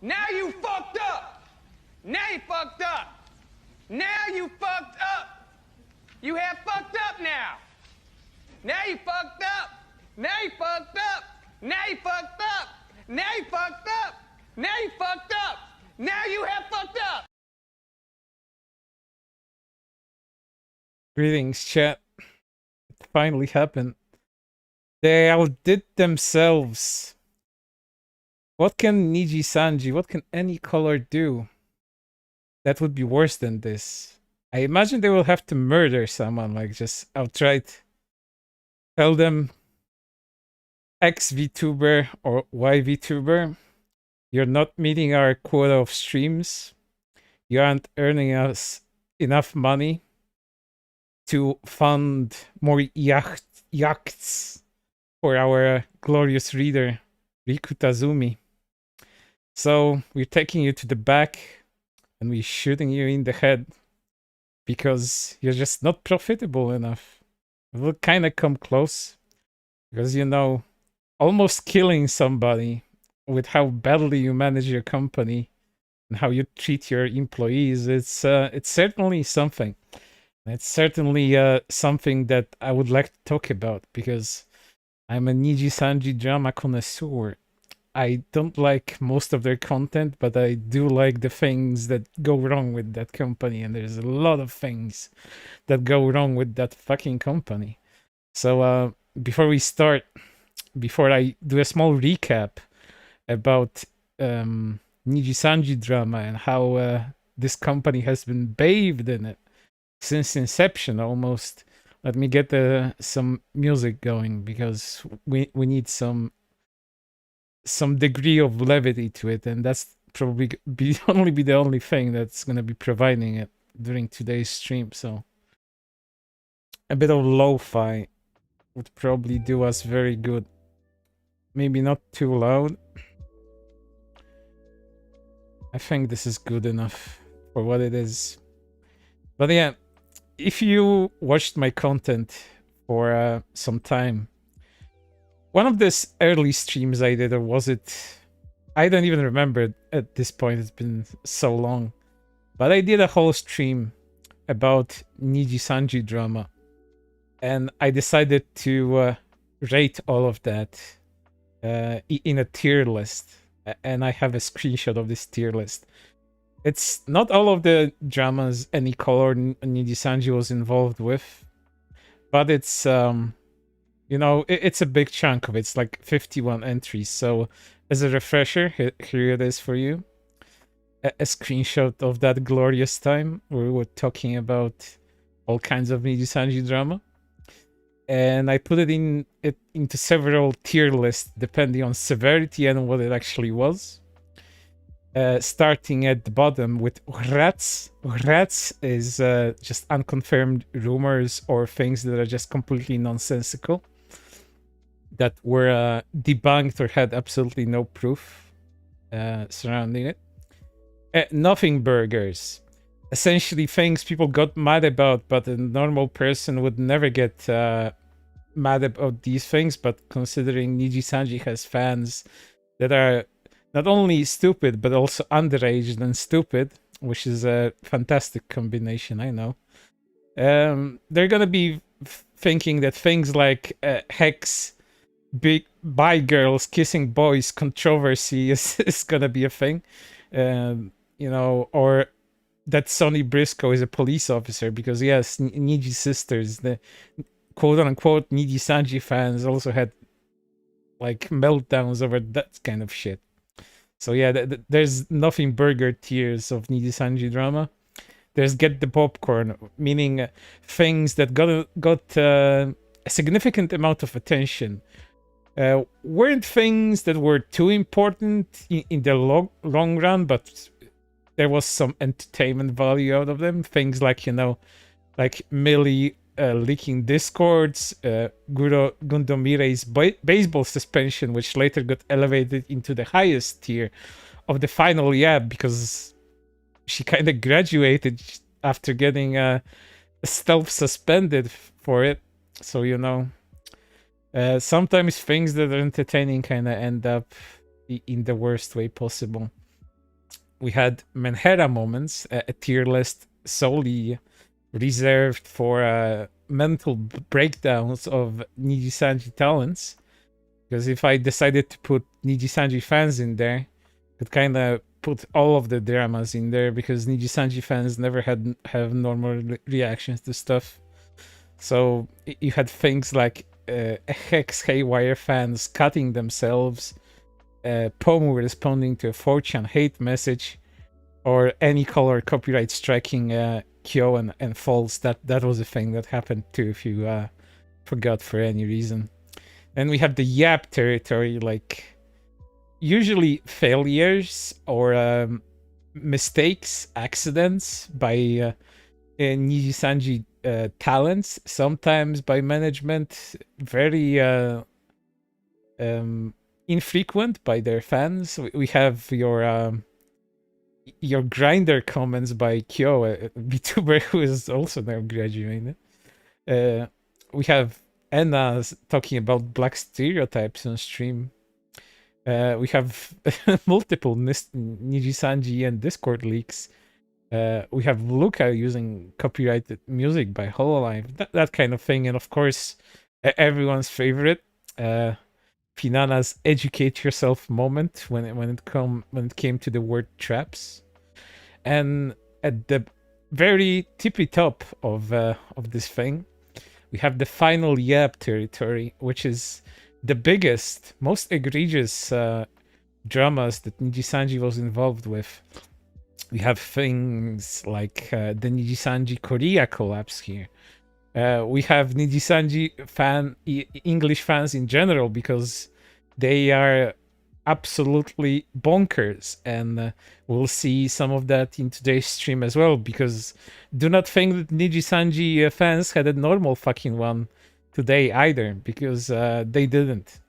Now you fucked up. Now you fucked up. Now you fucked up. You have fucked up now. Now you fucked up. Now you fucked up. Now you fucked up. Now you fucked up. Now you fucked up. Now you have fucked up. Greetings, chat. It finally happened. They outdid themselves. What can Nijisanji, what can Anycolor do that would be worse than this? I imagine they will have to murder someone, like just outright tell them X VTuber or Y VTuber, you're not meeting our quota of streams. You aren't earning us enough money to fund more yachts for our glorious reader, Riku Tazumi. So we're taking you to the back and we're shooting you in the head because you're just not profitable enough. We'll kind of come close because, you know, almost killing somebody with how badly you manage your company and how you treat your employees, it's certainly something. It's certainly something that I would like to talk about because I'm a Nijisanji drama connoisseur. I don't like most of their content, but I do like the things that go wrong with that company, and there's a lot of things that go wrong with that fucking company. So before we start, before I do a small recap about Nijisanji drama and how this company has been bathed in it since inception almost, let me get some music going because we need some degree of levity to it, and that's probably only be the only thing that's going to be providing it during today's stream. So a bit of lo-fi would probably do us very good. Maybe not too loud. I think this is good enough for what it is. But yeah, if you watched my content for some time, one of these early streams I did, or was it? I don't even remember at this point, it's been so long. But I did a whole stream about Nijisanji drama. And I decided to rate all of that in a tier list. And I have a screenshot of this tier list. It's not all of the dramas Anycolor Nijisanji was involved with, but it's you know, it's a big chunk of it. It's like 51 entries. So as a refresher, here it is for you. A screenshot of that glorious time where we were talking about all kinds of Nijisanji drama. And I put it into several tier lists depending on severity and what it actually was. Starting at the bottom with rats. Rats is just unconfirmed rumors or things that are just completely nonsensical, that were debunked or had absolutely no proof surrounding it. Nothing burgers. Essentially things people got mad about, but a normal person would never get mad about these things. But considering Nijisanji has fans that are not only stupid, but also underaged and stupid, which is a fantastic combination, I know. They're gonna be thinking that things like Hex, big bi girls kissing boys controversy is gonna be a thing. You know, or that Sonny Briscoe is a police officer, because yes, Niji sisters, the quote-unquote Nijisanji fans also had like meltdowns over that kind of shit. So yeah, there's nothing burger tiers of Nijisanji drama. There's get the popcorn, meaning things that got a significant amount of attention. Weren't things that were too important in the long run, but there was some entertainment value out of them. Things like, you know, like Millie leaking discords, Gundo Mirei's baseball suspension, which later got elevated into the highest tier of the final YAB because she kind of graduated after getting stealth suspended for it. So, you know, sometimes things that are entertaining kind of end up in the worst way possible. We had Menhera moments, a tier list solely reserved for mental breakdowns of Nijisanji talents. Because if I decided to put Nijisanji fans in there, could kind of put all of the dramas in there, because Nijisanji fans never have normal reactions to stuff. So you had things like Hex Haywire fans cutting themselves, Pomu responding to a 4chan hate message, or Anycolor copyright striking Kyo and False. That was a thing that happened too, if you forgot for any reason. Then we have the Yap territory, like usually failures or mistakes, accidents by Nijisanji talents, sometimes by management, very infrequent by their fans. We have your grinder comments by Kyo, a VTuber who is also now graduated. We have Enna talking about black stereotypes on stream. We have multiple Nijisanji and Discord leaks. We have Luca using copyrighted music by Hololive, that kind of thing. And of course, everyone's favorite, Finana's educate yourself moment when it came to the word traps. And at the very tippy top of this thing, we have the final Yap territory, which is the biggest, most egregious dramas that Nijisanji was involved with. We have things like the Nijisanji Korea collapse here. We have Nijisanji English fans in general, because they are absolutely bonkers, and we'll see some of that in today's stream as well, because do not think that Nijisanji fans had a normal fucking one today either, because they didn't.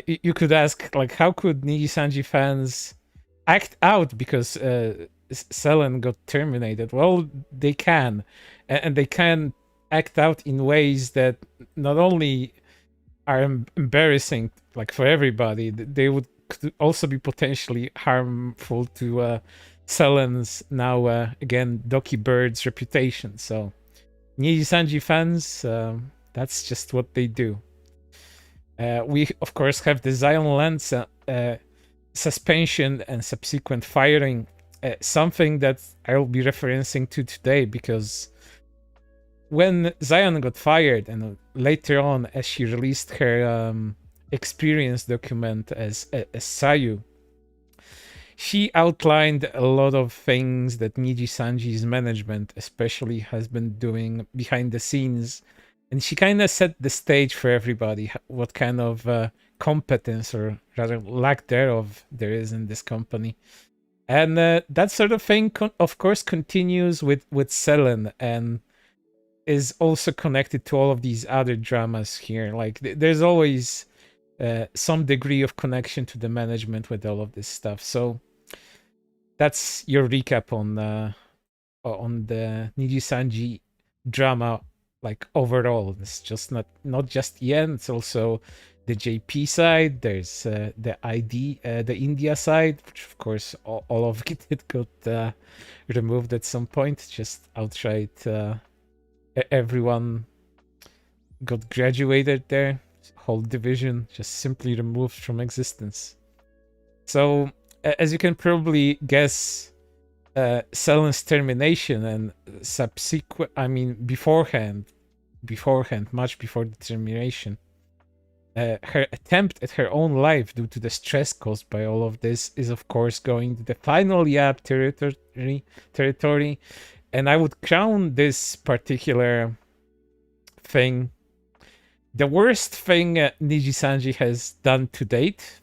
You could ask, like, how could Nijisanji fans act out because Selen got terminated? Well, they can, and they can act out in ways that not only are embarrassing, like, for everybody, they could also be potentially harmful to Selen's now again Doki Bird's reputation. So Nijisanji fans, that's just what they do. We of course have the Zion Lens suspension and subsequent firing, something that I'll be referencing to today, because when Zion got fired, and later on as she released her experience document as Sayu, she outlined a lot of things that Nijisanji's management especially has been doing behind the scenes, and she kind of set the stage for everybody what kind of competence, or rather lack thereof, there is in this company. And that sort of thing of course continues with Selen, and is also connected to all of these other dramas here. Like there's always some degree of connection to the management with all of this stuff. So that's your recap on the Nijisanji drama, like overall. It's just not just Yen, it's also the JP side. There's the ID, the India side, which of course all of it got removed at some point. Just outright, everyone got graduated there. Whole division just simply removed from existence. So as you can probably guess, Selen's termination and subsequent, I mean beforehand, much before the termination, her attempt at her own life due to the stress caused by all of this is of course going to the final Yap territory, and I would crown this particular thing the worst thing Nijisanji has done to date,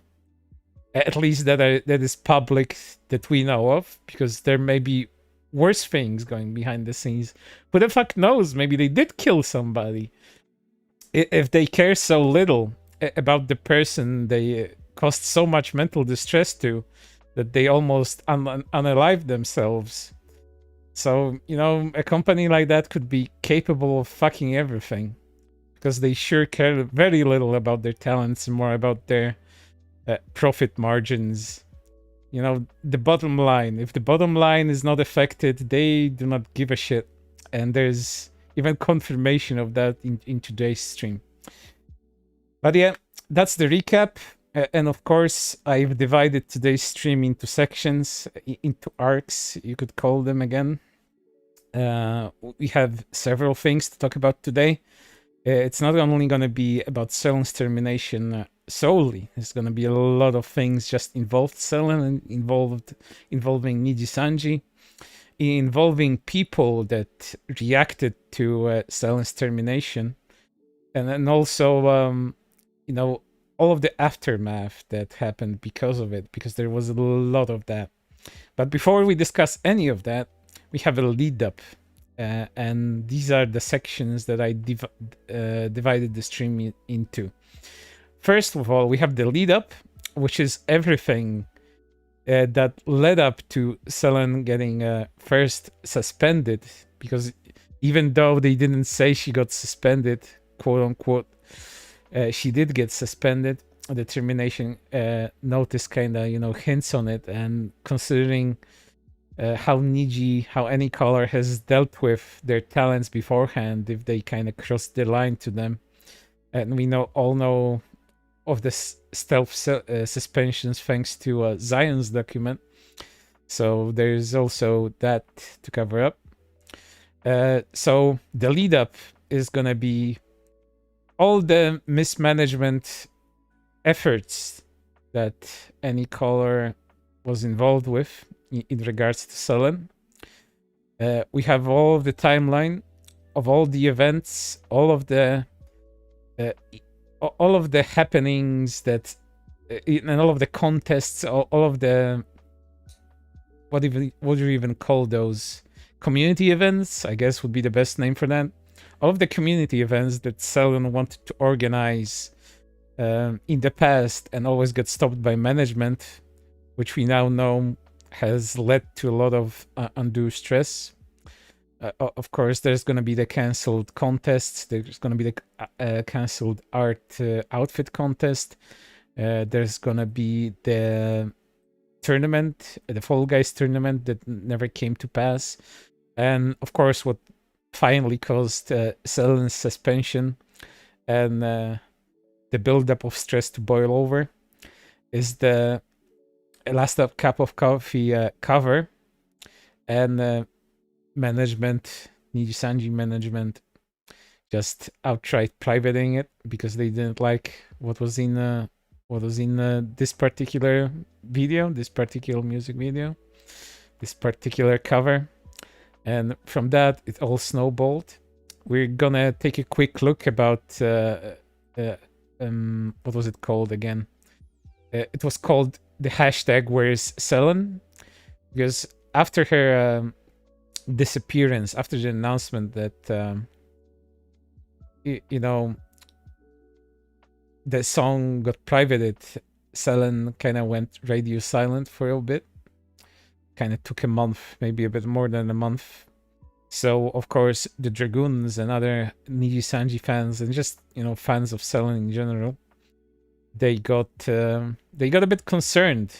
at least that is public that we know of, because there may be worse things going behind the scenes. Who the fuck knows? Maybe they did kill somebody. If they care so little about the person they caused so much mental distress to, that they almost unalive themselves. So, you know, a company like that could be capable of fucking everything, because they sure care very little about their talents and more about their profit margins. you know, the bottom line. If the bottom line is not affected, they do not give a shit. And there's even confirmation of that in today's stream. But yeah, that's the recap. And of course, I've divided today's stream into sections, into arcs, you could call them again. We have several things to talk about today. It's not only going to be about Selen's termination solely. There's going to be a lot of things just involved Selen and involving Nijisanji, involving people that reacted to Selen's termination, and then also, you know, all of the aftermath that happened because of it, because there was a lot of that. But before we discuss any of that, we have a lead up. And these are the sections that I divided the stream into. First of all, we have the lead up, which is everything that led up to Selen getting first suspended, because even though they didn't say she got suspended, quote unquote, she did get suspended. The termination notice kind of, you know, hints on it, and considering how Anycolor has dealt with their talents beforehand, if they kind of crossed the line to them, and we all know of the stealth suspensions thanks to Zion's document, so there's also that to cover up. So the lead up is gonna be all the mismanagement efforts that Anycolor was involved with in regards to Selen. We have all of the timeline of all the events, all of the happenings that, and all of the contests, all of the what do you even call those, community events, I guess would be the best name for that. All of the community events that Selen wanted to organize in the past and always got stopped by management, which we now know has led to a lot of undue stress. Of course, there's going to be the cancelled contests. There's going to be the cancelled outfit contest. There's going to be the tournament, the Fall Guys tournament that never came to pass. And of course, what finally caused Selen's suspension and the buildup of stress to boil over is the Last Cup of Coffee cover, and management, Nijisanji management, just outright privating it because they didn't like what was in this particular video, this particular music video, this particular cover. And from that, it all snowballed. We're gonna take a quick look about what was it called again? It was called the hashtag Where's Selen, because after her disappearance, after the announcement that you know, the song got privated, Selen kind of went radio silent for a bit. Kind of took a month, maybe a bit more than a month. So of course the Dragoons and other Nijisanji fans, and just, you know, fans of Selen in general, they got a bit concerned,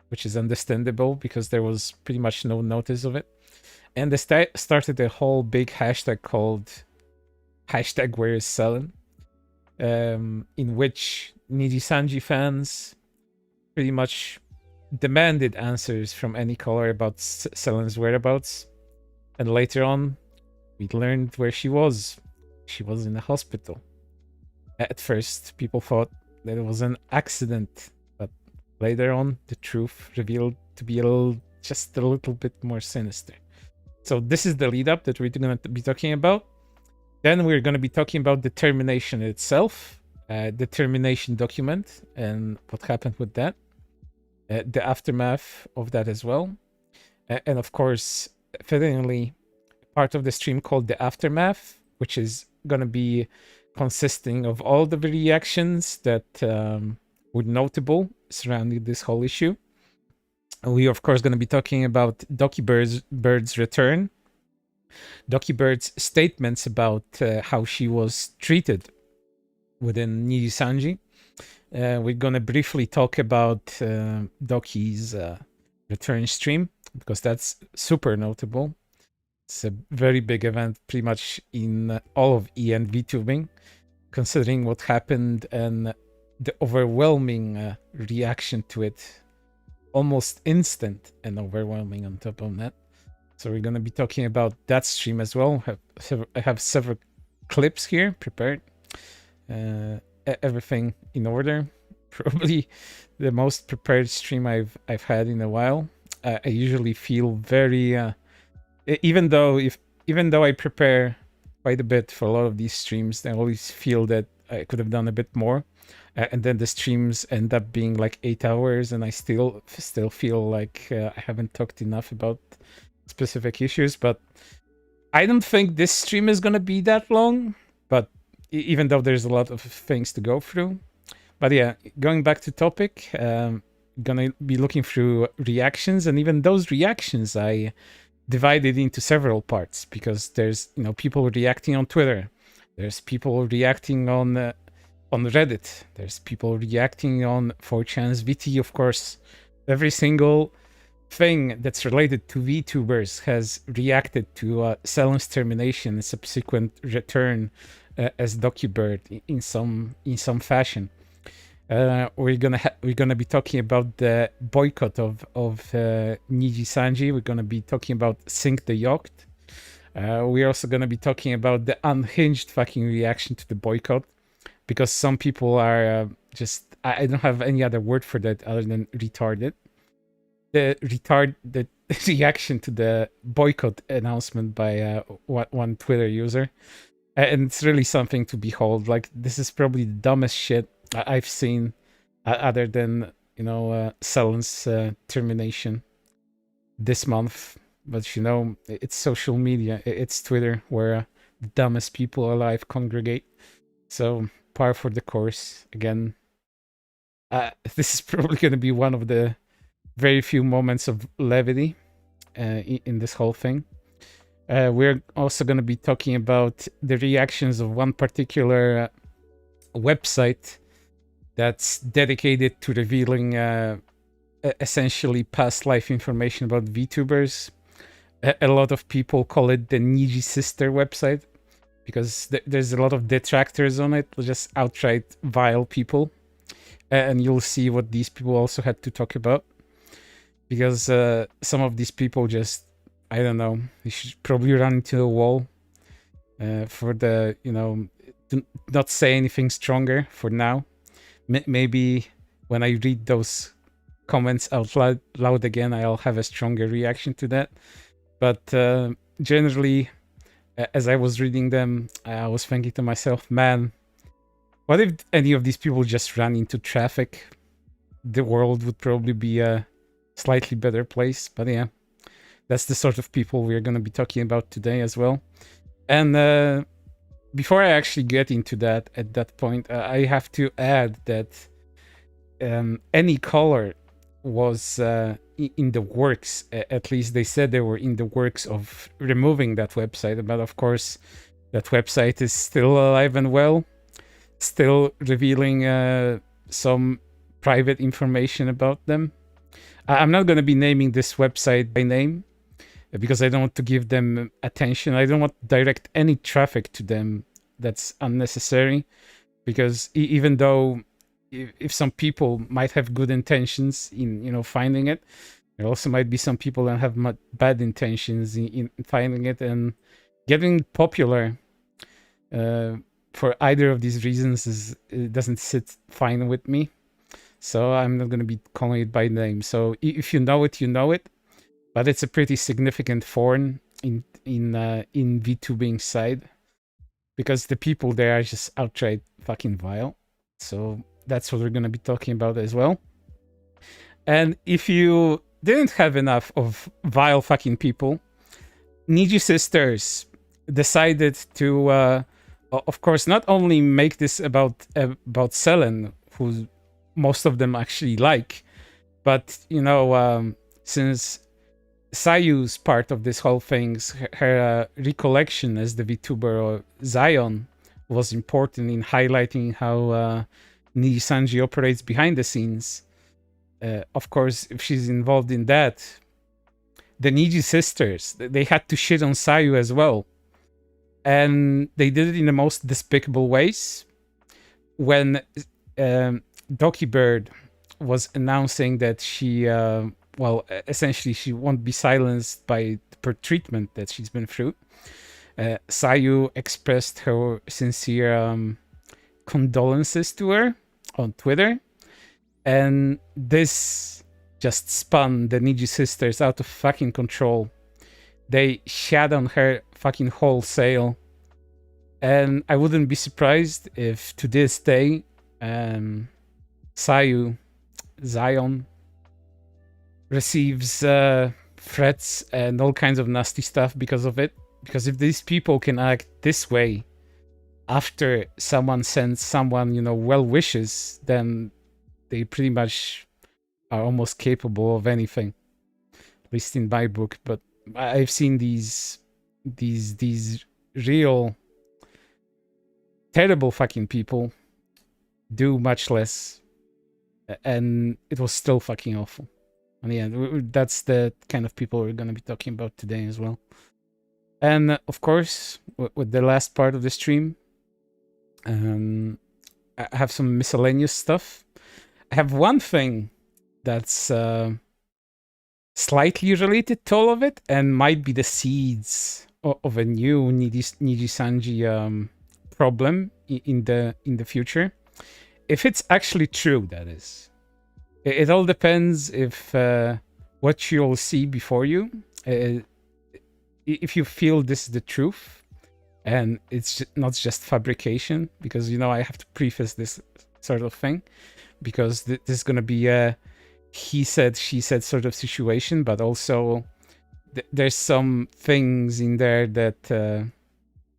which is understandable because there was pretty much no notice of it. And they started a whole big hashtag called hashtag Where is Selen, in which Nijisanji fans pretty much demanded answers from Anycolor about Selen's whereabouts. And later on, we learned where she was. She was in the hospital. At first, people thought that it was an accident, but later on, the truth revealed to be just a little bit more sinister. So this is the lead up that we're going to be talking about. Then we're going to be talking about the termination itself, the termination document and what happened with that, the aftermath of that as well. And of course, fittingly, part of the stream called the aftermath, which is going to be consisting of all the reactions that were notable surrounding this whole issue. We are, of course, going to be talking about Doki-Bird's return, Doki-Bird's statements about how she was treated within Nijisanji. We're going to briefly talk about Doki's return stream, because that's super notable. It's a very big event pretty much in all of EN VTubing, considering what happened and the overwhelming reaction to it. Almost instant and overwhelming on top of that. So we're going to be talking about that stream as well. I have several clips here prepared. Everything in order. Probably the most prepared stream I've had in a while. I usually feel very even though I prepare quite a bit for a lot of these streams, I always feel that I could have done a bit more. And then the streams end up being like 8 hours, and I still feel like I haven't talked enough about specific issues. But I don't think this stream is gonna be that long. But even though there's a lot of things to go through, but yeah, going back to topic, gonna be looking through reactions, and even those reactions I divided into several parts, because there's people reacting on Twitter, there's people reacting on Reddit, there's people reacting on 4chan's VT, of course. Every single thing that's related to VTubers has reacted to Selen's termination and subsequent return as DocuBird in some fashion. We're gonna be talking about the boycott of Nijisanji. We're gonna be talking about Sink the Yacht. We're also gonna be talking about the unhinged fucking reaction to the boycott, because some people are just, I don't have any other word for that other than retarded. The reaction to the boycott announcement by one Twitter user, and it's really something to behold. Like, this is probably the dumbest shit I've seen, other than Selen's termination this month. But it's social media, it's Twitter, where the dumbest people alive congregate. So par for the course again. This is probably going to be one of the very few moments of levity in this whole thing. We're also going to be talking about the reactions of one particular website that's dedicated to revealing essentially past life information about VTubers. A lot of people call it the Niji sister website, because there's a lot of detractors on it, just outright vile people. And you'll see what these people also had to talk about, because some of these people just, I don't know, they should probably run into a wall for the, to not say anything stronger for now. Maybe when I read those comments out loud again, I'll have a stronger reaction to that. But generally, as I was reading them, I was thinking to myself, man, what if any of these people just ran into traffic? The world would probably be a slightly better place. But yeah, that's the sort of people we're going to be talking about today as well. And before I actually get into that, at that point, I have to add that Anycolor was in the works. At least they said they were in the works of removing that website. But of course, that website is still alive and well, still revealing some private information about them. I'm not going to be naming this website by name, because I don't want to give them attention. I don't want to direct any traffic to them that's unnecessary, because even though if some people might have good intentions in finding it, there also might be some people that have bad intentions in finding it, and getting popular for either of these reasons it doesn't sit fine with me. So I'm not going to be calling it by name. So if you know it, you know it. But it's a pretty significant thorn in VTubing side, because the people there are just outright fucking vile. So that's what we're going to be talking about as well. And if you didn't have enough of vile fucking people, Niji Sisters decided to, of course, not only make this about Selen, who most of them actually like, but, since Sayu's part of this whole thing, her recollection as the VTuber Zion was important in highlighting how Nijisanji operates behind the scenes. of course, if she's involved in that, the Niji sisters, they had to shit on Sayu as well. And they did it in the most despicable ways. When Doki Bird was announcing that she, well, essentially she won't be silenced by the treatment that she's been through, Sayu expressed her sincere condolences to her on Twitter. And this just spun the Niji sisters out of fucking control. They shat on her fucking wholesale. And I wouldn't be surprised if to this day, Zion, receives threats and all kinds of nasty stuff because of it. Because if these people can act this way after someone sends someone, you know, well wishes, then they pretty much are almost capable of anything, at least in my book. But I've seen these real terrible fucking people do much less, and it was still fucking awful. And yeah, that's the kind of people we're gonna be talking about today as well. And of course, with the last part of the stream, I have some miscellaneous stuff. I have one thing that's slightly related to all of it and might be the seeds of a new Nijisanji problem in the future. If it's actually true, that is. It all depends if what you'll see before you. If you feel this is the truth and it's not just fabrication, because, you know, I have to preface this sort of thing, because this is going to be a he said, she said sort of situation, but also there's some things in there that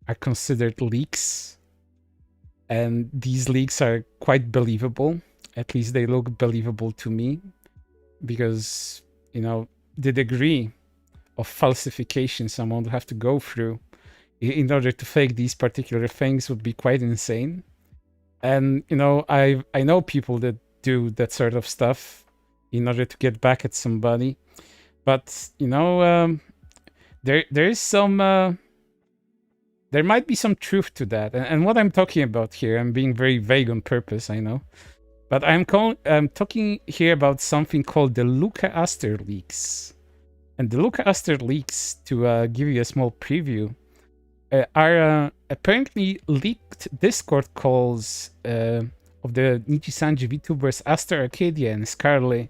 are considered leaks. And these leaks are quite believable. At least they look believable to me, because, you know, the degree of falsification someone would have to go through in order to fake these particular things would be quite insane. And, you know, I know people that do that sort of stuff in order to get back at somebody. But, you know, there is some... there might be some truth to that. And what I'm talking about here, I'm being very vague on purpose, I know. But I'm talking here about something called the Luca Aster leaks. And the Luca Aster leaks, to give you a small preview, are apparently leaked Discord calls of the Nijisanji VTubers Aster Arcadia and Scarlet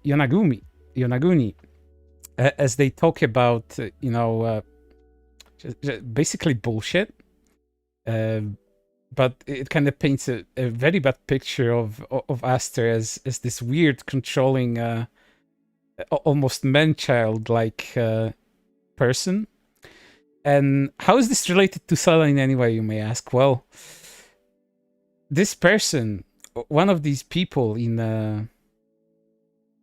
Yonaguni, as they talk about, you know, basically bullshit. But it kind of paints a very bad picture of Aster as this weird, controlling, almost man-child-like person. And how is this related to Selen in any way, you may ask? Well, this person, one of these people in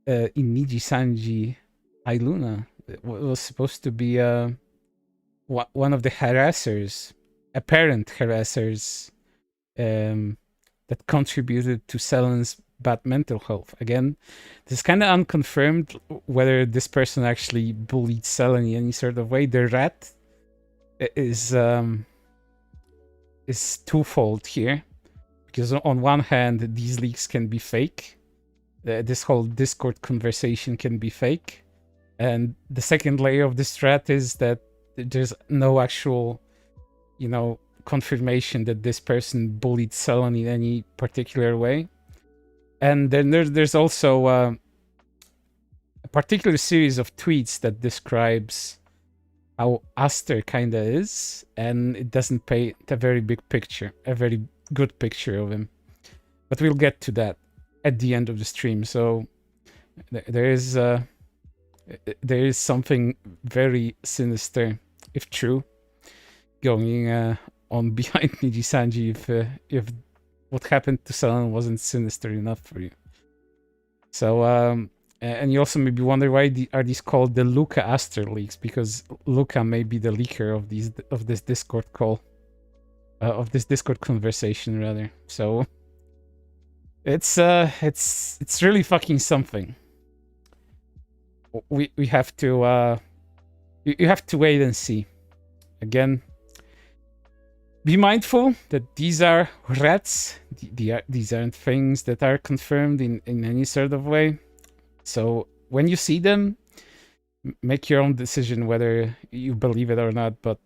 Nijisanji Ailuna, was supposed to be one of the harassers, apparent harassers, that contributed to Selen's bad mental health. Again, this is kind of unconfirmed whether this person actually bullied Selen in any sort of way. The rat is twofold here, because on one hand, these leaks can be fake. This whole Discord conversation can be fake. And the second layer of this threat is that there's no actual, you know, confirmation that this person bullied Selen in any particular way. And then there's also a particular series of tweets that describes how Aster kinda is, and it doesn't paint a very big picture, a very good picture of him. But we'll get to that at the end of the stream. So there is something very sinister, if true, going on behind Nijisanji if what happened to Selen wasn't sinister enough for you. So and you also maybe wonder why are these called the Luca Aster leaks, because Luca may be the leaker of this Discord call, of this Discord conversation rather. So It's really fucking something. We have to you have to wait and see. Again, be mindful that these are rats. These aren't things that are confirmed in any sort of way. So when you see them, make your own decision whether you believe it or not. But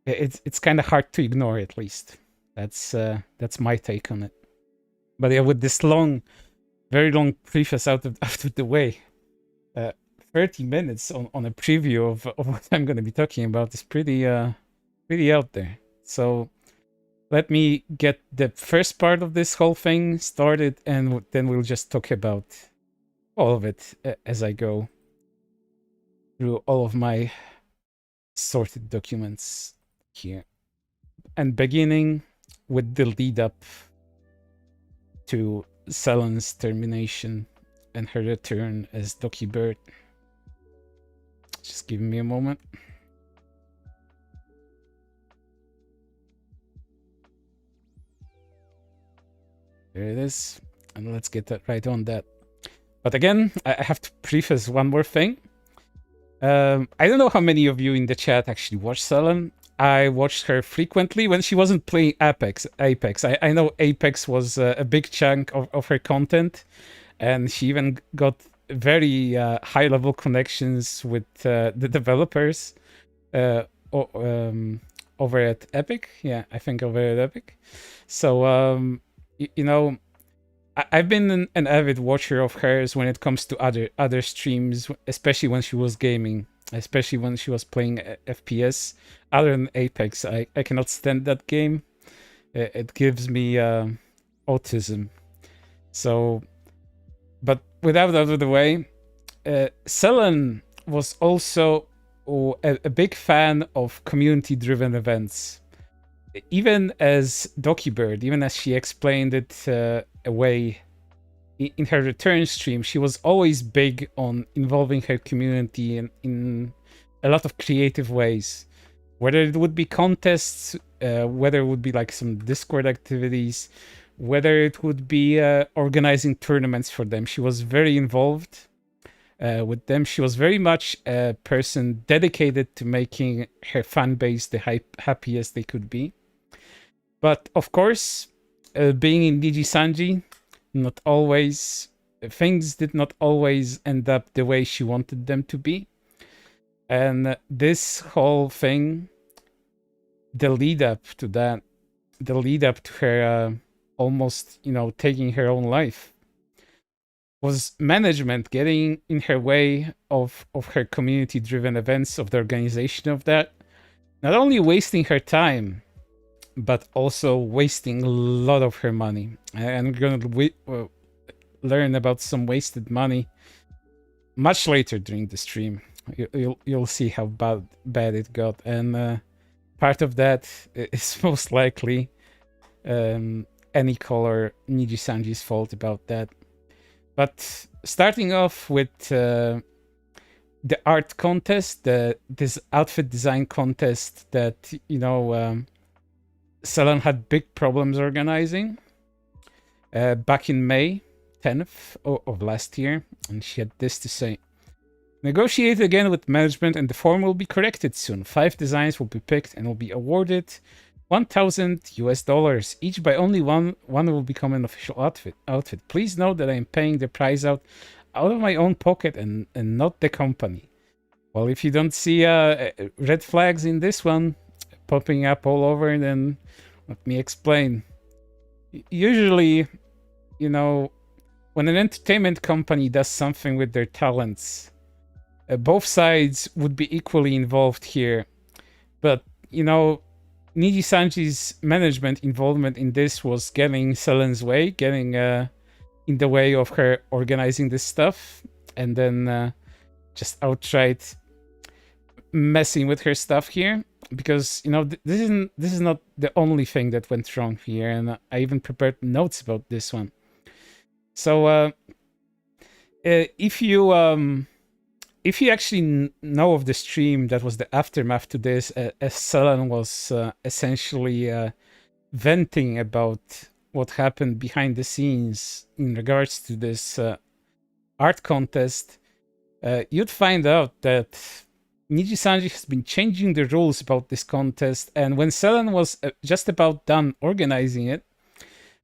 it's kind of hard to ignore, at least. That's my take on it. But yeah, with this very long preface out of the way, 30 minutes on a preview of what I'm going to be talking about is pretty out there. So let me get the first part of this whole thing started, and then we'll just talk about all of it as I go through all of my sorted documents here. And beginning with the lead up to Selen's termination and her return as Doki Bird. Just give me a moment. There it is. And let's get that right on that. But again, I have to preface one more thing. I don't know how many of you in the chat actually watch Selen. I watched her frequently when she wasn't playing Apex. I know Apex was a big chunk of her content, and she even got very high-level connections with the developers over at Epic. Yeah, I think over at Epic. So, you know, I've been an avid watcher of hers when it comes to other streams, especially when she was gaming, especially when she was playing FPS. Other than Apex, I cannot stand that game. It gives me autism. So, but without out of the way, Selen was also a big fan of community-driven events. Even as Doki Bird, even as she explained it away in her return stream, she was always big on involving her community in a lot of creative ways. Whether it would be contests, whether it would be like some Discord activities, whether it would be organizing tournaments for them. She was very involved with them. She was very much a person dedicated to making her fan base the happiest they could be. But of course, being in Nijisanji, not always, things did not always end up the way she wanted them to be. And this whole thing, the lead up to that, the lead up to her almost, taking her own life, was management getting in her way of her community-driven events, of the organization of that. Not only wasting her time, but also wasting a lot of her money. And we're going to learn about some wasted money much later during the stream. You'll see how bad it got. And part of that is most likely Anycolor Nijisanji's fault about that. But starting off with the art contest, this outfit design contest that, Selen had big problems organizing back in May 10th of last year, and she had this to say. Negotiate again with management and the form will be corrected soon. 5 designs will be picked and will be awarded $1,000 each. By only one will become an official outfit. Please note that I am paying the price out of my own pocket and not the company. Well, if you don't see red flags in this one popping up all over, then let me explain. Usually, when an entertainment company does something with their talents, both sides would be equally involved here. But, Nijisanji's management involvement in this was getting Selen's way, getting in the way of her organizing this stuff, and then just outright messing with her stuff here. Because, this is not the only thing that went wrong here, and I even prepared notes about this one. So, if you actually know of the stream that was the aftermath to this, as Selen was essentially venting about what happened behind the scenes in regards to this art contest, you'd find out that Nijisanji has been changing the rules about this contest, and when Selen was just about done organizing it,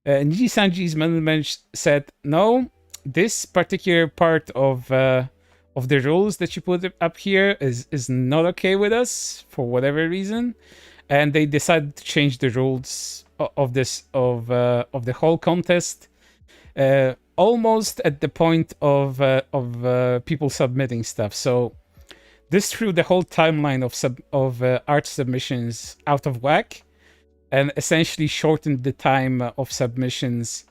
Nijisanji's management said, no, this particular part of the rules that you put up here is not okay with us for whatever reason, and they decided to change the rules of the whole contest, almost at the point of people submitting stuff. So this threw the whole timeline of art submissions out of whack, and essentially shortened the time of submissions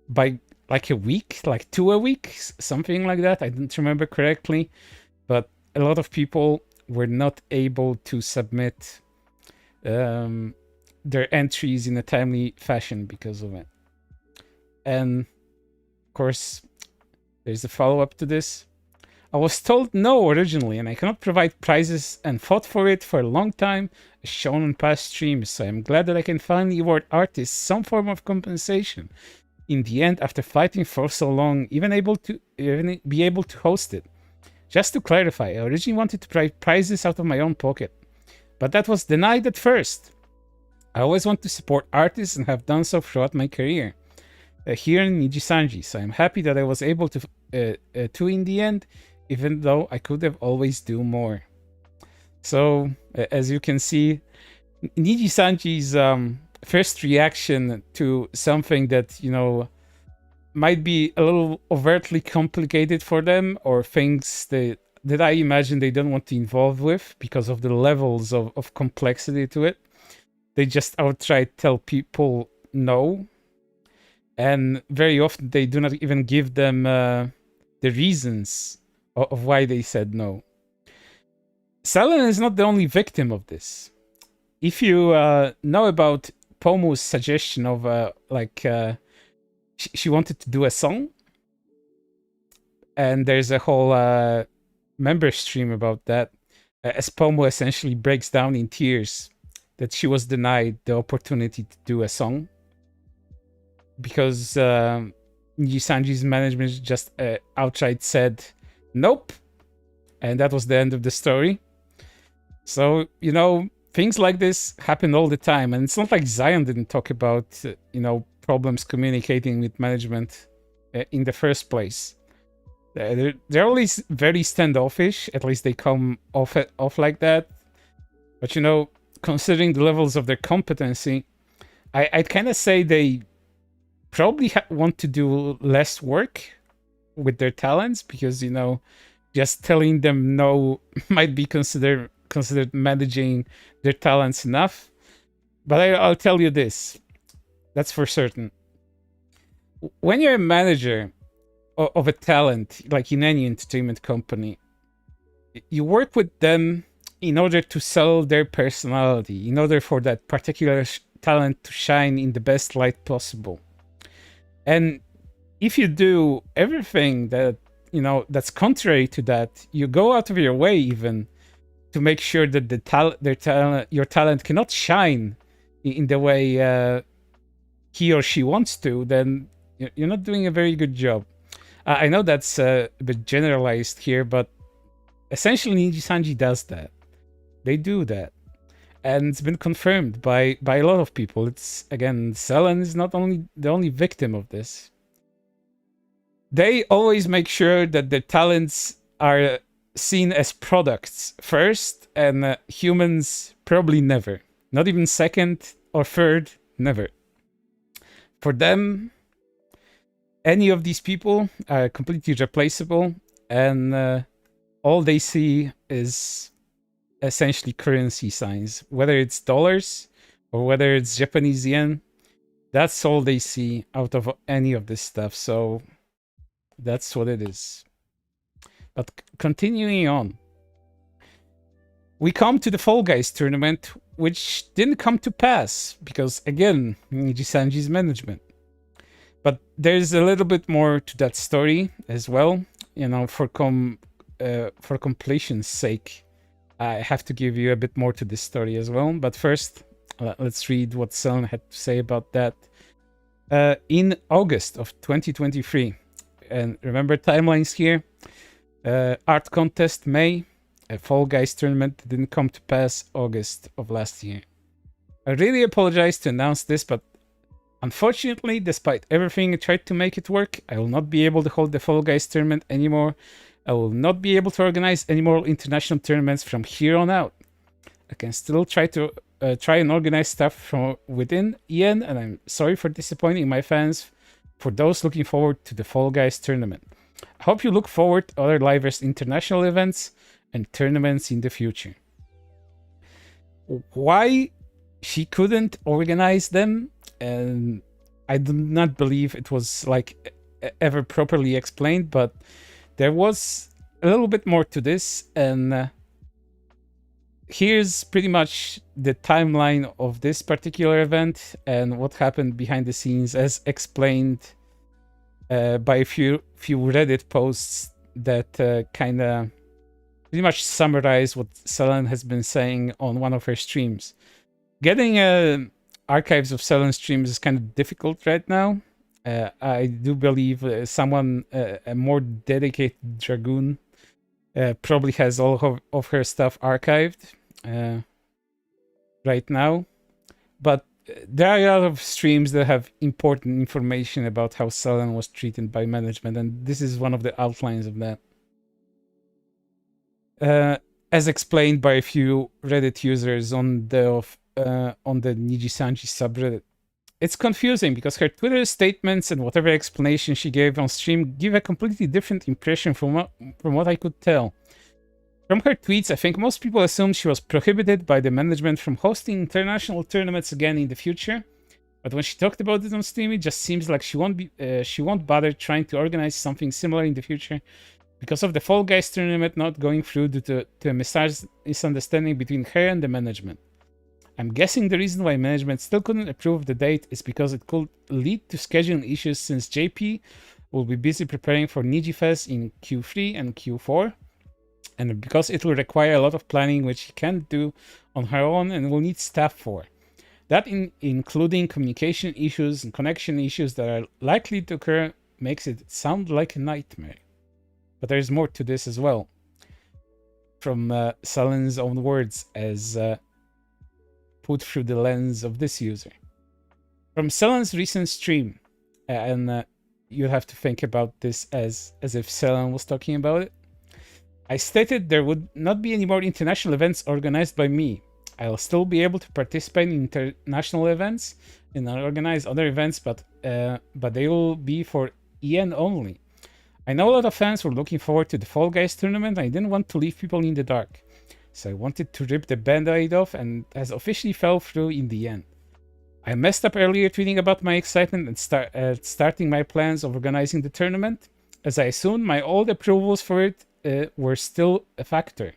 by like a week, like 2 a week, something like that. I don't remember correctly, but a lot of people were not able to submit their entries in a timely fashion because of it. And of course, there's a follow-up to this. I was told no originally, and I cannot provide prizes and fought for it for a long time, as shown on past streams, so I'm glad that I can finally award artists some form of compensation. In the end, after fighting for so long, even be able to host it. Just to clarify, I originally wanted to provide prizes out of my own pocket, but that was denied at first. I always want to support artists and have done so throughout my career here in Nijisanji, so I'm happy that I was able to in the end, even though I could have always do more. So, as you can see, Nijisanji's first reaction to something that, you know, might be a little overtly complicated for them, or things that I imagine they don't want to involve with because of the levels of complexity to it. They just outright tell people no. And very often they do not even give them the reasons of why they said no. Selen is not the only victim of this. If you know about Pomu's suggestion of she wanted to do a song, and there's a whole member stream about that, as Pomu essentially breaks down in tears that she was denied the opportunity to do a song because Nijisanji's management just outright said nope, and that was the end of the story. So, you know, things like this happen all the time, and it's not like Zion didn't talk about you know, problems communicating with management in the first place. They're always very standoffish, at least they come off like that. But you know, considering the levels of their competency, I'd kind of say they probably want to do less work with their talents, because, you know, just telling them no might be considered managing their talents enough. But I'll tell you this, that's for certain. When you're a manager of a talent, like in any entertainment company, you work with them in order to sell their personality, in order for that particular talent to shine in the best light possible. And if you do everything that, you know, that's contrary to that, you go out of your way even to make sure that your talent cannot shine in the way he or she wants to, then you're not doing a very good job. I know that's a bit generalized here, but essentially Nijisanji does that. They do that. And it's been confirmed by a lot of people. It's, again, Selen is not only the only victim of this. They always make sure that their talents are seen as products first, and humans probably never. Not even second or third, never. For them, any of these people are completely replaceable, and all they see is essentially currency signs, whether it's dollars or whether it's Japanese yen. That's all they see out of any of this stuff. So that's what it is. But continuing on, we come to the Fall Guys tournament, which didn't come to pass because, again, Nijisanji's management. But there's a little bit more to that story as well. You know, for completion's sake, I have to give you a bit more to this story as well. But first, let's read what Selen had to say about that. in August of 2023. And remember timelines here. Art contest May, a Fall Guys tournament didn't come to pass August of last year. I really apologize to announce this, but unfortunately, despite everything I tried to make it work, I will not be able to hold the Fall Guys tournament anymore. I will not be able to organize any more international tournaments from here on out. I can still try and organize stuff from within EN, and I'm sorry for disappointing my fans. For those looking forward to the Fall Guys tournament, I hope you look forward to other Livers international events and tournaments in the future. Why she couldn't organize them, and I do not believe it was like ever properly explained, but there was a little bit more to this, and here's pretty much the timeline of this particular event and what happened behind the scenes, as explained by a few Reddit posts that kind of pretty much summarize what Selen has been saying on one of her streams. Getting archives of Selen streams is kind of difficult right now. I do believe someone, a more dedicated Dragoon, probably has all of her stuff archived right now. But there are a lot of streams that have important information about how Selen was treated by management, and this is one of the outlines of that. As explained by a few Reddit users on the Nijisanji subreddit. It's confusing because her Twitter statements and whatever explanation she gave on stream give a completely different impression from what I could tell. From her tweets, I think most people assumed she was prohibited by the management from hosting international tournaments again in the future. But when she talked about it on stream, it just seems like she won't bother trying to organize something similar in the future because of the Fall Guys tournament not going through due to a misunderstanding between her and the management. I'm guessing the reason why management still couldn't approve the date is because it could lead to scheduling issues, since JP will be busy preparing for NijiFest in Q3 and Q4, and because it will require a lot of planning which she can't do on her own and will need staff for. That including communication issues and connection issues that are likely to occur makes it sound like a nightmare. But there's more to this as well. From Selen's own words, as put through the lens of this user. From Selen's recent stream, and you have to think about this as if Selen was talking about it. I stated there would not be any more international events organized by me. I'll still be able to participate in international events and organize other events, but they will be for EN only. I know a lot of fans were looking forward to the Fall Guys tournament, and I didn't want to leave people in the dark. So I wanted to rip the band-aid off, and has officially fell through in the end. I messed up earlier tweeting about my excitement and starting my plans of organizing the tournament, as I assumed my old approvals for it were still a factor,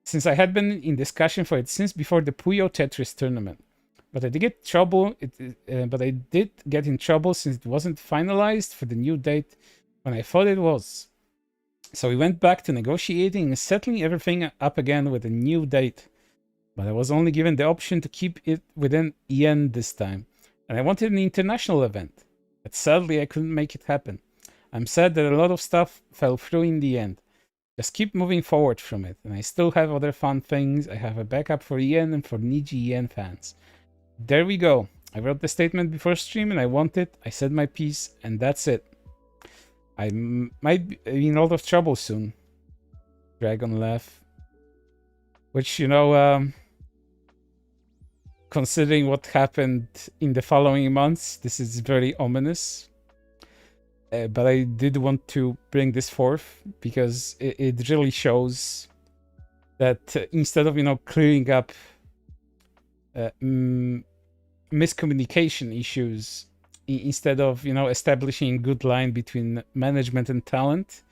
since I had been in discussion for it since before the Puyo Tetris tournament. But I did get in trouble since it wasn't finalized for the new date when I thought it was. So we went back to negotiating and settling everything up again with a new date. But I was only given the option to keep it within EN this time. And I wanted an international event. But sadly, I couldn't make it happen. I'm sad that a lot of stuff fell through in the end. Just keep moving forward from it. And I still have other fun things. I have a backup for EN and for Niji EN fans. There we go. I wrote the statement before stream and I want it. I said my piece and that's it. I might be in a lot of trouble soon. Dragon laugh. Which, you know, considering what happened in the following months, this is very ominous. But I did want to bring this forth because it really shows that instead of, you know, clearing up miscommunication issues, instead of, you know, establishing a good line between management and talent,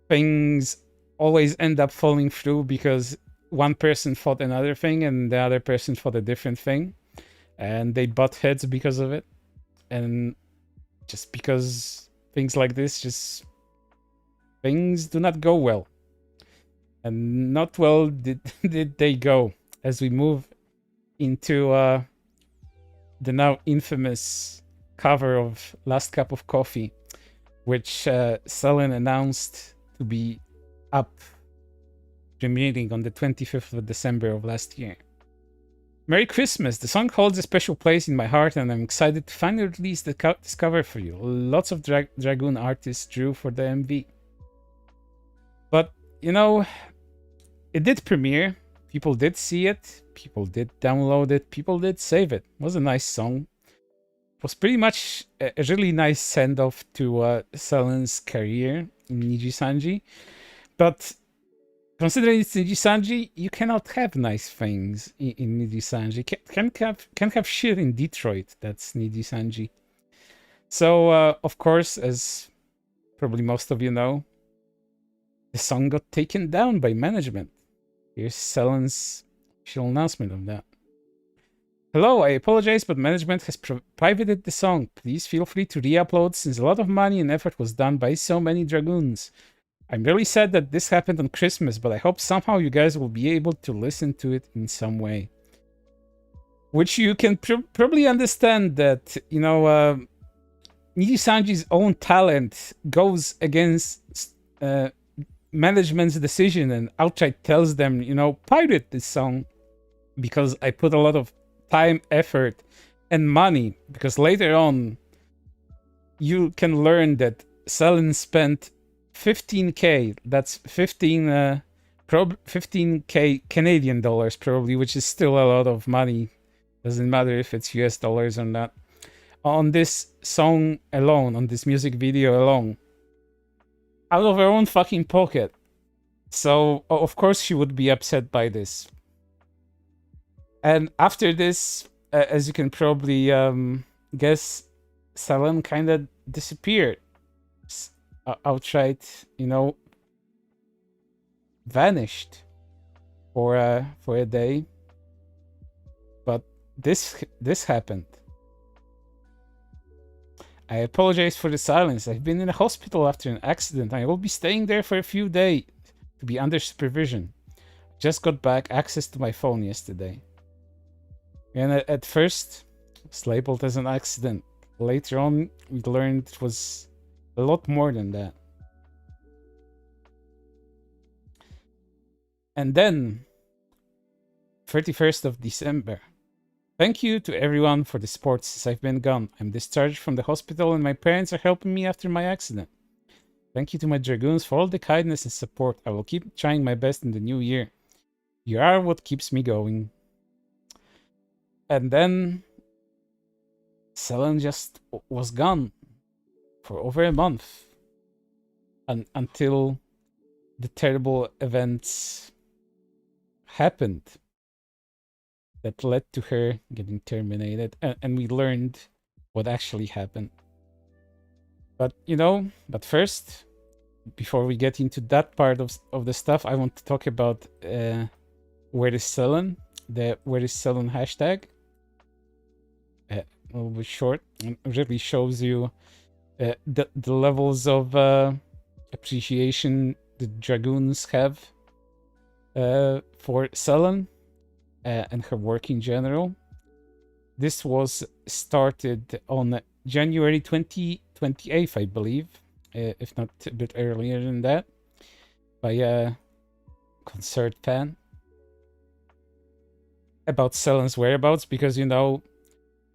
things always end up falling through because one person thought another thing and the other person thought a different thing, and they butt heads because of it. And just because things like this, just things do not go well, and not well did they go as we move into the now infamous cover of Last Cup of Coffee, which Selen announced to be up, premiering on the 25th of December of last year. Merry Christmas! The song holds a special place in my heart, and I'm excited to finally release this cover for you. Lots of Dragoon artists drew for the MV. But, you know, it did premiere. People did see it. People did download it. People did save it. It was a nice song. It was pretty much a really nice send-off to Selen's career in Nijisanji. But considering it's Nijisanji, you cannot have nice things in Nijisanji. Can't have shit in Detroit. That's Nijisanji. So, of course, as probably most of you know, the song got taken down by management. Here's Selen's official announcement of that. Hello, I apologize, but management has privated the song. Please feel free to re-upload since a lot of money and effort was done by so many Dragoons. I'm really sad that this happened on Christmas, but I hope somehow you guys will be able to listen to it in some way. Which you can probably understand that, you know, Nijisanji's own talent goes against management's decision and outright tells them, you know, pirate this song because I put a lot of time, effort, and money. Because later on, you can learn that Selen spent 15k, that's 15k Canadian dollars probably, which is still a lot of money. Doesn't matter if it's US dollars or not. On this song alone, on this music video alone. Out of her own fucking pocket. So, of course she would be upset by this. And after this, as you can probably guess, Selen kind of disappeared. Outright, you know, vanished for a day. But this happened. I apologize for the silence. I've been in a hospital after an accident. I will be staying there for a few days to be under supervision. Just got back access to my phone yesterday. And at first, it was labeled as an accident. Later on, we learned it was a lot more than that. And then, 31st of December. Thank you to everyone for the support since I've been gone. I'm discharged from the hospital and my parents are helping me after my accident. Thank you to my Dragoons for all the kindness and support. I will keep trying my best in the new year. You are what keeps me going. And then Selen just was gone for over a month. Until the terrible events happened that led to her getting terminated, and we learned what actually happened. But, you know, first, before we get into that part of the stuff, I want to talk about where is Selen, the where is Selen hashtag. A little bit short, and really shows you the levels of appreciation the Dragoons have for Selen and her work in general. This was started on January 28th, I believe, if not a bit earlier than that, by a concert fan about Selen's whereabouts, because, you know,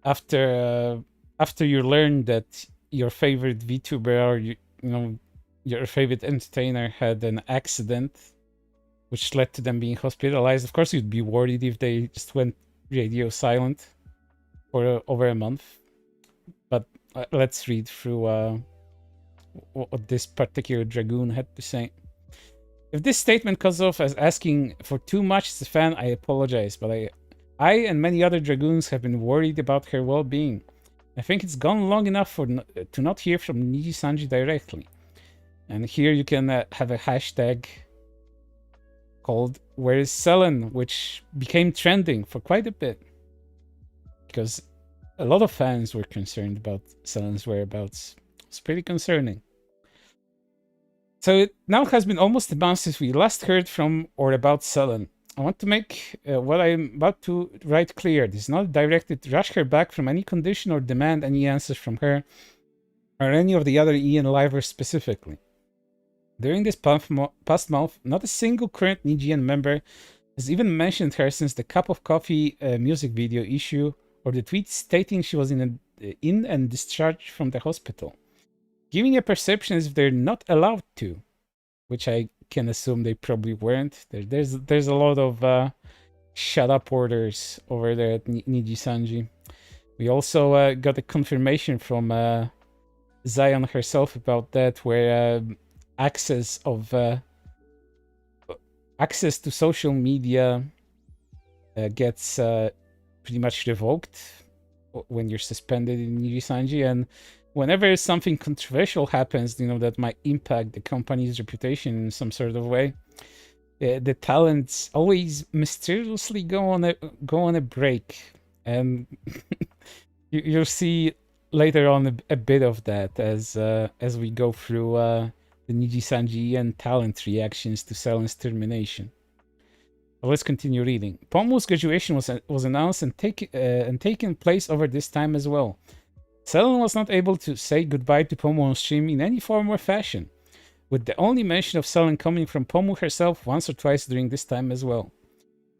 after you learn that your favorite VTuber or you know your favorite entertainer had an accident which led to them being hospitalized, of course you'd be worried if they just went radio silent for over a month. But let's read through what this particular Dragoon had to say. If this statement comes off as asking for too much as a fan, I apologize, but I and many other Dragoons have been worried about her well-being. I think it's gone long enough to not hear from Nijisanji directly. And here you can have a hashtag called Where is Selen, which became trending for quite a bit. Because a lot of fans were concerned about Selen's whereabouts. It's pretty concerning. So it now has been almost a month since we last heard from or about Selen. I want to make what I'm about to write clear. This is not directed to rush her back from any condition or demand any answers from her or any of the other Ian livers specifically. During this past month, not a single current Nijian member has even mentioned her since the Cup of Coffee music video issue or the tweet stating she was in and discharged from the hospital, giving a perception as if they're not allowed to, which I can assume they probably weren't. There's a lot of shut up orders over there at Nijisanji. We also got a confirmation from Zion herself about that, where access to social media gets pretty much revoked when you're suspended in Nijisanji, and whenever something controversial happens, that might impact the company's reputation in some sort of way, the talents always mysteriously go on a break, and you'll see later on a bit of that as we go through the Nijisanji and talent reactions to Selen's termination. But let's continue reading. Pomu's graduation was announced and taken place over this time as well. Selen was not able to say goodbye to Pomu on stream in any form or fashion, with the only mention of Selen coming from Pomu herself once or twice during this time as well.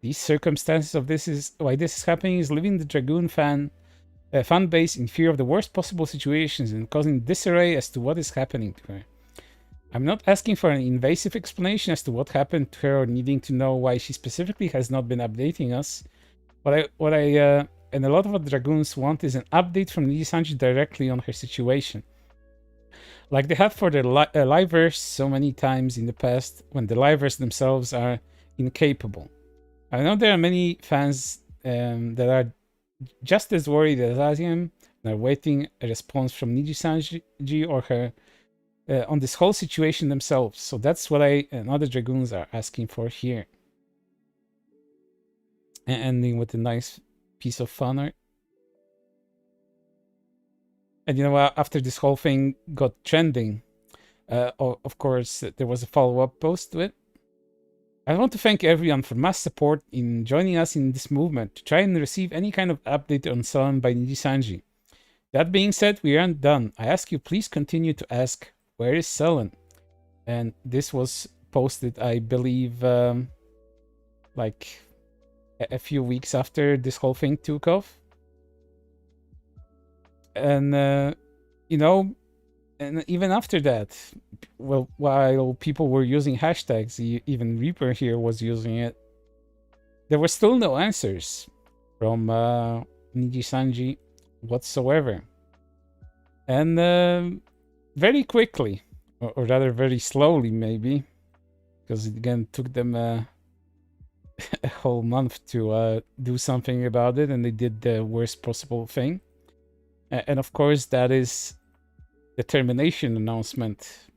These circumstances of why this is happening is leaving the Dragoon fan base in fear of the worst possible situations and causing disarray as to what is happening to her. I'm not asking for an invasive explanation as to what happened to her or needing to know why she specifically has not been updating us. What I and a lot of what Dragoons want is an update from Nijisanji directly on her situation, like they have for the livers so many times in the past when the livers themselves are incapable. I know there are many fans that are just as worried as I am and are waiting a response from Nijisanji or her on this whole situation themselves. So that's what I and other Dragoons are asking for here. And ending with a nice piece of fun art. And after this whole thing got trending, of course, there was a follow-up post to it. I want to thank everyone for mass support in joining us in this movement to try and receive any kind of update on Selen by Nijisanji. That being said, we aren't done. I ask you please continue to ask, where is Selen? And this was posted, I believe, like a few weeks after this whole thing took off. And, and even after that, well, while people were using hashtags, even Reaper here was using it, there were still no answers from Nijisanji whatsoever. And very quickly, or rather very slowly maybe, because it again took them a whole month to do something about it, and they did the worst possible thing. And of course, that is the termination announcement,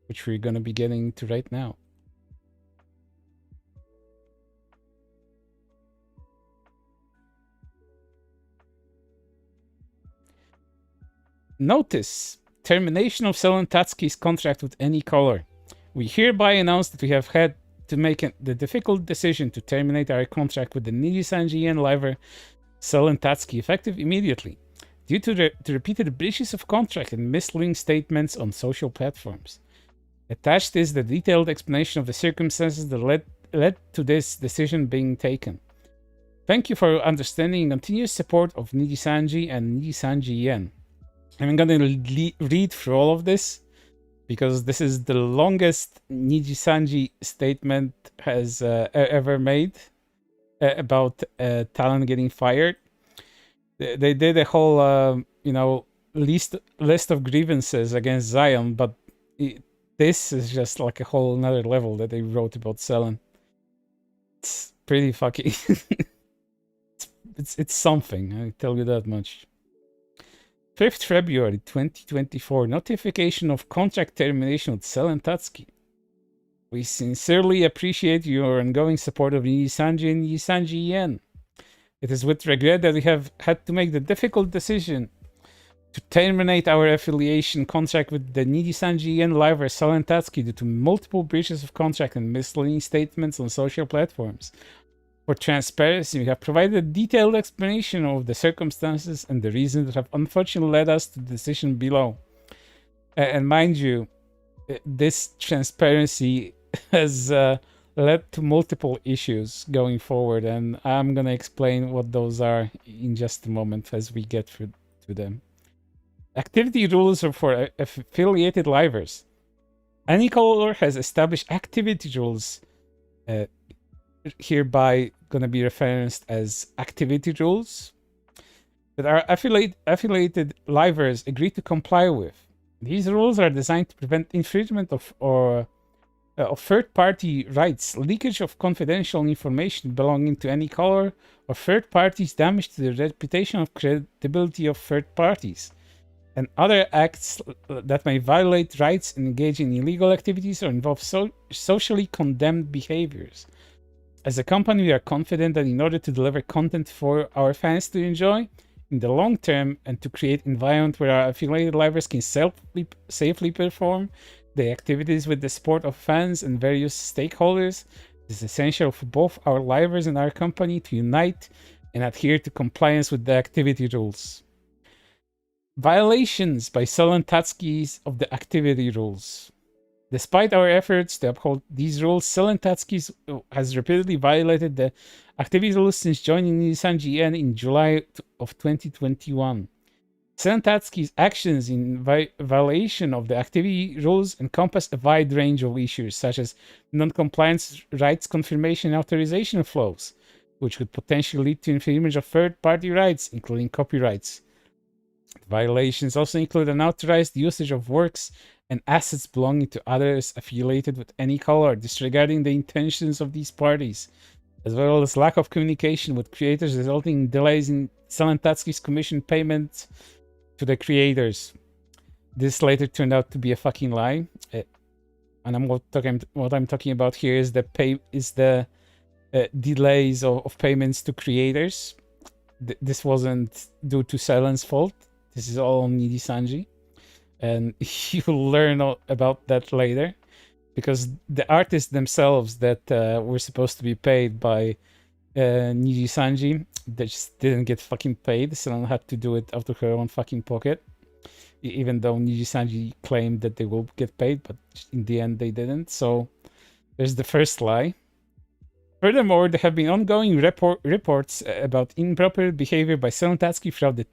which we're going to be getting to right now. Notice: termination of Selen Tatsuki's contract with Anycolor. We hereby announce that we have had to make the difficult decision to terminate our contract with the Nijisanji and liver Selen Tatsuki effective immediately, due to the repeated breaches of contract and misleading statements on social platforms. Attached is the detailed explanation of the circumstances that led to this decision being taken. Thank you for your understanding and continuous support of Nijisanji and Nijisanji Yen. I'm going to read through all of this, because this is the longest Nijisanji statement has ever made about talent getting fired. They did a whole, list of grievances against Zion, but this is just like a whole another level that they wrote about Selen. It's pretty fucking... it's something, I tell you that much. 5th February 2024, notification of contract termination with Selen Tatsuki. We sincerely appreciate your ongoing support of Nijisanji and Nijisanji Yen. It is with regret that we have had to make the difficult decision to terminate our affiliation contract with the Nijisanji and liver Selen Tatsuki due to multiple breaches of contract and misleading statements on social platforms. For transparency, we have provided a detailed explanation of the circumstances and the reasons that have unfortunately led us to the decision below. And mind you, this transparency has led to multiple issues going forward, and I'm gonna explain what those are in just a moment as we get to them. Activity rules are for affiliated livers. Anycolor has established activity rules, hereby gonna be referenced as activity rules, that our affiliated livers agree to comply with. These rules are designed to prevent infringement of third-party rights, leakage of confidential information belonging to Anycolor, or third parties' damage to the reputation or credibility of third parties, and other acts that may violate rights and engage in illegal activities or involve socially condemned behaviors. As a company, we are confident that in order to deliver content for our fans to enjoy in the long term and to create an environment where our affiliated livers can safely perform the activities with the support of fans and various stakeholders, it is essential for both our livers and our company to unite and adhere to compliance with the activity rules. Violations by Selen Tatsuki of the activity rules. Despite our efforts to uphold these rules, Selen Tatsuki has repeatedly violated the activity rules since joining Nijisanji in July of 2021. Selen Tatsuki's actions in violation of the activity rules encompass a wide range of issues, such as non-compliance rights confirmation and authorization flows, which could potentially lead to infringement of third-party rights, including copyrights. Violations also include unauthorized usage of works and assets belonging to others affiliated with Anycolor, disregarding the intentions of these parties, as well as lack of communication with creators, resulting in delays in Selen Tatsuki's commission payments to the creators. This later turned out to be a fucking lie, and what I'm talking about here is the delays of payments to creators. This wasn't due to Selen's fault. This is all on Nijisanji, and you'll learn about that later, because the artists themselves that were supposed to be paid by Nijisanji, they just didn't get fucking paid. Selen had to do it out of her own fucking pocket, even though Nijisanji claimed that they will get paid, but in the end they didn't. So there's the first lie. Furthermore, there have been ongoing reports about improper behavior by Selen Tatsuki throughout her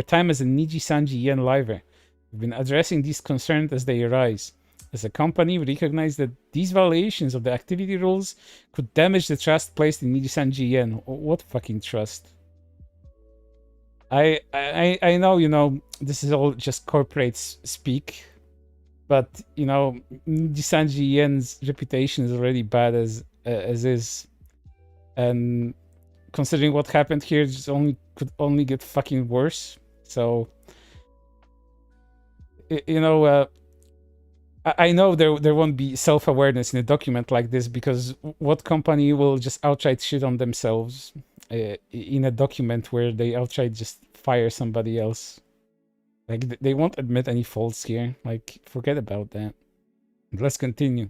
time as a Nijisanji liver. We've been addressing these concerns as they arise. As a company, we recognize that these violations of the activity rules could damage the trust placed in Nijisanji. What fucking trust? I know, this is all just corporate speak, but, Nijisanji's reputation is already bad as is. And considering what happened here, it could only get fucking worse. So, I know there won't be self-awareness in a document like this, because what company will just outright shit on themselves in a document where they outright just fire somebody else? Like, they won't admit any faults here. Like, forget about that. Let's continue.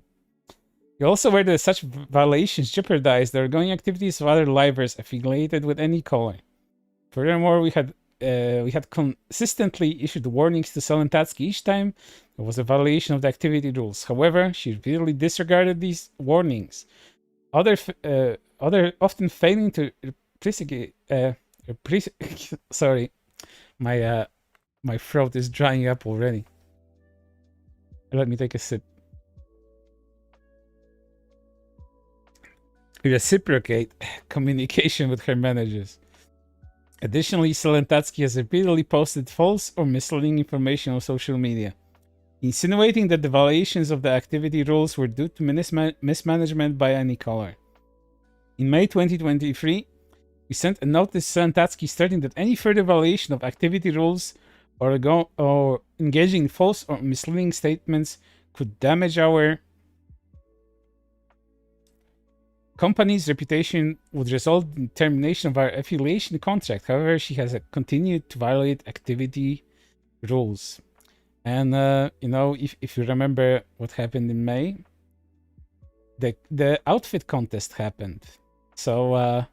You're also aware that such violations jeopardize the ongoing activities of other livers affiliated with Anycolor. Furthermore, we had consistently issued warnings to Selen Tatsuki each time there was a violation of the activity rules. However, she repeatedly disregarded these warnings, often failing to sorry, my throat is drying up already. Let me take a sip. Reciprocate communication with her managers. Additionally, Selen Tatsuki has repeatedly posted false or misleading information on social media, insinuating that the violations of the activity rules were due to mismanagement by Anycolor. In May 2023, we sent a note to Selen Tatsuki stating that any further violation of activity rules or engaging in false or misleading statements could damage our company's reputation, would result in termination of our affiliation contract. However, she has continued to violate activity rules. And you know, if you remember what happened in May, the outfit contest happened. So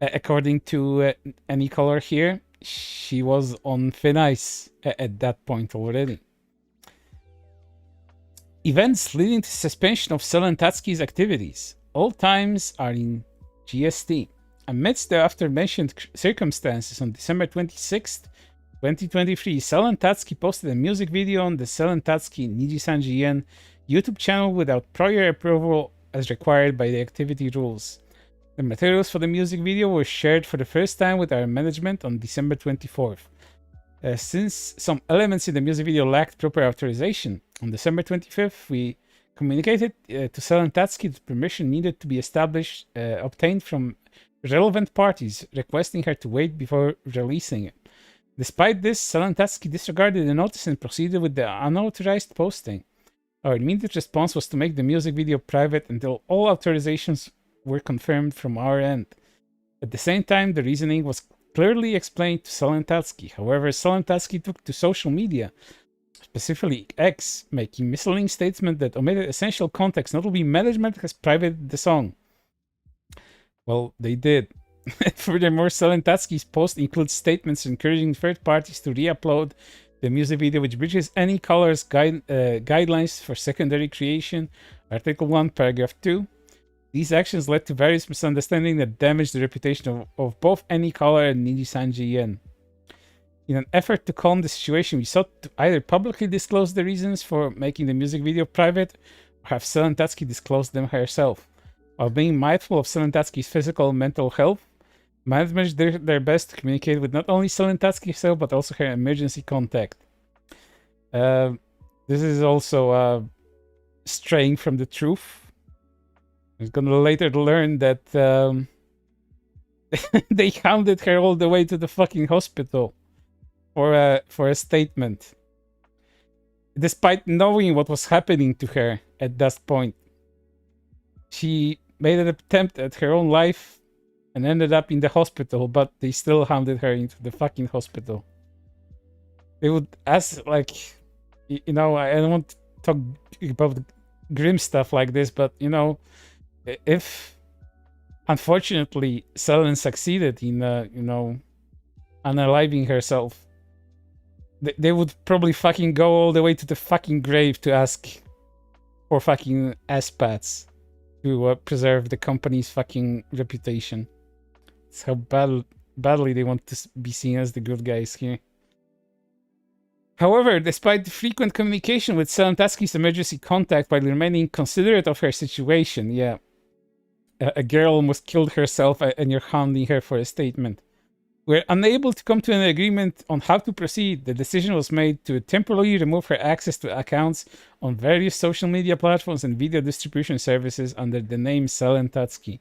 according to Anycolor here, she was on thin ice at that point already. Events leading to suspension of Selen Tatsuki's activities. All times are in GST. Amidst the aforementioned circumstances, on December 26th, 2023, Selen Tatsuki posted a music video on the Selen Tatsuki Nijisanji YouTube channel without prior approval as required by the activity rules. The materials for the music video were shared for the first time with our management on December 24th. Since some elements in the music video lacked proper authorization, on December 25th, we communicated to Selen Tatsuki that permission needed to be obtained from relevant parties, requesting her to wait before releasing it. Despite this, Selen Tatsuki disregarded the notice and proceeded with the unauthorized posting. Our immediate response was to make the music video private until all authorizations were confirmed from our end. At the same time, the reasoning was clearly explained to Selen Tatsuki. However, Selen Tatsuki took to social media, specifically X, making misleading statements that omitted essential context. Notably, management has privated the song. Well, they did. Furthermore, Selen Tatsuki's post includes statements encouraging third parties to re-upload the music video, which breaches Anycolor's guidelines for secondary creation, Article 1, Paragraph 2. These actions led to various misunderstandings that damaged the reputation of both Anycolor and Nijisanji. In an effort to calm the situation, we sought to either publicly disclose the reasons for making the music video private, or have Selen Tatsuki disclose them herself. While being mindful of Selen Tatsuki's physical and mental health, management did their best to communicate with not only Selen Tatsuki herself, but also her emergency contact. This is also straying from the truth. I'm gonna later learn that they hounded her all the way to the fucking hospital for a statement, despite knowing what was happening to her at that point. She made an attempt at her own life and ended up in the hospital, but they still hounded her into the fucking hospital. They would ask, like, you know, I don't want to talk about grim stuff like this, but, you know, if unfortunately Selen succeeded in, you know, unaliving herself, they would probably fucking go all the way to the fucking grave to ask for fucking ass pats to preserve the company's fucking reputation. It's how badly they want to be seen as the good guys here. However, despite the frequent communication with Selen Tatsuki's emergency contact while remaining considerate of her situation, yeah, a girl almost killed herself and you're hounding her for a statement. We're unable to come to an agreement on how to proceed. The decision was made to temporarily remove her access to accounts on various social media platforms and video distribution services under the name Selen Tatsuki.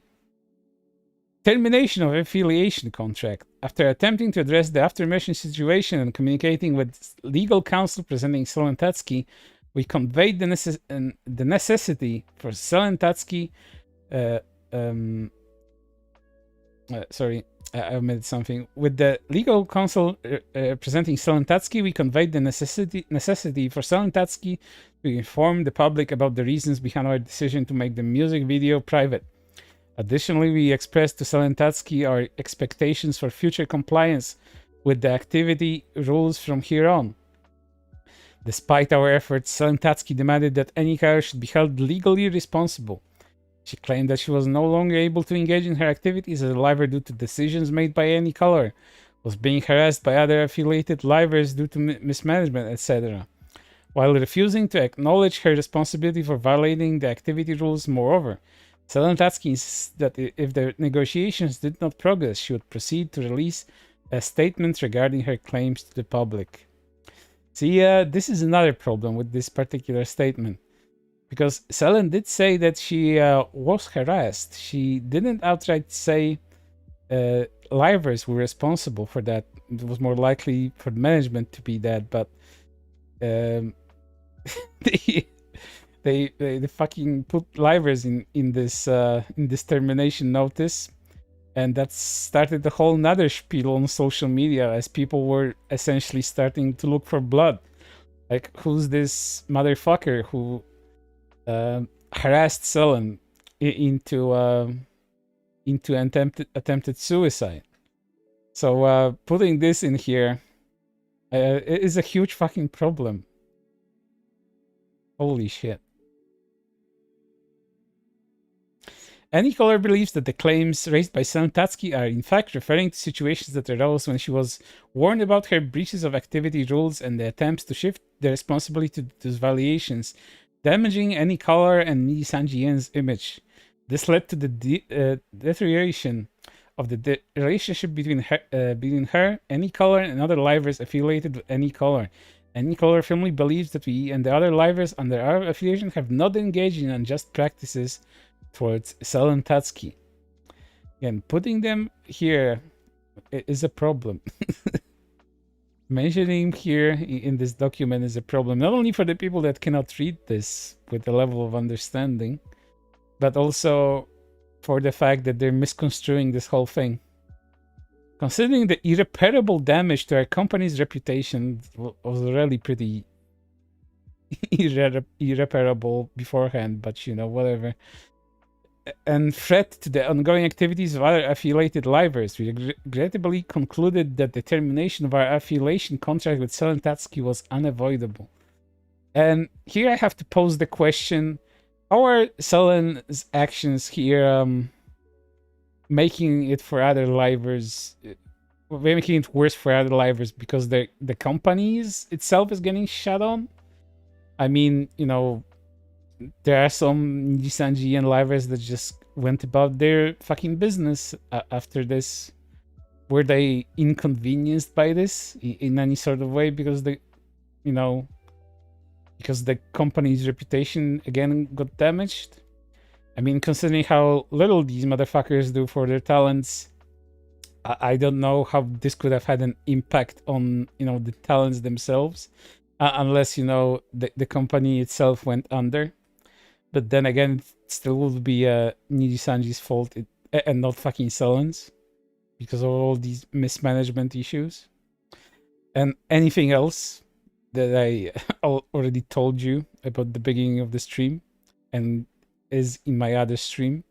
Termination of affiliation contract. After attempting to address the aforementioned situation and communicating with legal counsel presenting Selen Tatsuki, we conveyed the necessity for Selen Tatsuki. Sorry, I omitted something. With the legal counsel presenting Selen Tatsuki, we conveyed the necessity for Selen Tatsuki to inform the public about the reasons behind our decision to make the music video private. Additionally, we expressed to Selen Tatsuki our expectations for future compliance with the activity rules from here on. Despite our efforts, Selen Tatsuki demanded that Anycolor should be held legally responsible. She claimed that she was no longer able to engage in her activities as a liver due to decisions made by Anycolor, was being harassed by other affiliated livers due to mismanagement, etc., while refusing to acknowledge her responsibility for violating the activity rules. Moreover, Selen Tatsuki insisted that if the negotiations did not progress, she would proceed to release a statement regarding her claims to the public. See, this is another problem with this particular statement. Because Selen did say that she was harassed. She didn't outright say livers were responsible for that. It was more likely for management to be that, but they fucking put livers in this termination notice, And that started the whole nother spiel on social media as people were essentially starting to look for blood. Like, who's this motherfucker who harassed Selen into attempted suicide? So putting this in here is a huge fucking problem. Holy shit. Anycolor believes that the claims raised by Selen Tatsuki are in fact referring to situations that arose when she was warned about her breaches of activity rules and the attempts to shift the responsibility to those violations, damaging Anycolor and Nijisanji's image. This led to the deterioration of the relationship between her, Anycolor, and other livers affiliated with Anycolor. Anycolor firmly believes that we and the other livers under our affiliation have not engaged in unjust practices towards Selen Tatsuki. Again, putting them here is a problem. Mentioning here in this document is a problem, not only for the people that cannot read this with a level of understanding, but also for the fact that they're misconstruing this whole thing. Considering the irreparable damage to our company's reputation was really pretty irreparable beforehand, but you know, whatever. And threat to the ongoing activities of other affiliated livers, we regrettably concluded that the termination of our affiliation contract with Selen Tatsuki was unavoidable. And here I have to pose the question, how are Selen's actions here making it for other livers, making it worse for other livers because the company itself is getting shut on? I mean, you know, there are some Nijisanji and livers that just went about their fucking business after this. Were they inconvenienced by this in any sort of way because because the company's reputation again got damaged? I mean, considering how little these motherfuckers do for their talents, I don't know how this could have had an impact on, you know, the talents themselves, unless, you know, the company itself went under. But then again, it still would be Nijisanji's fault and not fucking Selen's because of all these mismanagement issues. And anything else that I already told you about the beginning of the stream and is in my other stream,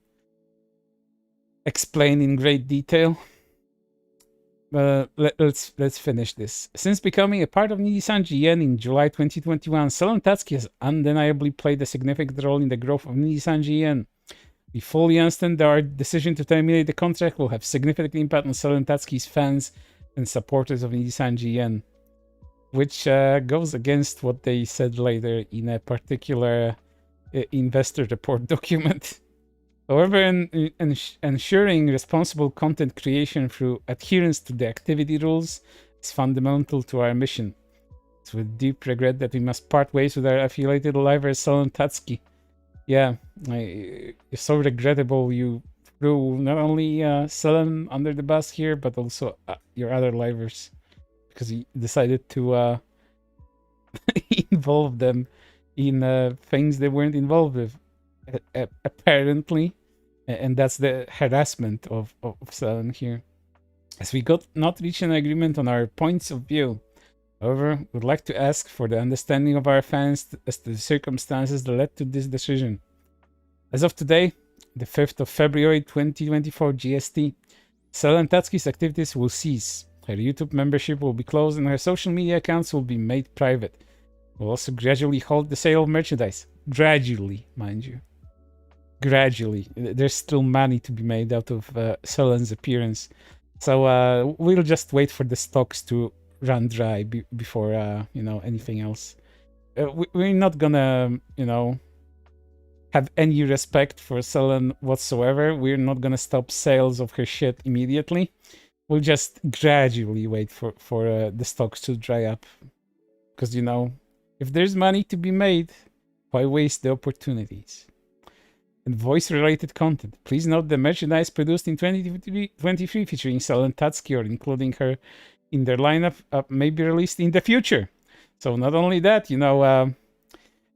explained in great detail. Let's finish this. Since becoming a part of Nijisanji in July 2021, Selen Tatsuki has undeniably played a significant role in the growth of Nijisanji. We fully understand that our decision to terminate the contract will have significant impact on Selen Tatsuki's fans and supporters of Nijisanji, which goes against what they said later in a particular investor report document. However, ensuring responsible content creation through adherence to the activity rules is fundamental to our mission. It's with deep regret that we must part ways with our affiliated liver, Selen Tatsuki. Yeah, it's so regrettable you threw not only Selen under the bus here, but also your other livers, because you decided to involve them in things they weren't involved with, apparently. And that's the harassment of Selen here. As we got not reach an agreement on our points of view, however, we'd like to ask for the understanding of our fans as to the circumstances that led to this decision. As of today, the 5th of February 2024 GST, Selen Tatsuki's activities will cease. Her YouTube membership will be closed and her social media accounts will be made private. We'll also gradually halt the sale of merchandise. Gradually, mind you. Gradually. There's still money to be made out of Selen's appearance. So we'll just wait for the stocks to run dry before, you know, anything else. We're not gonna, you know, have any respect for Selen whatsoever. We're not gonna stop sales of her shit immediately. We'll just gradually wait for the stocks to dry up. Because, you know, if there's money to be made, why waste the opportunities? And voice-related content. Please note the merchandise produced in 2023 featuring Selen Tatsuki or including her in their lineup may be released in the future. So not only that, you know,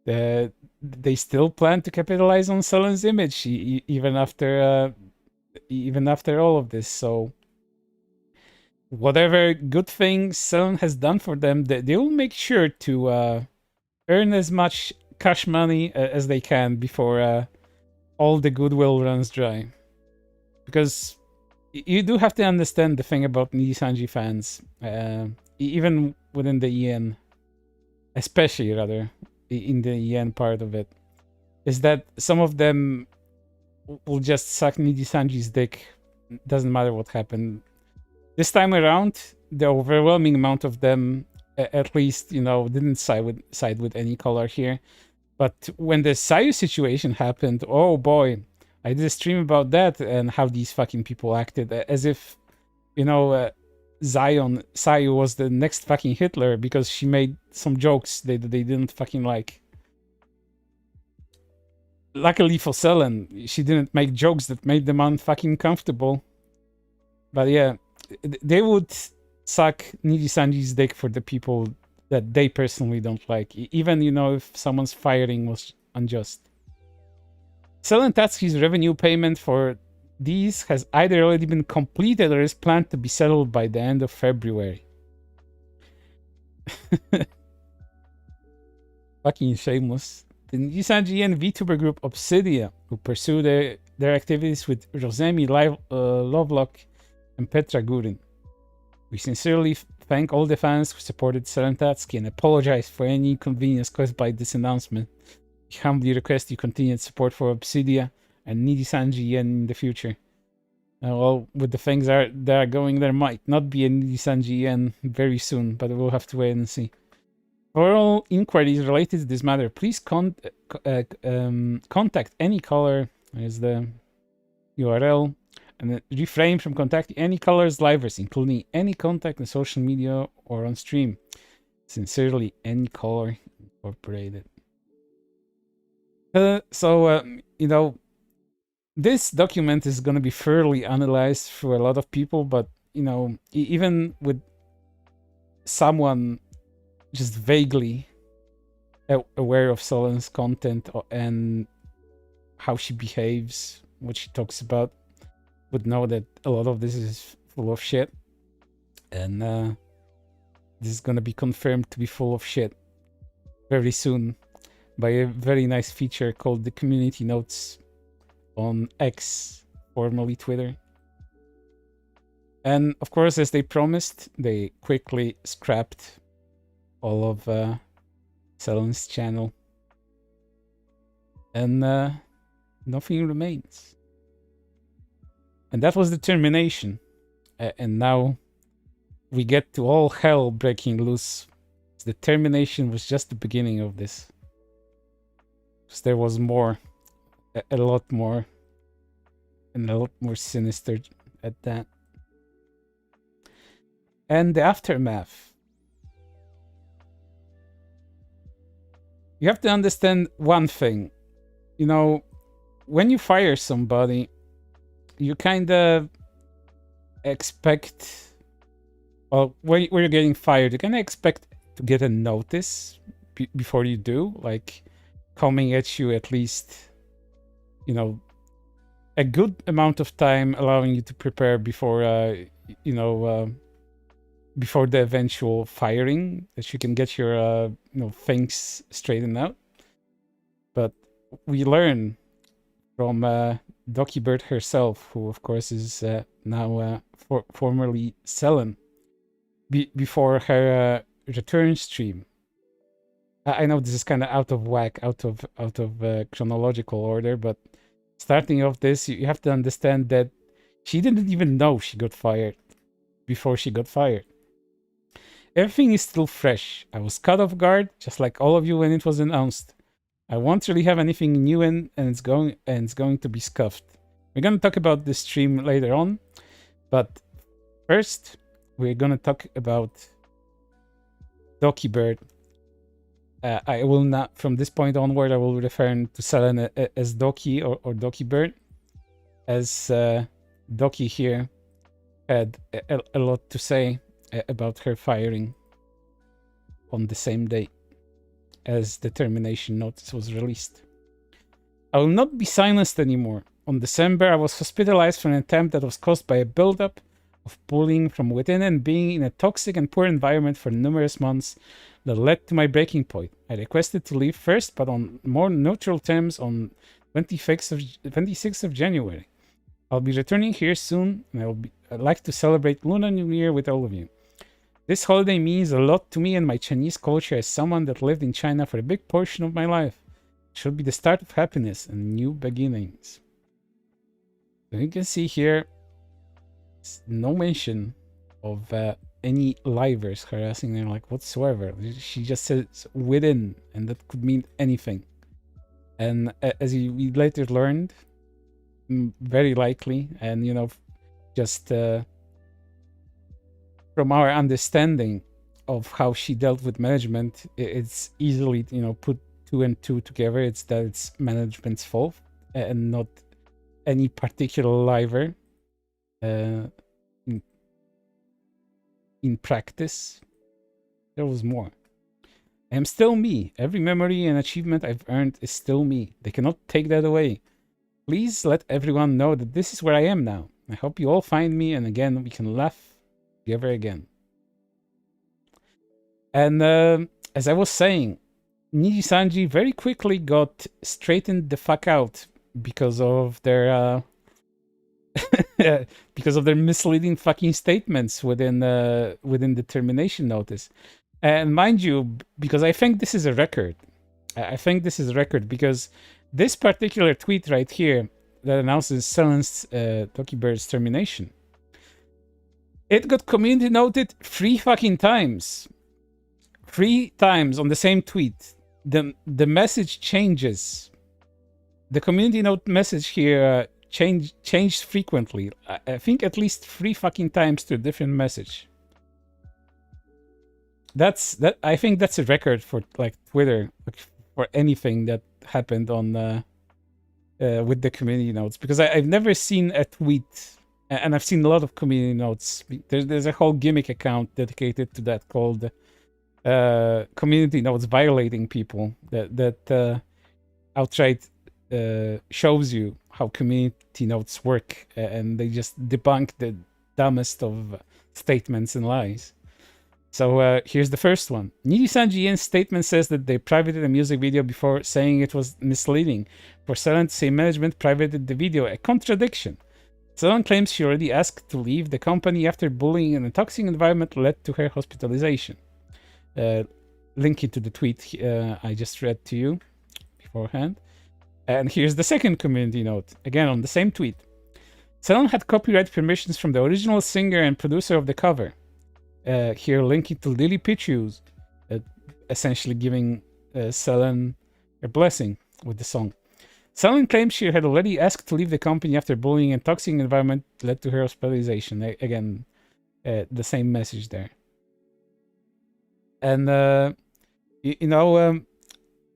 they still plan to capitalize on Selen's image even after even after all of this. So whatever good things Selen has done for them, they will make sure to earn as much cash money as they can before all the goodwill runs dry. Because you do have to understand the thing about Nijisanji fans, even within the EN, especially rather in the EN part of it, is that some of them will just suck Nijisanji's dick. Doesn't matter what happened. This time around, the overwhelming amount of them, at least, you know, didn't side with Anycolor here. But when the Sayu situation happened, oh boy, I did a stream about that and how these fucking people acted, as if, you know, Sayu was the next fucking Hitler because she made some jokes they didn't fucking like. Luckily for Selen, she didn't make jokes that made them unfucking comfortable. But yeah, they would suck Nijisanji's dick for the people that they personally don't like, even, you know, if someone's firing was unjust. Selen Tatsuki's revenue payment for these has either already been completed or is planned to be settled by the end of February. Fucking shameless. The Nijisanji and VTuber group Obsidia, who pursue their activities with Rosemi, Lovelock, and Petra Gurin. We sincerely thank all the fans who supported Selen Tatsuki and apologize for any inconvenience caused by this announcement. We humbly request you continued support for Obsidia and Nijisanji in the future. Well, with the things that are going, there might not be a Nijisanji very soon, but we'll have to wait and see. For all inquiries related to this matter, please contact Anycolor, as the URL, and refrain from contacting Anycolor's livers, including any contact on social media or on stream. Sincerely, Anycolor Incorporated. You know, this document is going to be thoroughly analyzed for a lot of people, but, you know, even with someone just vaguely aware of Selen's content and how she behaves, what she talks about, would know that a lot of this is full of shit. And this is going to be confirmed to be full of shit very soon by a very nice feature called the community notes on X, formerly Twitter. And of course, as they promised, they quickly scrapped all of Selen's channel. And nothing remains. And that was the termination. And now we get to all hell breaking loose. The termination was just the beginning of this. Because there was more. A lot more. And a lot more sinister at that. And the aftermath. You have to understand one thing. You know, when you fire somebody, you kind of expect, well, when you're getting fired, you kind of expect to get a notice before you do, like coming at you at least, you know, a good amount of time, allowing you to prepare before, before the eventual firing, that you can get your, things straightened out. But we learn from Doki Bird herself, who of course is now formerly Selen, before her return stream. I know this is kind of out of whack, out of chronological order, but starting off this, you have to understand that she didn't even know she got fired before she got fired. Everything is still fresh. I was caught off guard, just like all of you when it was announced. I won't really have anything new and it's going to be scuffed. We're gonna talk about this stream later on, but first we're gonna talk about Doki Bird. I will not, from this point onward, I will refer to Selen as Doki or Doki Bird, as Doki here had a lot to say about her firing on the same day as the termination notice was released. I will not be silenced anymore. On December, I was hospitalized for an attempt that was caused by a buildup of bullying from within and being in a toxic and poor environment for numerous months that led to my breaking point. I requested to leave first, but on more neutral terms on 26th of January. I'll be returning here soon, and I'd like to celebrate Lunar New Year with all of you. This holiday means a lot to me and my Chinese culture as someone that lived in China for a big portion of my life. It should be the start of happiness and new beginnings. So you can see here, no mention of any livers harassing them like whatsoever. She just says within, and that could mean anything. And as we later learned, very likely, and just from our understanding of how she dealt with management, it's easily put 2 and 2 together. It's that it's management's fault and not any particular liver. In practice, there was more. I am still me. Every memory and achievement I've earned is still me. They cannot take that away. Please let everyone know that this is where I am now. I hope you all find me, and again, we can laugh together again. And as I was saying, Nijisanji very quickly got straightened the fuck out because of their misleading fucking statements within the termination notice. And mind you, because I think this is a record. I think this is a record because this particular tweet right here that announces Selen's VTUBER's termination, it got community noted 3 fucking times. 3 times on the same tweet. The message changes. The community note message here changed frequently. I think at least 3 fucking times to a different message. I think that's a record for like Twitter, for anything that happened on with the community notes, because I've never seen a tweet, and I've seen a lot of community notes. There's a whole gimmick account dedicated to that called community notes violating people, that outright shows you how community notes work, and they just debunk the dumbest of statements and lies. So here's the first one. Nijisanji's statement says that they privated a music video before saying it was misleading. For Selen to say management privated the video, a contradiction. Selen claims she already asked to leave the company after bullying in a toxic environment led to her hospitalization. Linking to the tweet I just read to you beforehand. And here's the second community note, again on the same tweet. Selen had copyright permissions from the original singer and producer of the cover. Here linking to Lily Pichu's, essentially giving Selen a blessing with the song. Selen claims she had already asked to leave the company after bullying and toxic environment led to her hospitalization. Again, the same message there. And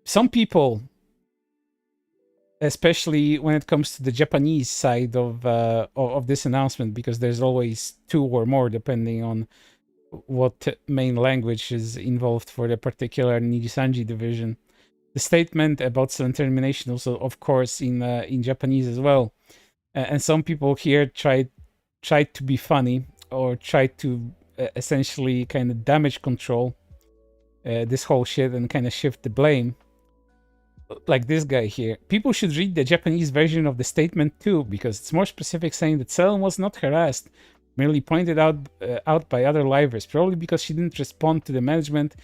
some people, especially when it comes to the Japanese side of this announcement, because there's always 2 or more depending on what main language is involved for the particular Nijisanji division. The statement about Selen termination also, of course, in Japanese as well. And some people here tried to be funny or tried to essentially kind of damage control this whole shit and kind of shift the blame. Like this guy here. People should read the Japanese version of the statement too, because it's more specific, saying that Selen was not harassed, merely pointed out by other livers, probably because she didn't respond to the management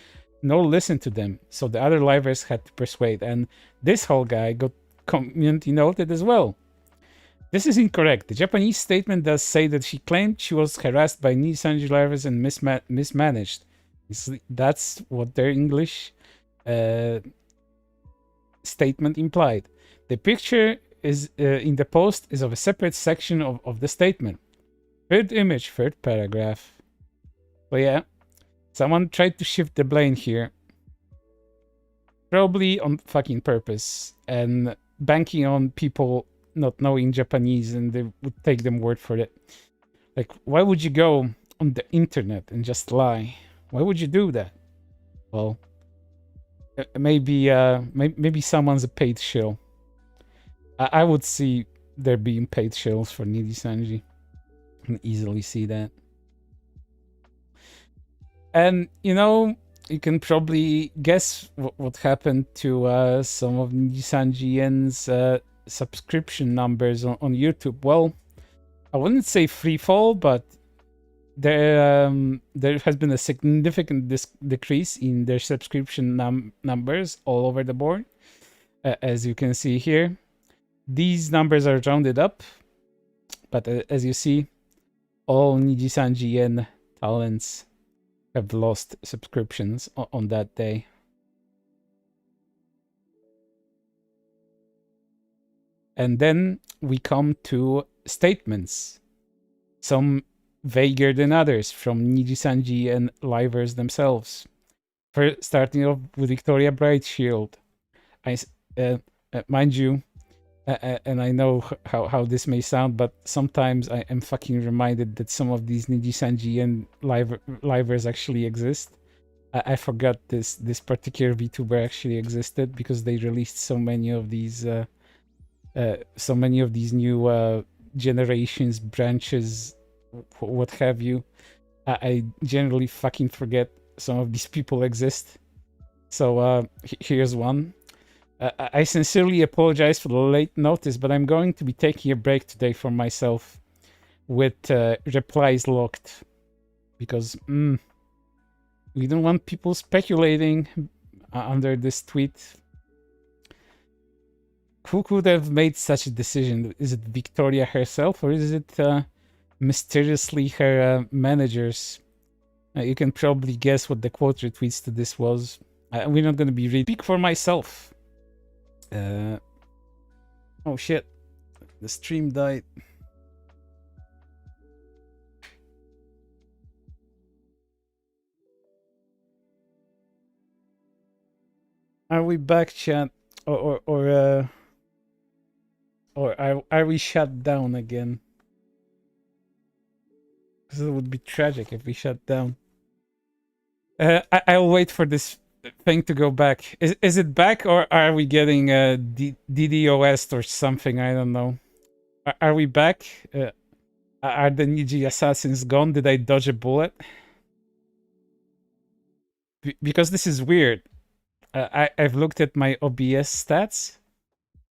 nor listen to them, so the other livers had to persuade. And this whole guy got community noted as well. This is incorrect. The Japanese statement does say that she claimed she was harassed by Nijisanji livers and mismanaged. That's what their English statement implied. The picture is in the post is of a separate section of the statement. 3rd image, 3rd paragraph. So yeah, someone tried to shift the blame here. Probably on fucking purpose, and banking on people not knowing Japanese, and they would take them word for it. Like, why would you go on the internet and just lie? Why would you do that? Well, maybe someone's a paid shill. I would see they're being paid shills for Nijisanji. I can easily see that. And, you know, you can probably guess what happened to some of Nijisanji's subscription numbers on YouTube. Well, I wouldn't say free fall, but there has been a significant decrease in their subscription numbers all over the board. As you can see here, these numbers are rounded up, but as you see, all Nijisanji talents have lost subscriptions on that day. And then we come to statements, some vaguer than others from Nijisanji and livers themselves. For starting off with Victoria Brightshield, mind you, and I know how this may sound, but sometimes I am fucking reminded that some of these Nijisanji and livers actually exist. I forgot this particular VTuber actually existed because they released so many of these new generations, branches, what have you. I generally fucking forget some of these people exist. So here's one. I sincerely apologize for the late notice, but I'm going to be taking a break today for myself with replies locked. Because we don't want people speculating under this tweet. Who could have made such a decision? Is it Victoria herself, or is it mysteriously her managers? You can probably guess what the quote retweets to this was. We're not going to be reading. Speak for myself. Oh shit, the stream died. Are we back, chat? Or are we shut down again? Because it would be tragic if we shut down. I'll wait for this thing to go back. Is it back, or are we getting DDoS or something? I don't know. Are we back? Are the Niji assassins gone? Did I dodge a bullet? Because this is weird. I've looked at my OBS stats,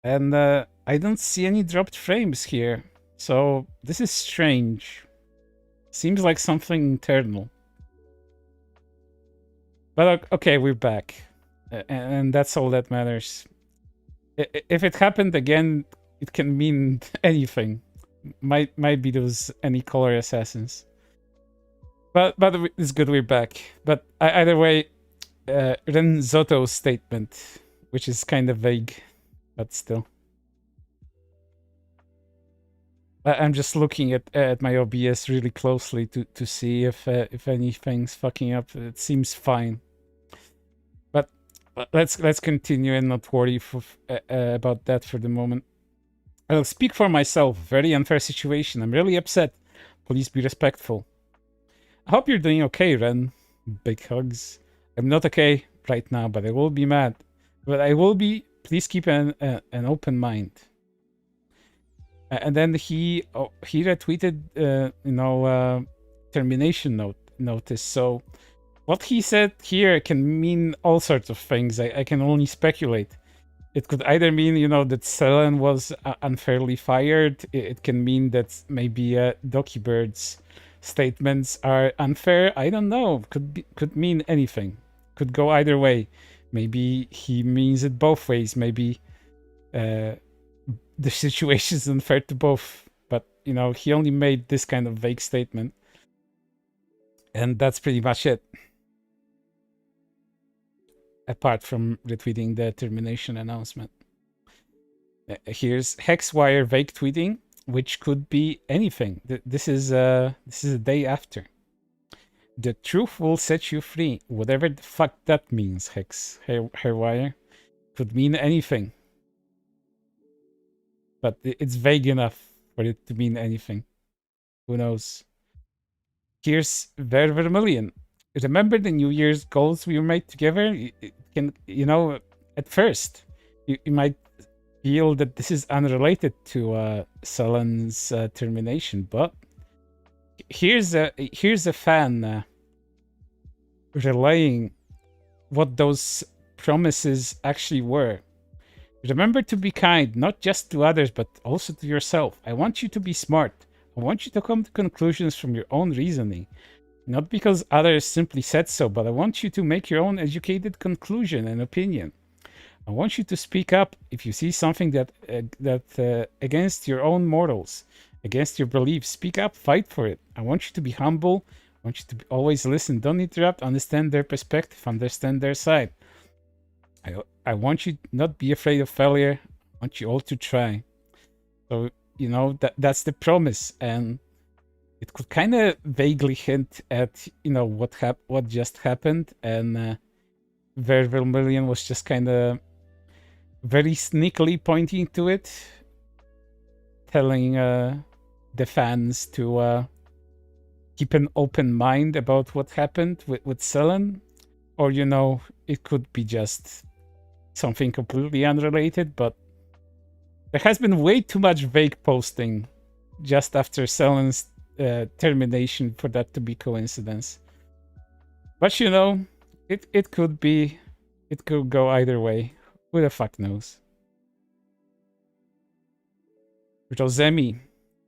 and I don't see any dropped frames here. So this is strange. Seems like something internal. But okay, we're back. And that's all that matters. If it happened again, it can mean anything. Might be those Anycolor assassins. But it's good we're back. But either way, Renzoto's statement, which is kind of vague, but still. I'm just looking at my OBS really closely to see if anything's fucking up. It seems fine. But let's continue and not worry about that for the moment. I'll speak for myself. Very unfair situation. I'm really upset. Please be respectful. I hope you're doing okay, Ren. Big hugs. I'm not okay right now, but I will be mad. But I will be. Please keep an open mind. And then he retweeted, termination notice. So what he said here can mean all sorts of things. I can only speculate. It could either mean, that Selen was unfairly fired. It can mean that maybe Dokibird's statements are unfair. I don't know. Could mean anything. Could go either way. Maybe he means it both ways. Maybe the situation is unfair to both. But, he only made this kind of vague statement. And that's pretty much it. Apart from retweeting the termination announcement. Here's Hexwire vague tweeting, which could be anything. This is a day after. The truth will set you free. Whatever the fuck that means, Hexwire. Could mean anything. But it's vague enough for it to mean anything. Who knows? Here's Vermilion. Remember the New Year's goals we made together? It can, at first, you might feel that this is unrelated to Selen's termination, but here's a fan relaying what those promises actually were. Remember to be kind, not just to others, but also to yourself. I want you to be smart. I want you to come to conclusions from your own reasoning. Not because others simply said so, but I want you to make your own educated conclusion and opinion. I want you to speak up if you see something that against your own morals, against your beliefs. Speak up, fight for it. I want you to be humble. I want you to always listen. Don't interrupt. Understand their perspective. Understand their side. I want you not be afraid of failure. I want you all to try. So, you know, that's the promise. And it could kind of vaguely hint at, you know, what just happened. And Vermilion was just kind of very sneakily pointing to it, telling the fans to keep an open mind about what happened with Selen. Or, you know, it could be just something completely unrelated, but there has been way too much vague posting just after Selen's termination for that to be coincidence. But, you know, it could be, it could go either way. Who the fuck knows? Rosemi,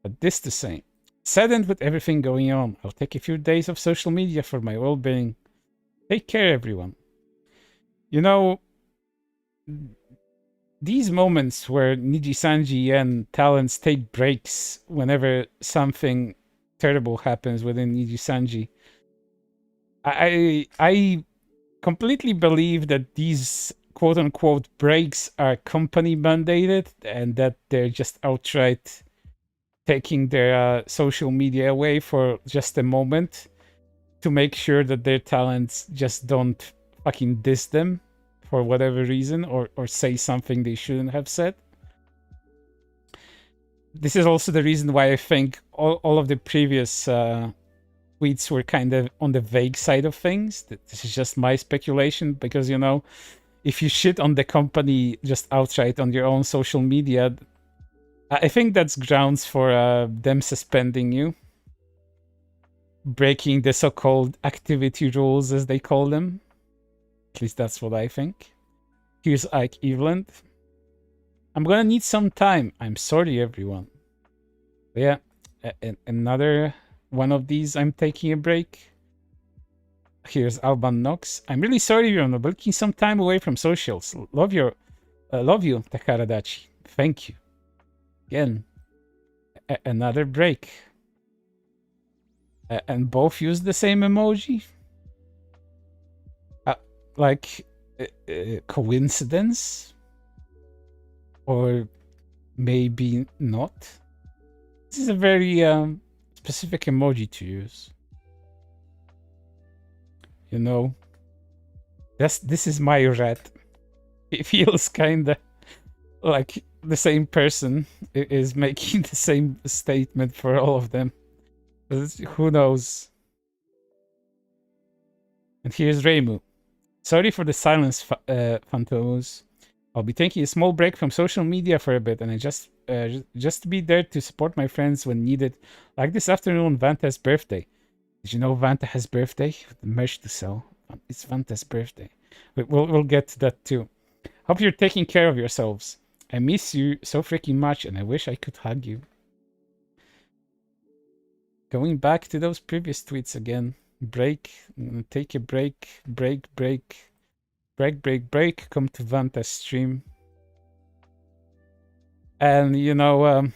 but this the same. Saddened with everything going on. I'll take a few days of social media for my well-being. Take care, everyone. You know, these moments where Nijisanji and talents take breaks whenever something terrible happens within Nijisanji, I completely believe that these quote-unquote breaks are company mandated and that they're just outright taking their social media away for just a moment to make sure that their talents just don't fucking diss them for whatever reason, or say something they shouldn't have said. This is also the reason why I think all of the previous tweets were kind of on the vague side of things. This is just my speculation, because, you know, if you shit on the company just outright on your own social media, I think that's grounds for them suspending you. Breaking the so-called activity rules, as they call them. At least that's what I think. Here's Ike Eveland. I'm gonna need some time. I'm sorry, everyone. But yeah, another one of these. I'm taking a break. Here's Alban Knox. I'm really sorry, everyone. I'm taking some time away from socials. Love you, Takaradachi. Thank you. Again, another break. And both use the same emoji. Like coincidence, or maybe not. This is a very specific emoji to use. You know, this is my rat. It feels kinda like the same person is making the same statement for all of them. But who knows? And here's Reimu. Sorry for the silence, Phantomus. I'll be taking a small break from social media for a bit, and I just to be there to support my friends when needed. Like this afternoon, Vanta's birthday. Did you know Vanta has birthday? The merch to sell. It's Vanta's birthday. We'll get to that too. Hope you're taking care of yourselves. I miss you so freaking much, and I wish I could hug you. Going back to those previous tweets again. Break, take a break, break, come to Vanta's stream. And, you know,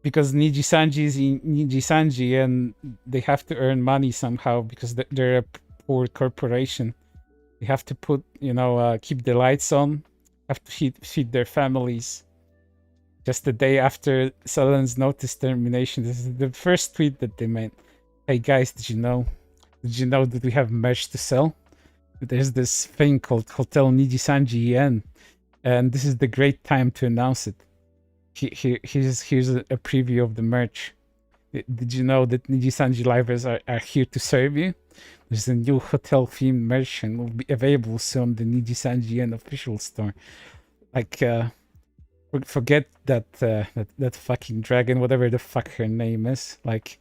because Nijisanji is in Nijisanji and they have to earn money somehow because they're a poor corporation. They have to put, you know, keep the lights on, have to feed their families. Just the day after Selen's notice termination, this is the first tweet that they made. Hey guys, did you know that we have merch to sell? There's this thing called Hotel Nijisanji Yen, and this is the great time to announce it. Here's a preview of the merch. Did you know that Nijisanji livers are here to serve you? There's a new hotel themed merch and will be available soon on the Nijisanji Yen official store. Like, forget that fucking dragon, whatever the fuck her name is, like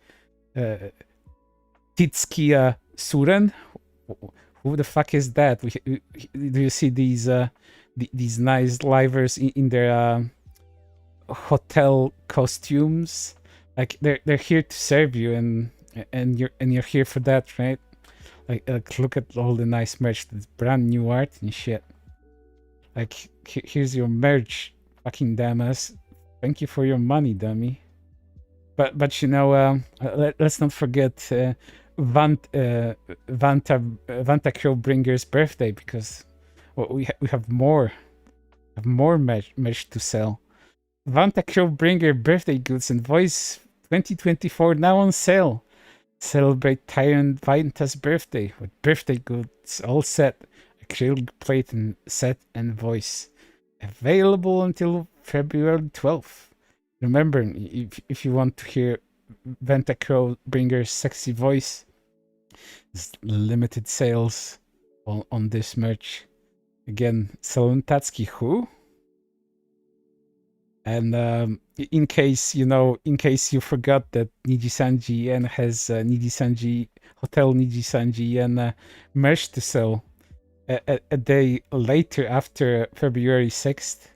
Titskia Suren. Who the fuck is that? Do you see these nice livers in their hotel costumes? Like they're here to serve you, and you're here for that, right? Like look at all the nice merch, this brand new art and shit. Like here's your merch, fucking damas. Thank you for your money, dummy. But you know, let's not forget Vanta Crowbringer's birthday, because we have more merch to sell. Vanta Crowbringer birthday goods and voice 2024 now on sale. Celebrate Tyrant Vanta's birthday with birthday goods all set, acrylic plate and set and voice. Available until February 12th. Remember, if you want to hear Vanta Crowbringer's sexy voice, there's limited sales on this merch. Again, Selen Tatsuki who? And in case you forgot that Nijisanji and has Nijisanji Hotel Nijisanji and merch to sell a day later after February 6th,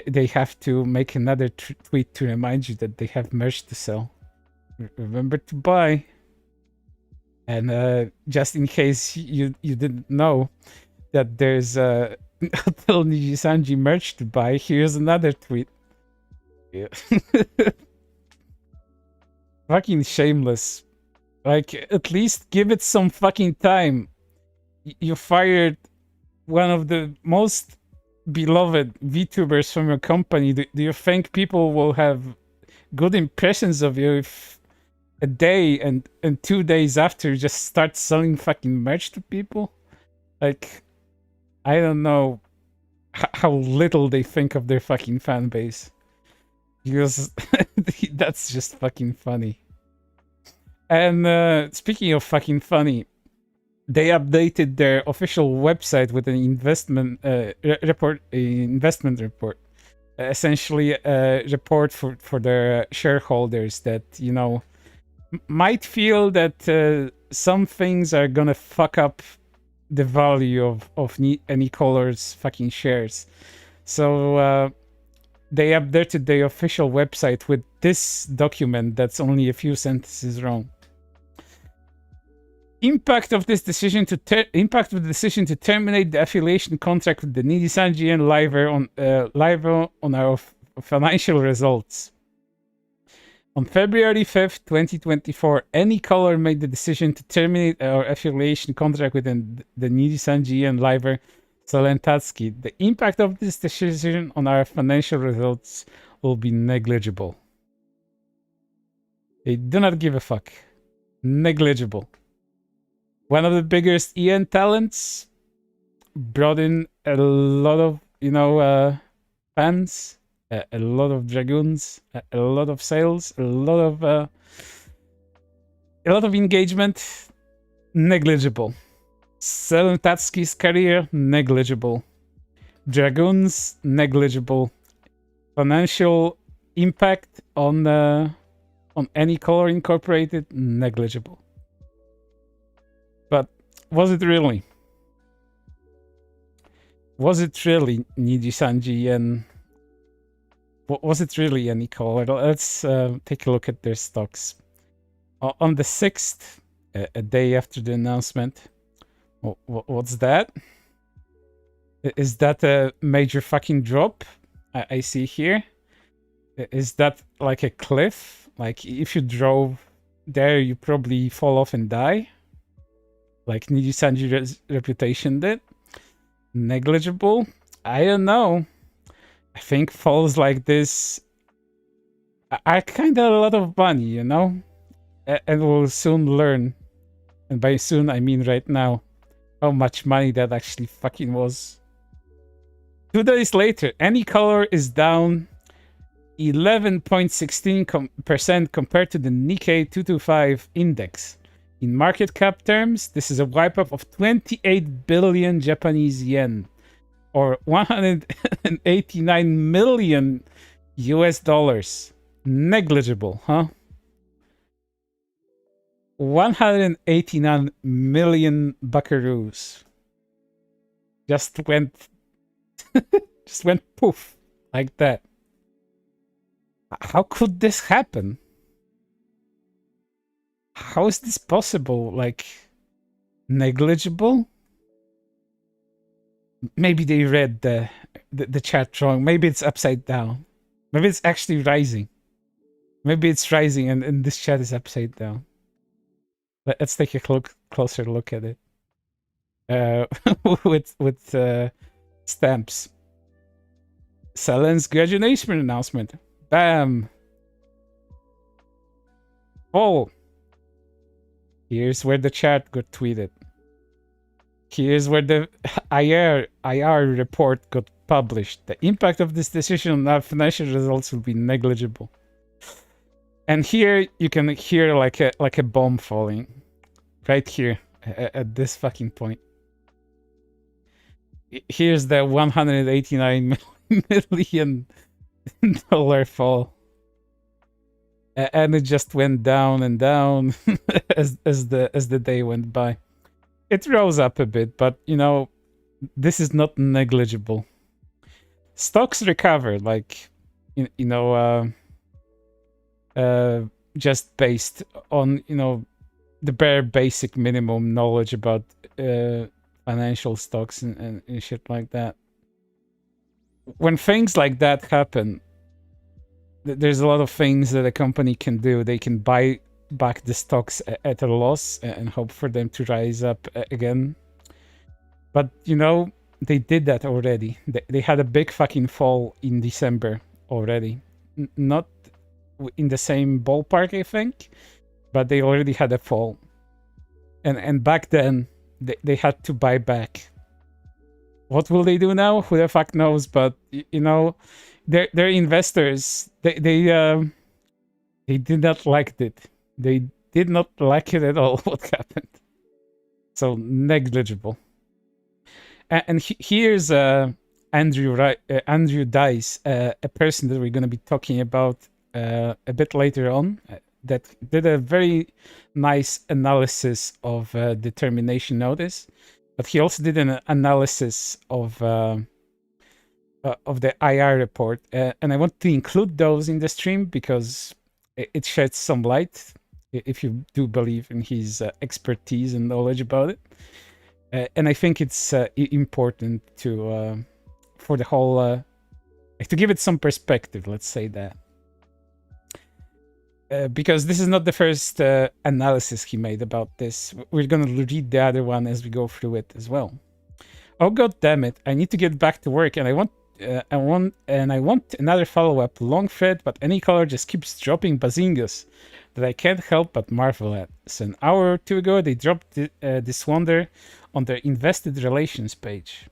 they have to make another tweet to remind you that they have merch to sell. Remember to buy. And just in case you didn't know that there's Hotel Nijisanji merch to buy, here's another tweet. Yeah. Fucking shameless. Like, at least give it some fucking time. You fired one of the most beloved VTubers from your company. Do you think people will have good impressions of you if a day and 2 days after you just start selling fucking merch to people? Like, I don't know how little they think of their fucking fan base. Because that's just fucking funny. And speaking of fucking funny, they updated their official website with an investment report. Essentially a report for their shareholders that, you know, might feel that some things are gonna fuck up the value of Anycolor's fucking shares. So they updated the official website with this document that's only a few sentences long. Impact of the decision to terminate the affiliation contract with the Nijisanji and Liver on our financial results. On February 5th, 2024, Anycolor made the decision to terminate our affiliation contract with the Nijisanji and Liver Selen Tatsuki. The impact of this decision on our financial results will be negligible. They do not give a fuck. Negligible. One of the biggest EN talents brought in a lot of, fans, a lot of dragoons, a lot of sales, a lot of engagement. Negligible. Selen Tatsuki's career, negligible. Dragoons, negligible. Financial impact on Anycolor Incorporated, negligible. But was it really? Was it really Nijisanji and was it really Anycolor? Let's take a look at their stocks. On the 6th, a day after the announcement, what's that? Is that a major fucking drop I see here? Is that like a cliff? Like if you drove there, you probably fall off and die? Like Nijisanji's reputation did? Negligible? I don't know. I think falls like this are kind of a lot of money, you know? And we'll soon learn. And by soon, I mean right now. How much money that actually fucking was. 2 days later, Anycolor is down 11.16% compared to the Nikkei 225 index. In market cap terms, this is a wipe-up of 28 billion Japanese yen. or 189 million US dollars. Negligible, huh? 189 million buckaroos just went poof like that. How could this happen? How is this possible? Like, negligible? Maybe they read the chat wrong. Maybe it's upside down. Maybe it's actually rising. Maybe it's rising and this chat is upside down. Let's take a closer look at it. With stamps. Selen's graduation announcement. Bam. Oh. Here's where the chat got tweeted. Here's where the IR report got published. The impact of this decision on our financial results will be negligible. And here you can hear like a bomb falling. Right here at this fucking point. Here's the $189 million fall. And it just went down and down as the day went by. It rose up a bit, but you know, this is not negligible. Stocks recovered, like just based on the bare basic minimum knowledge about financial stocks and shit like that. When things like that happen, there's a lot of things that a company can do. They can buy back the stocks at a loss and hope for them to rise up again. But they did that already. They had a big fucking fall in December already. Not in the same ballpark, I think, but they already had a fall. And back then they had to buy back. What will they do now? Who the fuck knows? But they're investors. They did not like it. They did not like it at all. What happened? So negligible. And here's Andrew Dice, a person that we're going to be talking about a bit later on, that did a very nice analysis of the termination notice, but he also did an analysis of the IR report, and I want to include those in the stream because it sheds some light, if you do believe in his expertise and knowledge about it. And I think it's important to for the whole to give it some perspective. Let's say that because this is not the first analysis he made about this. We're gonna read the other one as we go through it as well. Oh god damn it! I need to get back to work, and I want another follow-up. Long thread, but Anycolor just keeps dropping bazingas that I can't help but marvel at. So an hour or two ago, they dropped this wonder on their invested relations page.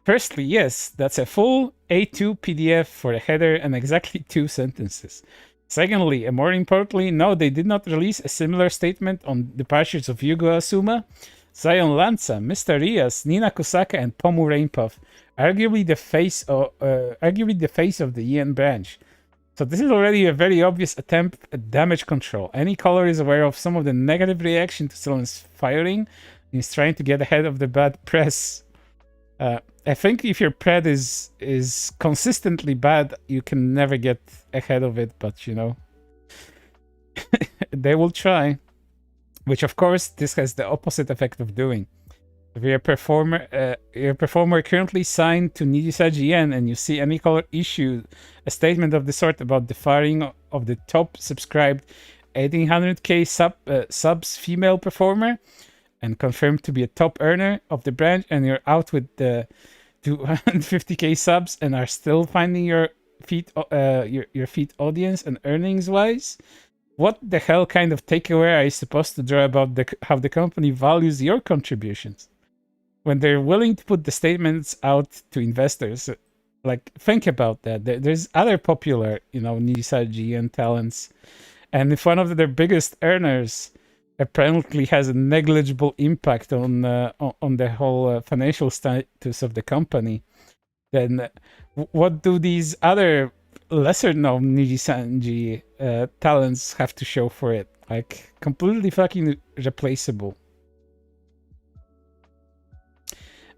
Firstly, yes, that's a full A2 PDF for a header and exactly 2 sentences. Secondly, and more importantly, no, they did not release a similar statement on departures of Yugo Asuma, Zion Lanza, Mr. Rias, Nina Kosaka, and Pomu Rainpuff, arguably the face of the Yen branch. So this is already a very obvious attempt at damage control. Anycolor is aware of some of the negative reaction to Selen's firing and is trying to get ahead of the bad press. I think if your pred is consistently bad, you can never get ahead of it, but they will try. Which of course this has the opposite effect of doing. If you're a performer currently signed to Nijisanji Yen and you see Anycolor issue a statement of the sort about the firing of the top subscribed 1800k subs female performer and confirmed to be a top earner of the branch, and you're out with the 250k subs and are still finding your feet audience and earnings wise, what the hell kind of takeaway are you supposed to draw about how the company values your contributions when they're willing to put the statements out to investors? Like, think about that. There's other popular, Nijisanji and talents, and if one of their biggest earners apparently has a negligible impact on the whole financial status of the company, then what do these other lesser-known Nijisanji talents have to show for it? Like, completely fucking replaceable.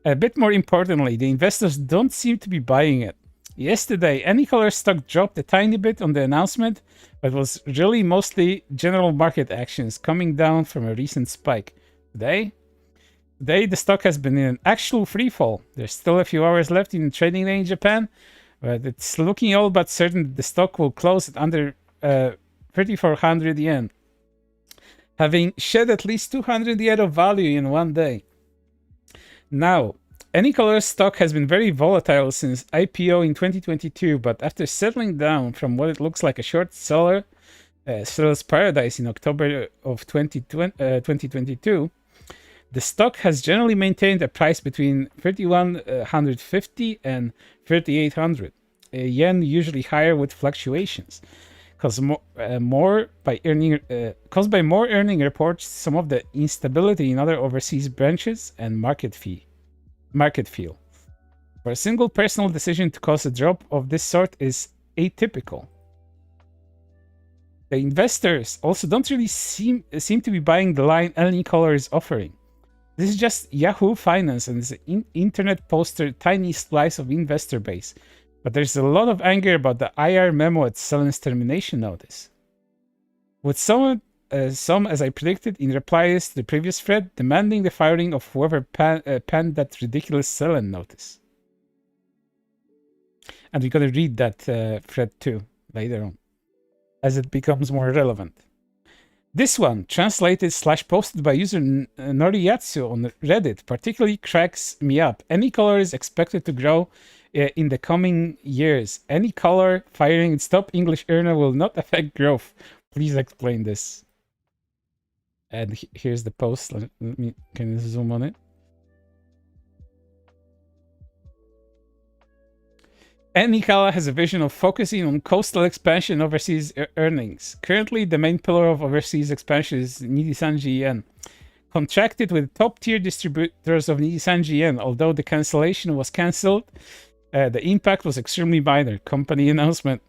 A bit more importantly, the investors don't seem to be buying it. Yesterday, Anycolor stock dropped a tiny bit on the announcement, but was really mostly general market actions coming down from a recent spike. Today, the stock has been in an actual free fall. There's still a few hours left in the trading day in Japan, but it's looking all but certain that the stock will close at under 3,400 yen, having shed at least 200 yen of value in one day. Now, Anycolor stock has been very volatile since IPO in 2022, but after settling down from what it looks like a short seller, seller's paradise in October of 2022, the stock has generally maintained a price between 3,150 and 3,800 yen, usually higher with fluctuations. Caused by more earning reports, some of the instability in other overseas branches, and market feel. For a single personal decision to cause a drop of this sort is atypical. The investors also don't really seem to be buying the line Anycolor is offering. This is just Yahoo Finance and is an internet poster tiny slice of investor base. But there's a lot of anger about the IR memo at Selen's termination notice. With some, as I predicted, in replies to the previous thread, demanding the firing of whoever penned that ridiculous Selen notice. And we're going to read that thread too, later on, as it becomes more relevant. This one, translated / posted by user Noriyatsu on Reddit, particularly cracks me up. Anycolor is expected to grow in the coming years. Anycolor firing its top English earner will not affect growth. Please explain this. And here's the post. Can you zoom on it? Anycolor has a vision of focusing on coastal expansion and overseas earnings. Currently, the main pillar of overseas expansion is Nijisanji yen. Contracted with top-tier distributors of Nijisanji yen, although the cancellation was cancelled, the impact was extremely minor. Company announcement.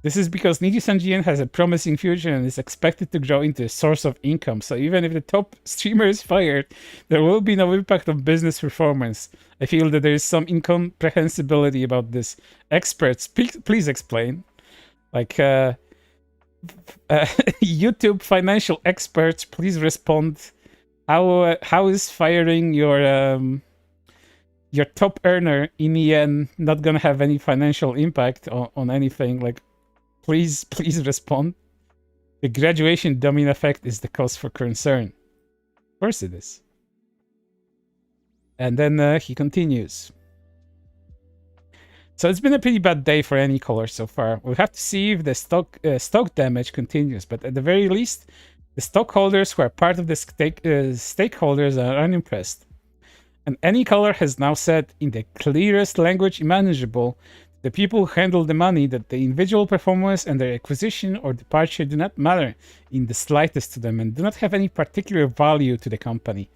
This is because Nijisanji yen has a promising future and is expected to grow into a source of income. So even if the top streamer is fired, there will be no impact on business performance. I feel that there is some incomprehensibility about this. Experts, please explain. Like YouTube financial experts, please respond. How is firing your top earner in yen not gonna have any financial impact on anything? Like, please respond. The graduation domino effect is the cause for concern. Of course it is. And then he continues. So it's been a pretty bad day for Anycolor so far. We'll have to see if the stock damage continues, but at the very least, the stockholders who are part of the stakeholders are unimpressed. And Anycolor has now said in the clearest language imaginable, the people who handle the money, that the individual performance and their acquisition or departure do not matter in the slightest to them and do not have any particular value to the company.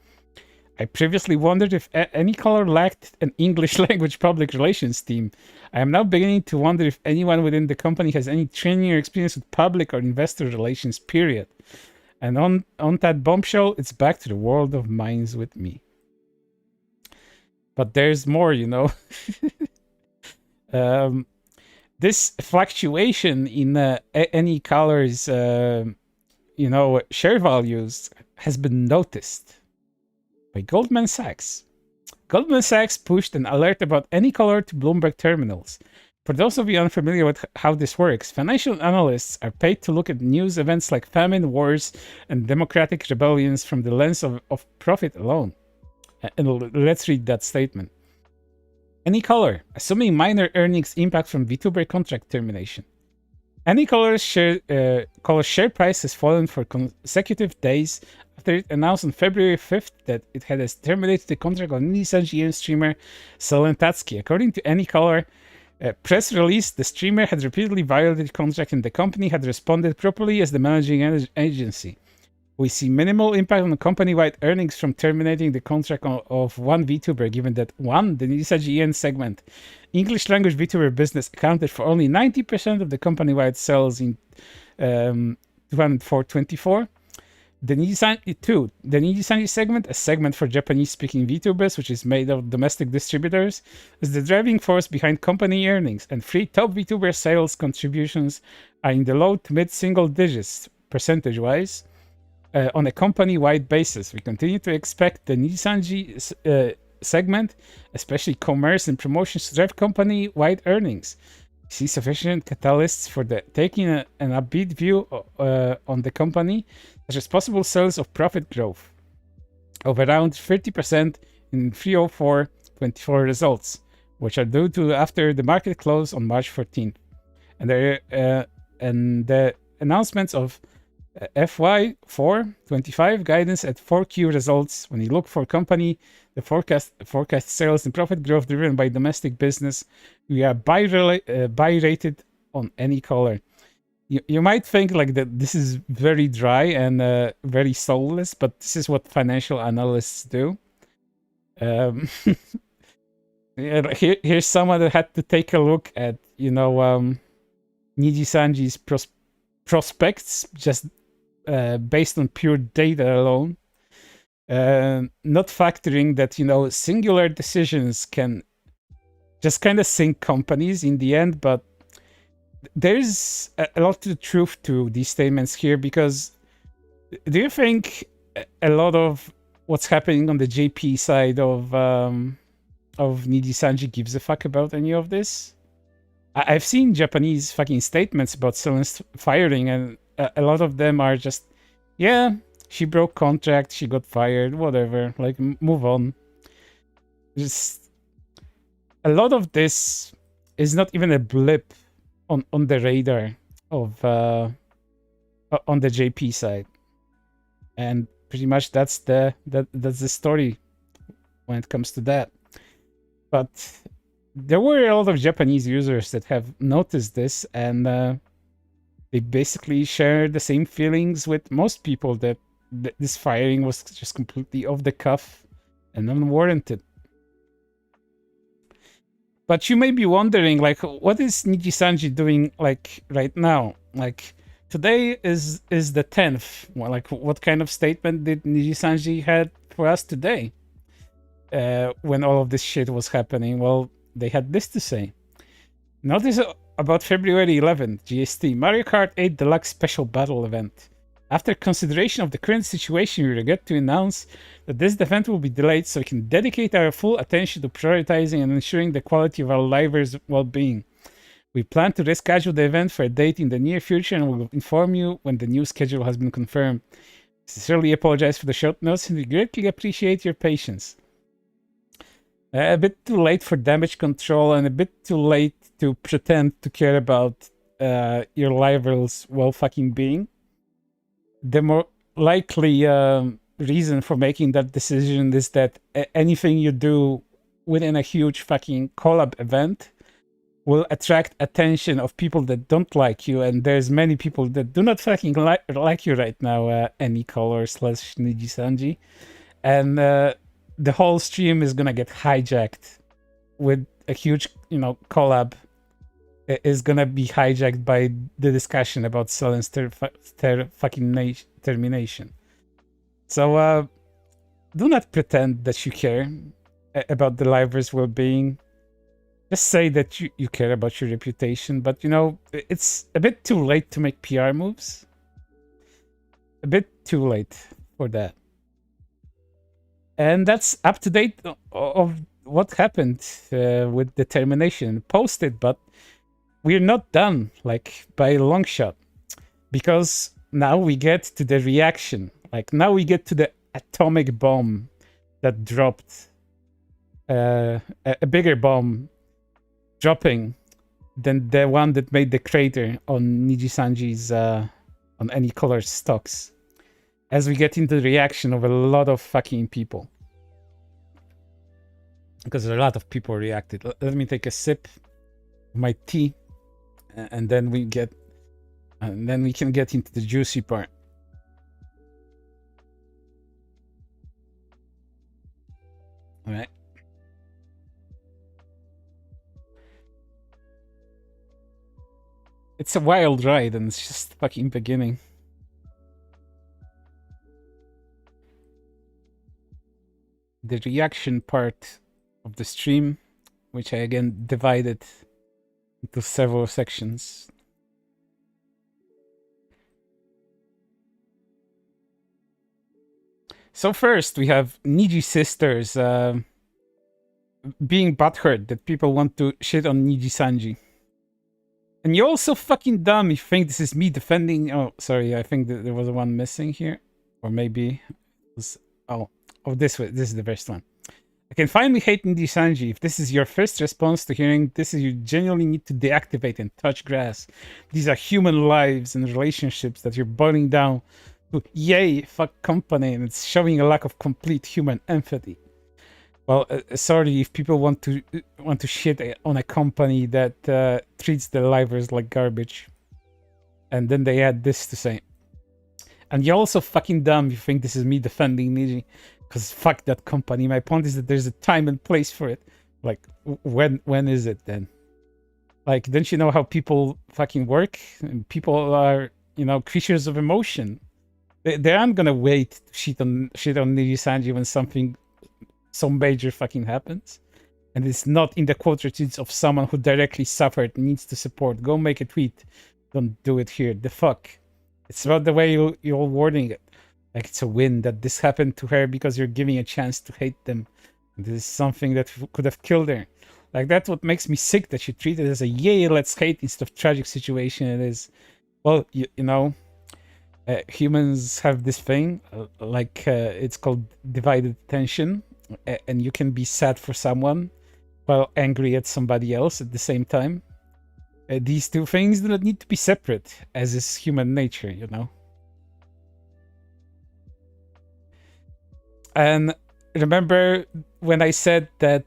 I previously wondered if Anycolor lacked an English language public relations team. I am now beginning to wonder if anyone within the company has any training or experience with public or investor relations, period. And on that bombshell, it's back to the world of mines with me. But there's more, you know. This fluctuation in Anycolor's, share values has been noticed by Goldman Sachs. Goldman Sachs pushed an alert about Anycolor to Bloomberg terminals. For those of you unfamiliar with how this works, financial analysts are paid to look at news events like famine, wars, and democratic rebellions from the lens of profit alone. And let's read that statement. Anycolor, assuming minor earnings impact from VTUBER contract termination. Anycolor's share price has fallen for consecutive days after it announced on February 5th that it had terminated the contract on Nijisanji streamer Selen Tatsuki. According to Anycolor press release, the streamer had repeatedly violated the contract and the company had responded properly as the managing agency. We see minimal impact on company-wide earnings from terminating the contract of one VTuber, given that one, the Nijisanji EN segment, English language VTuber business accounted for only 90% of the company-wide sales in 2024. The Nijisanji segment, a segment for Japanese-speaking VTubers, which is made of domestic distributors, is the driving force behind company earnings, and 3 top VTuber sales contributions are in the low to mid-single digits, percentage-wise. On a company-wide basis, we continue to expect the Nijisanji segment, especially commerce and promotions, to drive company-wide earnings. We see sufficient catalysts for taking an upbeat view on the company, such as possible sales of profit growth of around 30% in 304-24 results, which are due to after the market close on March 14th. And the announcements of FY4-25 guidance at 4Q results. When you look for company, the forecast sales and profit growth driven by domestic business, we are buy rated on Anycolor. You might think like that this is very dry and very soulless, but this is what financial analysts do. Here's someone that had to take a look at, Nijisanji's prospects just based on pure data alone, not factoring that singular decisions can just kind of sink companies in the end. But there's a lot of truth to these statements here, because do you think a lot of what's happening on the JP side of Nijisanji gives a fuck about any of this? I've seen Japanese fucking statements about Selen's firing, and a lot of them are just, yeah, she broke contract, she got fired, whatever, like move on. Just a lot of this is not even a blip on the radar of on the JP side, and pretty much that's the story when it comes to that. But there were a lot of Japanese users that have noticed this, and they basically share the same feelings with most people, that this firing was just completely off the cuff and unwarranted. But you may be wondering, like, what is Nijisanji doing, like, right now? Like, today is the 10th. Well, like, what kind of statement did Nijisanji had for us today? When all of this shit was happening? Well, they had this to say. Notice about February 11th, GST, Mario Kart 8 Deluxe Special Battle Event. After consideration of the current situation, we regret to announce that this event will be delayed so we can dedicate our full attention to prioritizing and ensuring the quality of our livers' well-being. We plan to reschedule the event for a date in the near future, and we will inform you when the new schedule has been confirmed. We sincerely apologize for the short notice, and we greatly appreciate your patience. A bit too late for damage control, and a bit too late to pretend to care about your rival's well-fucking-being. The more likely reason for making that decision is that anything you do within a huge fucking collab event will attract attention of people that don't like you, and there's many people that do not fucking like you right now, Anycolor / Nijisanji, and the whole stream is gonna get hijacked with a huge, collab. It is gonna be hijacked by the discussion about Selen's fucking termination. So do not pretend that you care about the livers' well-being. Just say that you care about your reputation, but it's a bit too late to make PR moves. A bit too late for that. And that's up to date of what happened with the termination posted, but we're not done, like, by a long shot, because now we get to the reaction. Like, now we get to the atomic bomb that dropped, a bigger bomb dropping than the one that made the crater on Nijisanji's on Anycolor stocks, as we get into the reaction of a lot of fucking people, because a lot of people reacted. Let me take a sip of my tea, and then we can get into the juicy part. It's a wild ride, and it's just fucking beginning. The reaction part of the stream, which I again divided into several sections. So first, we have Niji sisters being butthurt that people want to shit on Nijisanji. And you're also fucking dumb if you think this is me defending... Oh, sorry, I think that there was one missing here. Or maybe... It was... Oh, this is the best one. I can finally hate Nijisanji. If this is your first response to hearing this, is you genuinely need to deactivate and touch grass. These are human lives and relationships that you're boiling down to yay, fuck company, and it's showing a lack of complete human empathy. Well, sorry if people want to shit on a company that treats their livers like garbage. And then they add this to say. And you're also fucking dumb if you think this is me defending Niji. Because fuck that company. My point is that there's a time and place for it. Like, when is it then? Like, don't you know how people fucking work? And people are, you know, creatures of emotion. They aren't gonna wait to shit on Nijisanji when something so major fucking happens. And it's not in the quotations of someone who directly suffered and needs to support. Go make a tweet. Don't do it here. The fuck. It's about the way you're wording it. Like it's a win that this happened to her because you're giving a chance to hate them. This is something that could have killed her. Like that's what makes me sick, that you treat it as a yay, let's hate instead of tragic situation. It is, well, you know, humans have this thing, it's called divided attention. And you can be sad for someone while angry at somebody else at the same time. These two things do not need to be separate, as is human nature, you know. And remember when I said that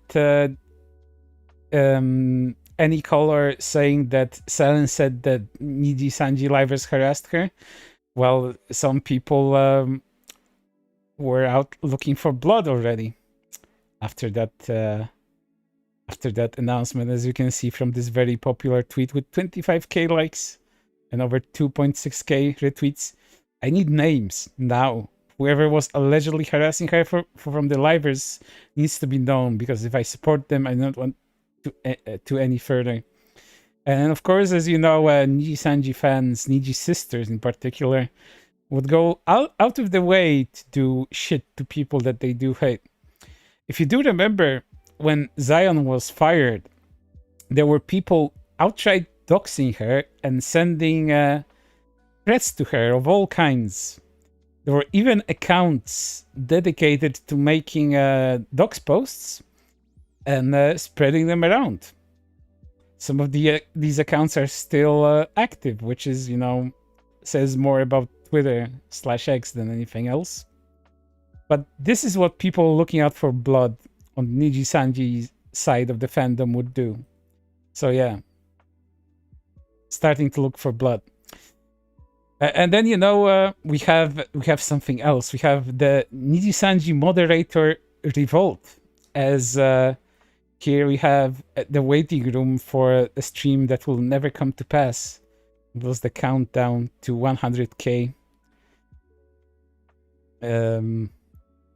Anycolor saying that Selen said that Nijisanji livers harassed her? Well, some people were out looking for blood already after that announcement, as you can see from this very popular tweet with 25k likes and over 2.6k retweets. I need names now. Whoever was allegedly harassing her from the livers needs to be known, because if I support them, I don't want to any further. And of course, as you know, Nijisanji fans, Niji sisters in particular, would go out of the way to do shit to people that they do hate. If you do remember, when Zion was fired, there were people outright doxing her and sending threats to her of all kinds. There were even accounts dedicated to making dox posts and spreading them around. Some of these accounts are still active, which is, you know, says more about Twitter/X than anything else. But this is what people looking out for blood on Nijisanji's side of the fandom would do. So yeah, starting to look for blood. And then, you know, we have something else. We have the Nijisanji moderator revolt, as here we have the waiting room for a stream that will never come to pass. It was the countdown to 100k,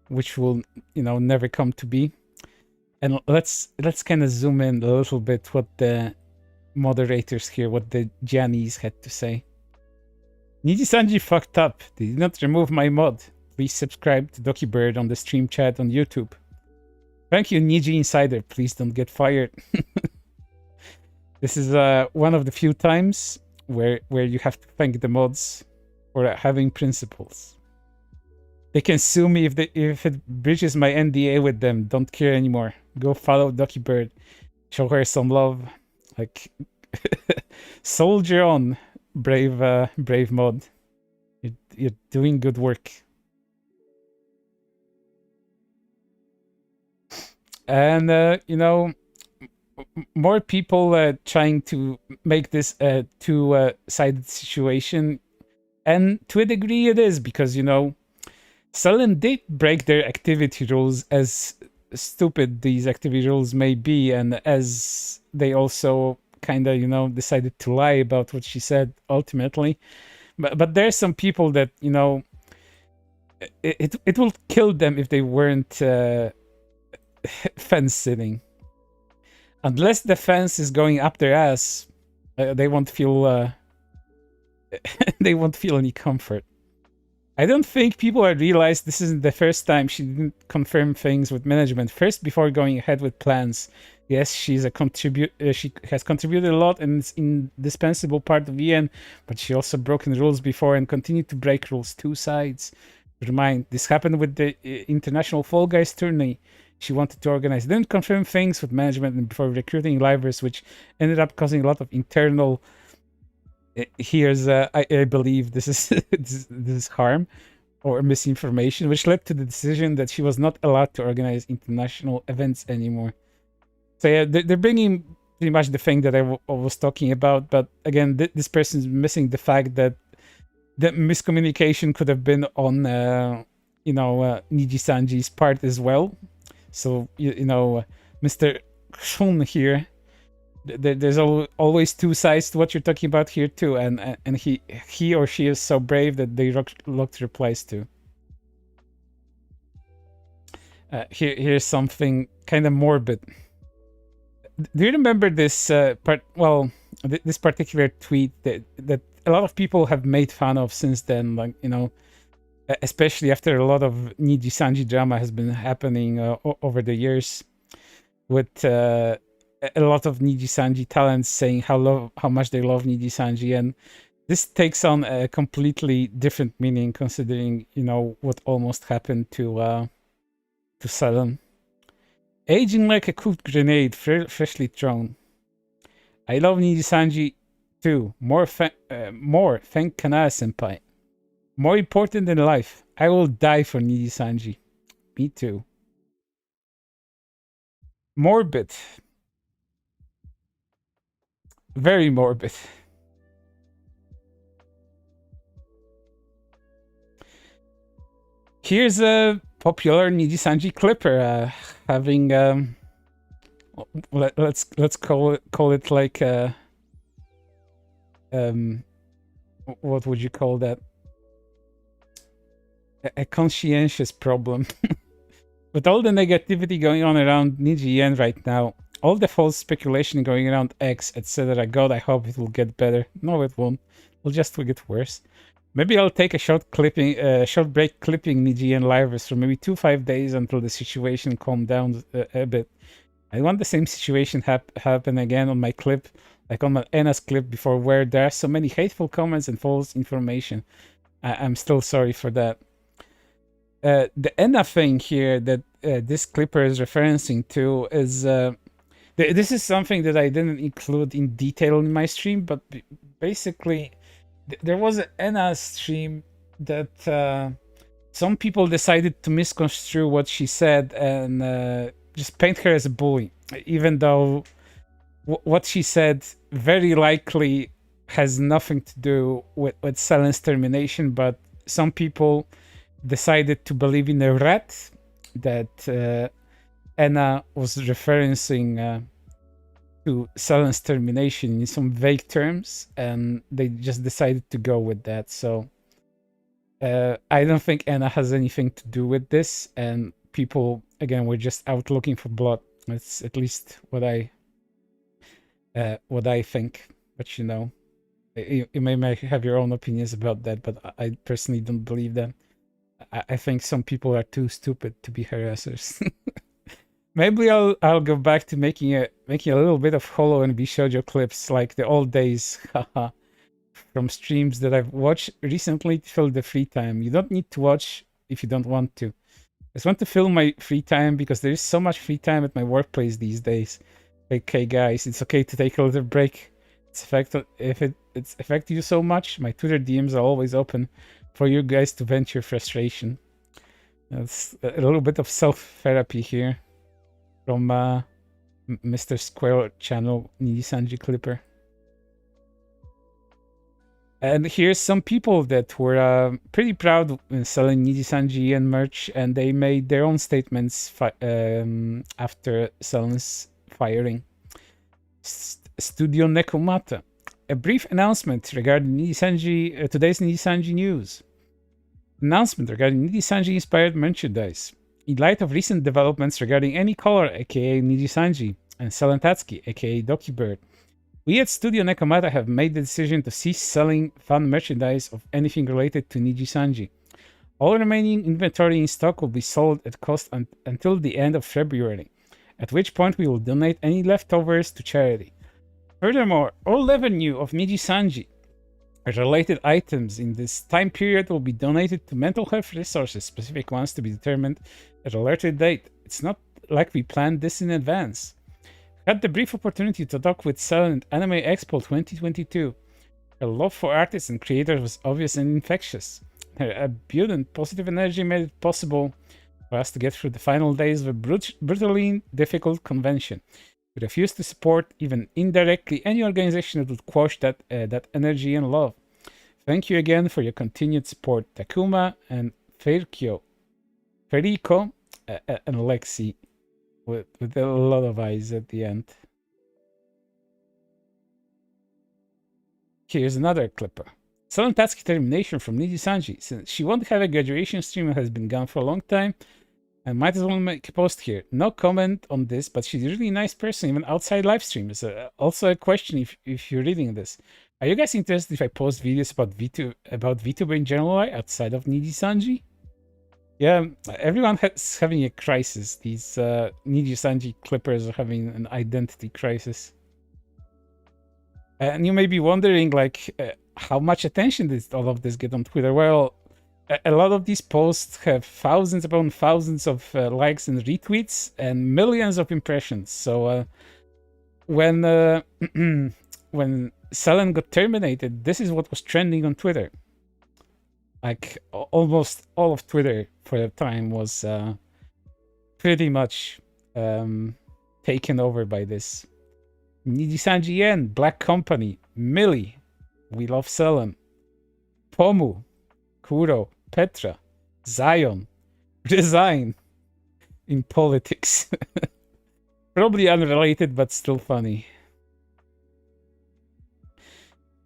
which will, you know, never come to be. And let's kind of zoom in a little bit what the moderators here, what the Giannis had to say. Nijisanji fucked up. They did not remove my mod. Please subscribe to DokiBird on the stream chat on YouTube. Thank you, Niji Insider. Please don't get fired. This is one of the few times where you have to thank the mods for having principles. They can sue me if it breaches my NDA with them. Don't care anymore. Go follow DokiBird. Show her some love. Like, soldier on, brave mod. You're doing good work. And you know, more people trying to make this a two-sided situation, and to a degree it is, because, you know, Selen did break their activity rules, as stupid these activity rules may be, and as they also kind of, you know, decided to lie about what she said ultimately. But there's some people that, you know, it will kill them if they weren't fence sitting. Unless the fence is going up their ass, they won't feel they won't feel any comfort. I don't think people have realized this isn't the first time she didn't confirm things with management first before going ahead with plans. Yes, she's a she has contributed a lot and is indispensable part of VN, but she also broken rules before and continued to break rules. Two sides. Remind, this happened with the International Fall Guys tourney she wanted to organize. Didn't confirm things with management and before recruiting livers, which ended up causing a lot of internal. Here's I believe this is this is harm or misinformation, which led to the decision that she was not allowed to organize international events anymore. So yeah, they're bringing pretty much the thing that I was talking about, but again, this person's missing the fact that the miscommunication could have been on Nijisanji's part as well. So you know, Mr. Shun here. There's always two sides to what you're talking about here too, and he or she is so brave that they looked replies to. Here's something kind of morbid. Do you remember this part? Well, this particular tweet that a lot of people have made fun of since then, like, you know, especially after a lot of Nijisanji drama has been happening over the years, with a lot of Nijisanji talents saying how much they love Nijisanji, and this takes on a completely different meaning considering, you know, what almost happened to Selen. Aging like a cooked grenade, freshly thrown. I love Nijisanji too. More, thank Kanaya-senpai. More important than life. I will die for Nijisanji. Me too. Morbid. Very morbid. Here's a popular Nijisanji clipper having let's call it like what would you call that? A conscientious problem. With all the negativity going on around Niji right now, all the false speculation going around X, etc. God, I hope it will get better. No, it won't. It'll just get worse. Maybe I'll take a short break clipping Niji and livers for maybe 2-5 days until the situation calm down a bit. I want the same situation happen again on my clip, like on my Anna's clip before, where there are so many hateful comments and false information. I'm still sorry for that. The Anna thing here that this clipper is referencing to is this is something that I didn't include in detail in my stream, but basically there was an Anna stream that some people decided to misconstrue what she said and just paint her as a bully, even though what she said very likely has nothing to do with Selen's termination, but some people decided to believe in a rat that Anna was referencing to Selen's termination in some vague terms, and they just decided to go with that. So I don't think Anna has anything to do with this, and people again were just out looking for blood. That's at least what I think. But you know, you may have your own opinions about that, but I personally don't believe that. I think some people are too stupid to be harassers. Maybe I'll go back to making a little bit of Holo and Bishoujo clips like the old days, haha, from streams that I've watched recently to fill the free time. You don't need to watch if you don't want to. I just want to fill my free time because there is so much free time at my workplace these days. Okay, guys, it's okay to take a little break. If it's affected you so much, my Twitter DMs are always open for you guys to vent your frustration. That's a little bit of self-therapy here from Mr. Square channel Nijisanji Clipper. And here's some people that were pretty proud in selling Nijisanji and merch, and they made their own statements after Selen's firing. Studio Nekomata. A brief announcement regarding Nijisanji, today's Nijisanji news. Announcement regarding Nijisanji inspired merchandise. In light of recent developments regarding Anycolor, aka Nijisanji, and Selen Tatsuki, aka Dokibird, we at Studio Nekomata have made the decision to cease selling fan merchandise of anything related to Nijisanji. All remaining inventory in stock will be sold at cost until the end of February, at which point we will donate any leftovers to charity. Furthermore, all revenue of Nijisanji related items in this time period will be donated to mental health resources, specific ones to be determined at a later date. It's not like we planned this in advance. Had the brief opportunity to talk with Selen at Anime Expo 2022. Her love for artists and creators was obvious and infectious. Her abundant positive energy made it possible for us to get through the final days of a brutally difficult convention. We refuse to support, even indirectly, any organization that would quash that energy and love. Thank you again for your continued support, Takuma and Ferico, and Lexi, with a lot of eyes at the end. Here's another clipper. Selen Tatsuki Termination from Nijisanji. Since she won't have a graduation stream and has been gone for a long time, I might as well make a post here. No comment on this, but she's a really nice person, even outside live streams. Also a question if you're reading this. Are you guys interested if I post videos about VTuber in general outside of Nijisanji? Yeah, everyone is having a crisis. These Nijisanji clippers are having an identity crisis. And you may be wondering, like, how much attention did all of this get on Twitter? Well, a lot of these posts have thousands upon thousands of likes and retweets and millions of impressions. So when when Selen got terminated, this is what was trending on Twitter. Like almost all of Twitter for the time was pretty much taken over by this. Nijisanji Yen, Black Company, Millie, We Love Selen, Pomu, Kuro, Petra, Zion, Resign, in politics. Probably unrelated, but still funny.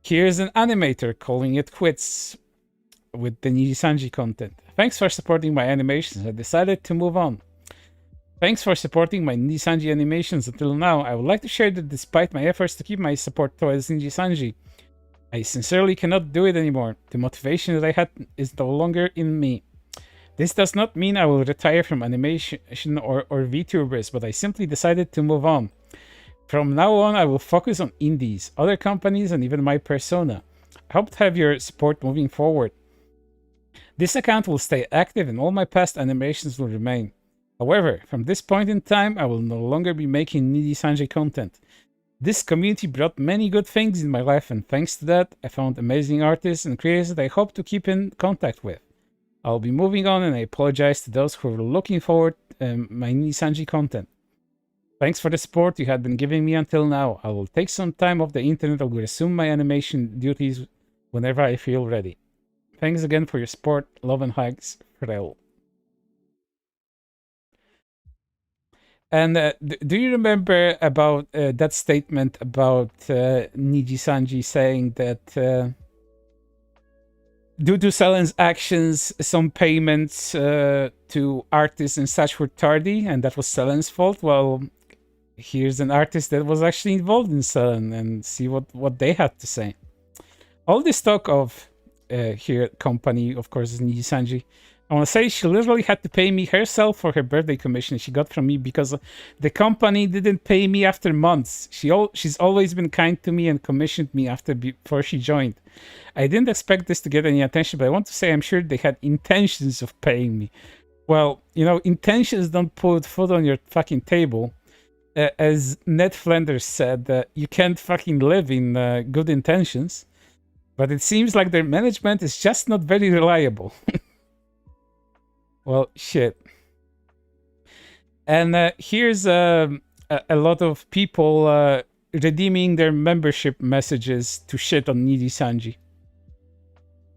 Here's an animator calling it quits with the Nijisanji content. Thanks for supporting my animations. I decided to move on. Thanks for supporting my Nijisanji animations until now. I would like to share that despite my efforts to keep my support towards Nijisanji, I sincerely cannot do it anymore. The motivation that I had is no longer in me. This does not mean I will retire from animation or VTubers, but I simply decided to move on. From now on, I will focus on indies, other companies, and even my persona. I hope to have your support moving forward. This account will stay active and all my past animations will remain. However, from this point in time, I will no longer be making Nijisanji content. This community brought many good things in my life, and thanks to that, I found amazing artists and creators that I hope to keep in contact with. I'll be moving on, and I apologize to those who are looking forward to my Nijisanji content. Thanks for the support you had been giving me until now. I will take some time off the internet and will resume my animation duties whenever I feel ready. Thanks again for your support. Love and hugs, Frel. And do you remember about that statement about Nijisanji saying that due to Selen's actions, some payments to artists and such were tardy, and that was Selen's fault? Well, here's an artist that was actually involved in Selen, and see what they had to say. All this talk of here company, of course, is Nijisanji. I want to say she literally had to pay me herself for her birthday commission she got from me because the company didn't pay me after months. She's always been kind to me and commissioned me before she joined. I didn't expect this to get any attention, but I want to say I'm sure they had intentions of paying me. Well, you know, intentions don't put food on your fucking table. As Ned Flanders said, you can't fucking live in good intentions. But it seems like their management is just not very reliable. Well, shit. And here's a lot of people redeeming their membership messages to shit on Nijisanji.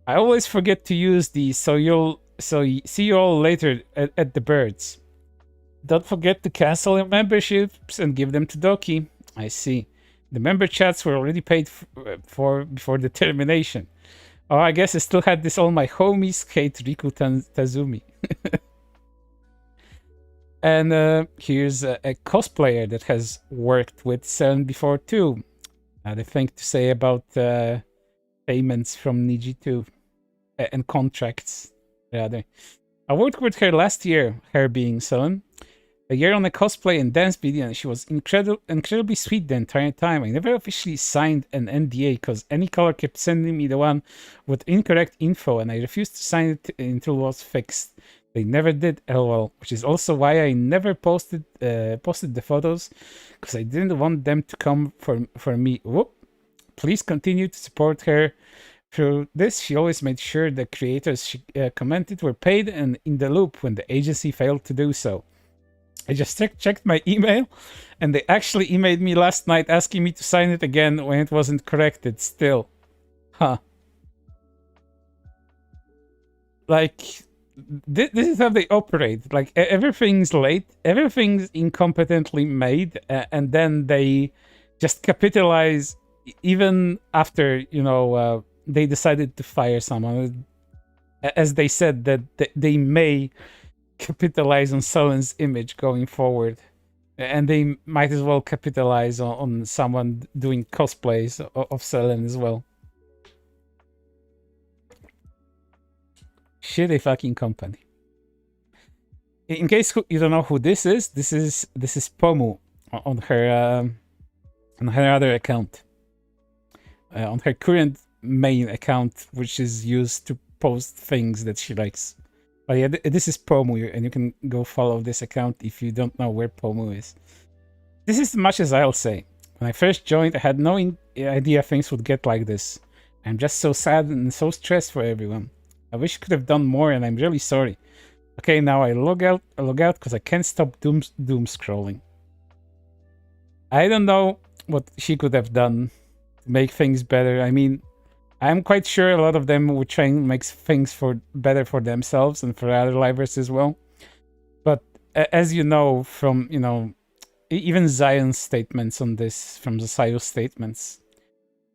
I always forget to use these, so see you all later at the birds. Don't forget to cancel your memberships and give them to Doki. I see. The member chats were already paid for before the termination. Oh, I guess I still had this all my homies hate Riku Tazumi. And here's a cosplayer that has worked with Selen before too. The thing to say about payments from Niji too, and contracts rather. I worked with her last year, her being Selen. A year on a cosplay and dance video, and she was incredibly sweet the entire time. I never officially signed an NDA because Anycolor kept sending me the one with incorrect info, and I refused to sign it until it was fixed. They never did, lol, which is also why I never posted the photos, because I didn't want them to come for me. Whoop. Please continue to support her. Through this, she always made sure the creators she commented were paid and in the loop when the agency failed to do so. I just checked my email, and they actually emailed me last night asking me to sign it again when it wasn't corrected still. Huh. Like, this is how they operate. Like, everything's late, everything's incompetently made, and then they just capitalize even after, you know, they decided to fire someone. As they said that they may capitalize on Selen's image going forward, and they might as well capitalize on someone doing cosplays of Selen as well. Shitty fucking company. In case you don't know who this is Pomu on her other account, on her current main account, which is used to post things that she likes. But yeah, this is Pomu, and you can go follow this account if you don't know where Pomu is. This is as much as I'll say. When I first joined, I had no idea things would get like this. I'm just so sad and so stressed for everyone. I wish I could have done more, and I'm really sorry. Okay, now I log out because I can't stop doom scrolling. I don't know what she could have done to make things better. I mean, I'm quite sure a lot of them would try and make things better for themselves and for other livers as well. But as you know from, you know, even Zion's statements on this, from the Sayo statements,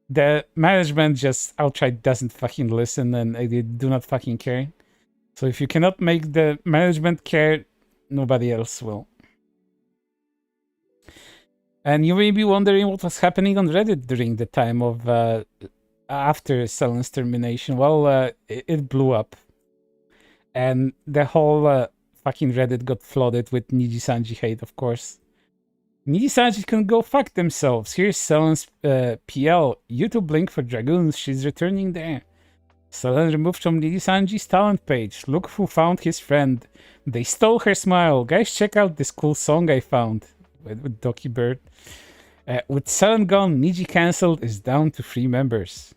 the management just outright doesn't fucking listen, and they do not fucking care. So if you cannot make the management care, nobody else will. And you may be wondering what was happening on Reddit during the time of after Selen's termination. Well, it blew up, and the whole fucking Reddit got flooded with Nijisanji hate, of course. Nijisanji can go fuck themselves. Here's Selen's PL. YouTube link for Dragoons. She's returning there. Selen removed from Nijisanji's talent page. Look who found his friend. They stole her smile. Guys, check out this cool song I found with Doki Bird. With Selen gone, Niji cancelled is down to 3 members.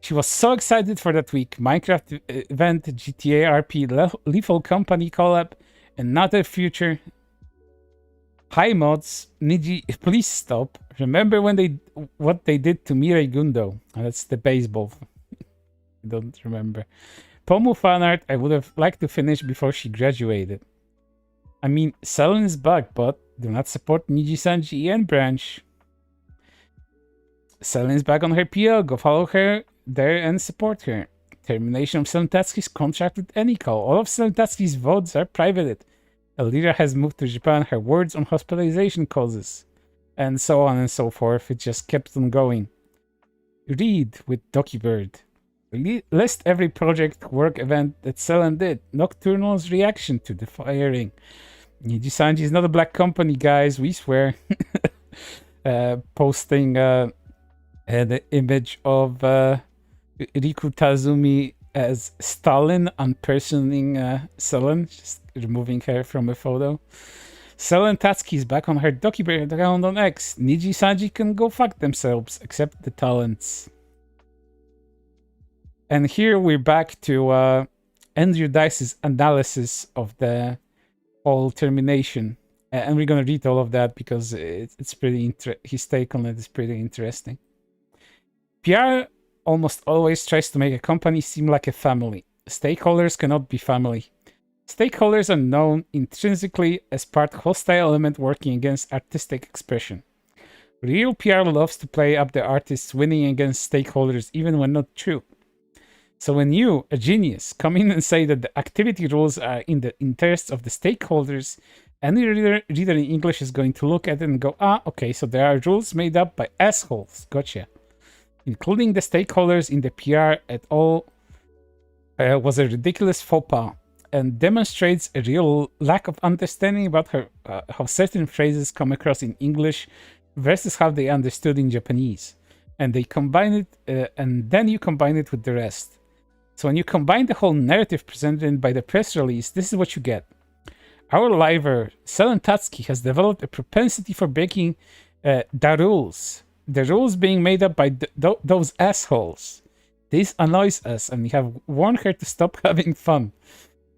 She was so excited for that week. Minecraft event, GTA RP, Lethal Company collab, another future. Hi mods, Niji, please stop. Remember when what they did to Mirai Gundo? Oh, that's the baseball. I don't remember. Pomu fanart, I would have liked to finish before she graduated. I mean, Selen is back, but do not support Nijisanji EN branch. Selen is back on her PL. Go follow her there and support her. Termination of Selen Tatsuki's contract with Anycolor. All of Selen Tatsuki's votes are privated. Elira has moved to Japan. Her words on hospitalization causes. And so on and so forth. It just kept on going. Read with Doki Bird. List every project work event that Selen did. Nocturnal's reaction to the firing. Nijisanji is not a black company, guys. We swear. Posting the image of Riku Tazumi as Stalin impersonating Selen, just removing her from a photo. Selen Tatsuki is back on her Doki Bird account on X. Nijisanji can go fuck themselves, except the talents. And here we're back to Andrew Dice's analysis of the whole termination. And we're going to read all of that because it's pretty his take on it is pretty interesting. PR almost always tries to make a company seem like a family. Stakeholders cannot be family. Stakeholders are known intrinsically as part hostile element working against artistic expression. Real PR loves to play up the artists winning against stakeholders even when not true. So when you, a genius, come in and say that the activity rules are in the interests of the stakeholders, any reader in English is going to look at it and go, ah, okay, so there are rules made up by assholes. Gotcha. Including the stakeholders in the PR at all was a ridiculous faux pas and demonstrates a real lack of understanding about how certain phrases come across in English versus how they understood in Japanese. And they combine it, and then you combine it with the rest. So when you combine the whole narrative presented by the press release, this is what you get. Our liver, Selen Tatsuki, has developed a propensity for breaking the rules. The rules being made up by those assholes. This annoys us, and we have warned her to stop having fun.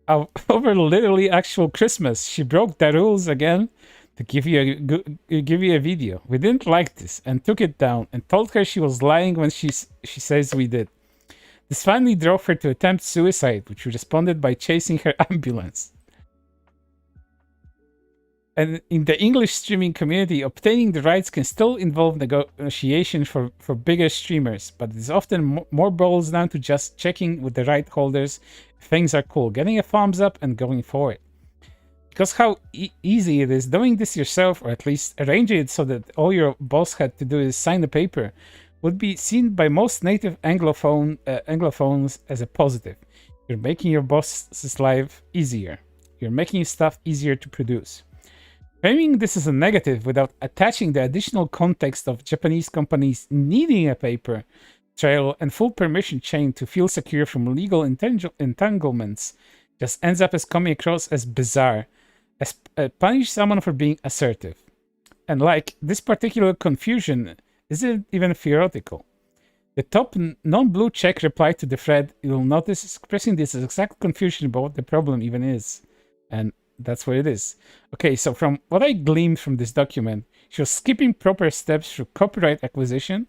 Over literally actual Christmas, she broke the rules again to give you a video. We didn't like this and took it down and told her she was lying when she says we did. This finally drove her to attempt suicide, which we responded by chasing her ambulance. And in the English streaming community, obtaining the rights can still involve negotiation for bigger streamers, but it is often more boils down to just checking with the right holders if things are cool, getting a thumbs up and going for it. Because how easy it is doing this yourself, or at least arranging it so that all your boss had to do is sign the paper, would be seen by most native Anglophones as a positive. You're making your boss's life easier. You're making stuff easier to produce. Framing this as a negative without attaching the additional context of Japanese companies needing a paper trail and full permission chain to feel secure from legal entanglements just ends up as coming across as bizarre, as punish someone for being assertive. And like, this particular confusion isn't even theoretical. The top non-blue check reply to the thread, you'll notice, is expressing this exact confusion about what the problem even is. And that's what it is. Okay, so from what I gleaned from this document, she was skipping proper steps through copyright acquisition.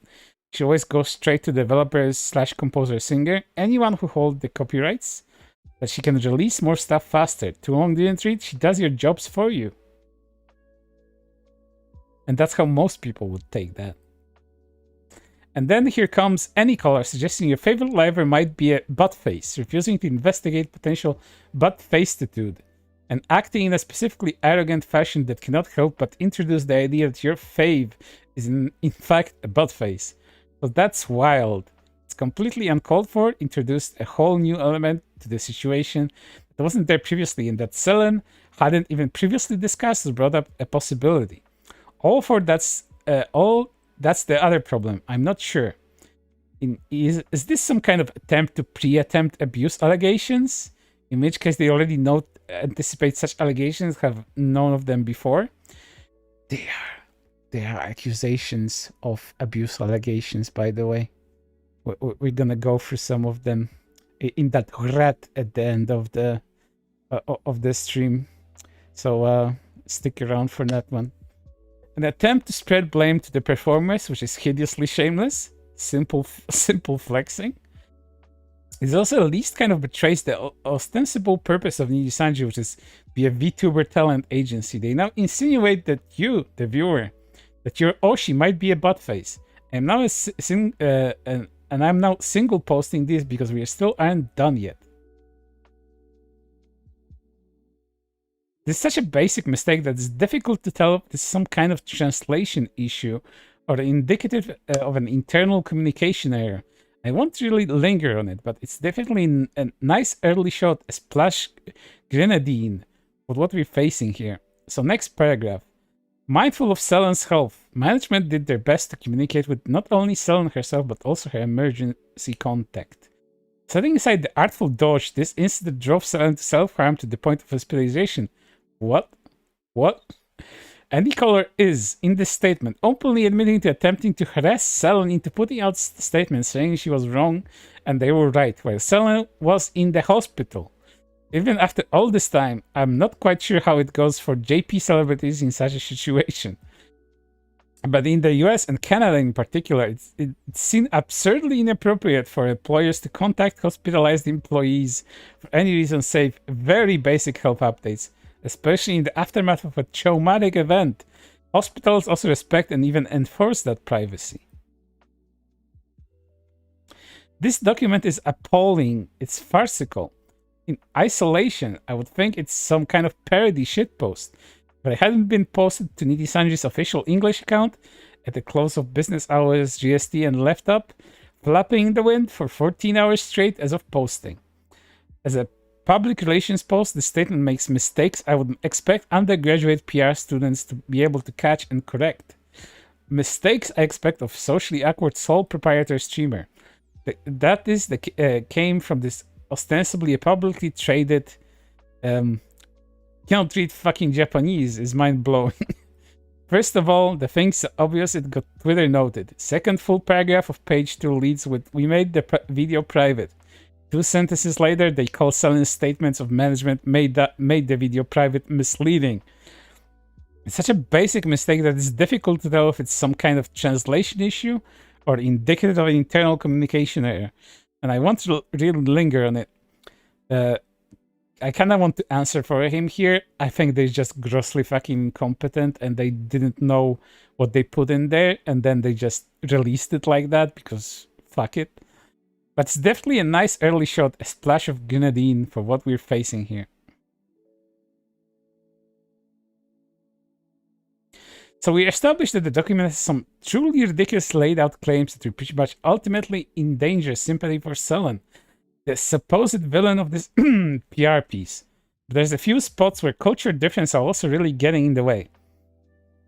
She always goes straight to developers / composer singer, anyone who holds the copyrights, that she can release more stuff faster. Too long didn't read, she does your jobs for you. And that's how most people would take that. And then here comes Anycolor suggesting your favorite library might be a butt face, refusing to investigate potential butt face-tude, and acting in a specifically arrogant fashion that cannot help but introduce the idea that your fave is in fact a butt face. So that's wild. It's completely uncalled for, introduced a whole new element to the situation that wasn't there previously, and that Selen hadn't even previously discussed or brought up a possibility. That's the other problem. I'm not sure. Is this some kind of attempt to pre-attempt abuse allegations? In which case they already anticipate such allegations, have known of them before. They are accusations of abuse allegations, by the way. We're gonna go through some of them in that rat at the end of the stream. So stick around for that one. An attempt to spread blame to the performers, which is hideously shameless, simple flexing. It also at least kind of betrays the ostensible purpose of Nijisanji, which is be a VTuber talent agency. They now insinuate that you, the viewer, that your Oshi might be a buttface. And I'm now single posting this because we still aren't done yet. This is such a basic mistake that it's difficult to tell if this is some kind of translation issue or indicative of an internal communication error. I won't really linger on it, but it's definitely a nice early shot, a splash grenadine with what we're facing here. So next paragraph. Mindful of Selen's health, management did their best to communicate with not only Selen herself, but also her emergency contact. Setting aside the artful dodge, this incident drove Selen to self-harm to the point of hospitalization. What? Anycolor is, in this statement, openly admitting to attempting to harass Selen into putting out statements saying she was wrong and they were right, while Selen was in the hospital. Even after all this time, I'm not quite sure how it goes for JP celebrities in such a situation. But in the US and Canada in particular, it's seen absurdly inappropriate for employers to contact hospitalized employees for any reason save very basic health updates, especially in the aftermath of a traumatic event. Hospitals also respect and even enforce that privacy. This document is appalling. It's farcical. In isolation, I would think it's some kind of parody shitpost, but it hadn't been posted to Nijisanji's official English account at the close of business hours GST and left up, flapping in the wind for 14 hours straight as of posting. As a public relations post, the statement makes mistakes I would expect undergraduate PR students to be able to catch and correct. Mistakes I expect of socially awkward sole proprietor streamer. That is came from this ostensibly a publicly traded cannot read fucking Japanese is mind-blowing. First of all, the thing's obvious, it got Twitter noted. Second full paragraph of page 2 leads with, "We made the video private." 2 sentences later, they call Selen's statements of management made the video private misleading. It's such a basic mistake that it's difficult to tell if it's some kind of translation issue or indicative of an internal communication error. And I want to really linger on it. I kind of want to answer for him here. I think they're just grossly fucking incompetent and they didn't know what they put in there and then they just released it like that because fuck it. But it's definitely a nice early shot, a splash of grenadine for what we're facing here. So we established that the document has some truly ridiculous laid out claims that we pretty much ultimately endanger sympathy for Selen, the supposed villain of this PR piece. But there's a few spots where culture differences are also really getting in the way.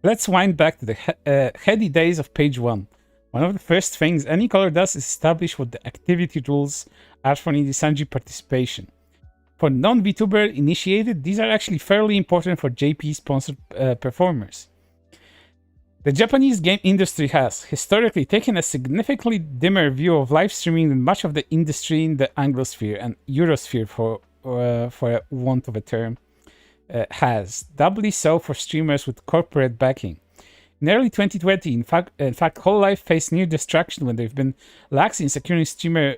Let's wind back to the heady days of page 1. One of the first things Anycolor does is establish what the activity rules are for Nijisanji participation. For non-VTuber initiated, these are actually fairly important for JP-sponsored performers. The Japanese game industry has, historically, taken a significantly dimmer view of live streaming than much of the industry in the Anglosphere and Eurosphere, for want of a term, has. Doubly so for streamers with corporate backing. In early 2020, in fact, Hololive faced near destruction when they've been lax in securing streamer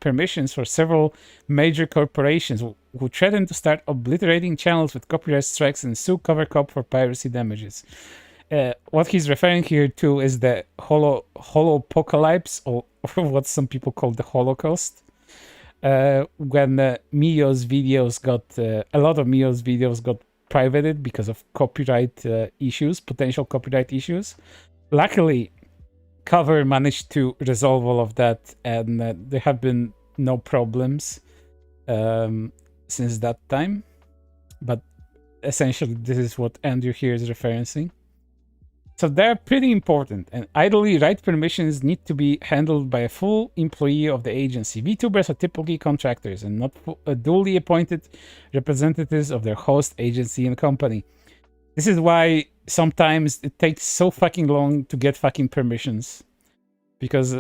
permissions for several major corporations who threatened to start obliterating channels with copyright strikes and sue CoverCop for piracy damages. What he's referring here to is the holopocalypse, or what some people call the Holocaust, when Mio's videos got a lot of Mio's videos got privated because of copyright issues, potential copyright issues. Luckily, Cover managed to resolve all of that, and there have been no problems since that time. But essentially, this is what Andrew here is referencing. So they're pretty important, and ideally, right permissions need to be handled by a full employee of the agency. VTubers are typically contractors and not duly appointed representatives of their host agency and company. This is why sometimes it takes so fucking long to get fucking permissions, because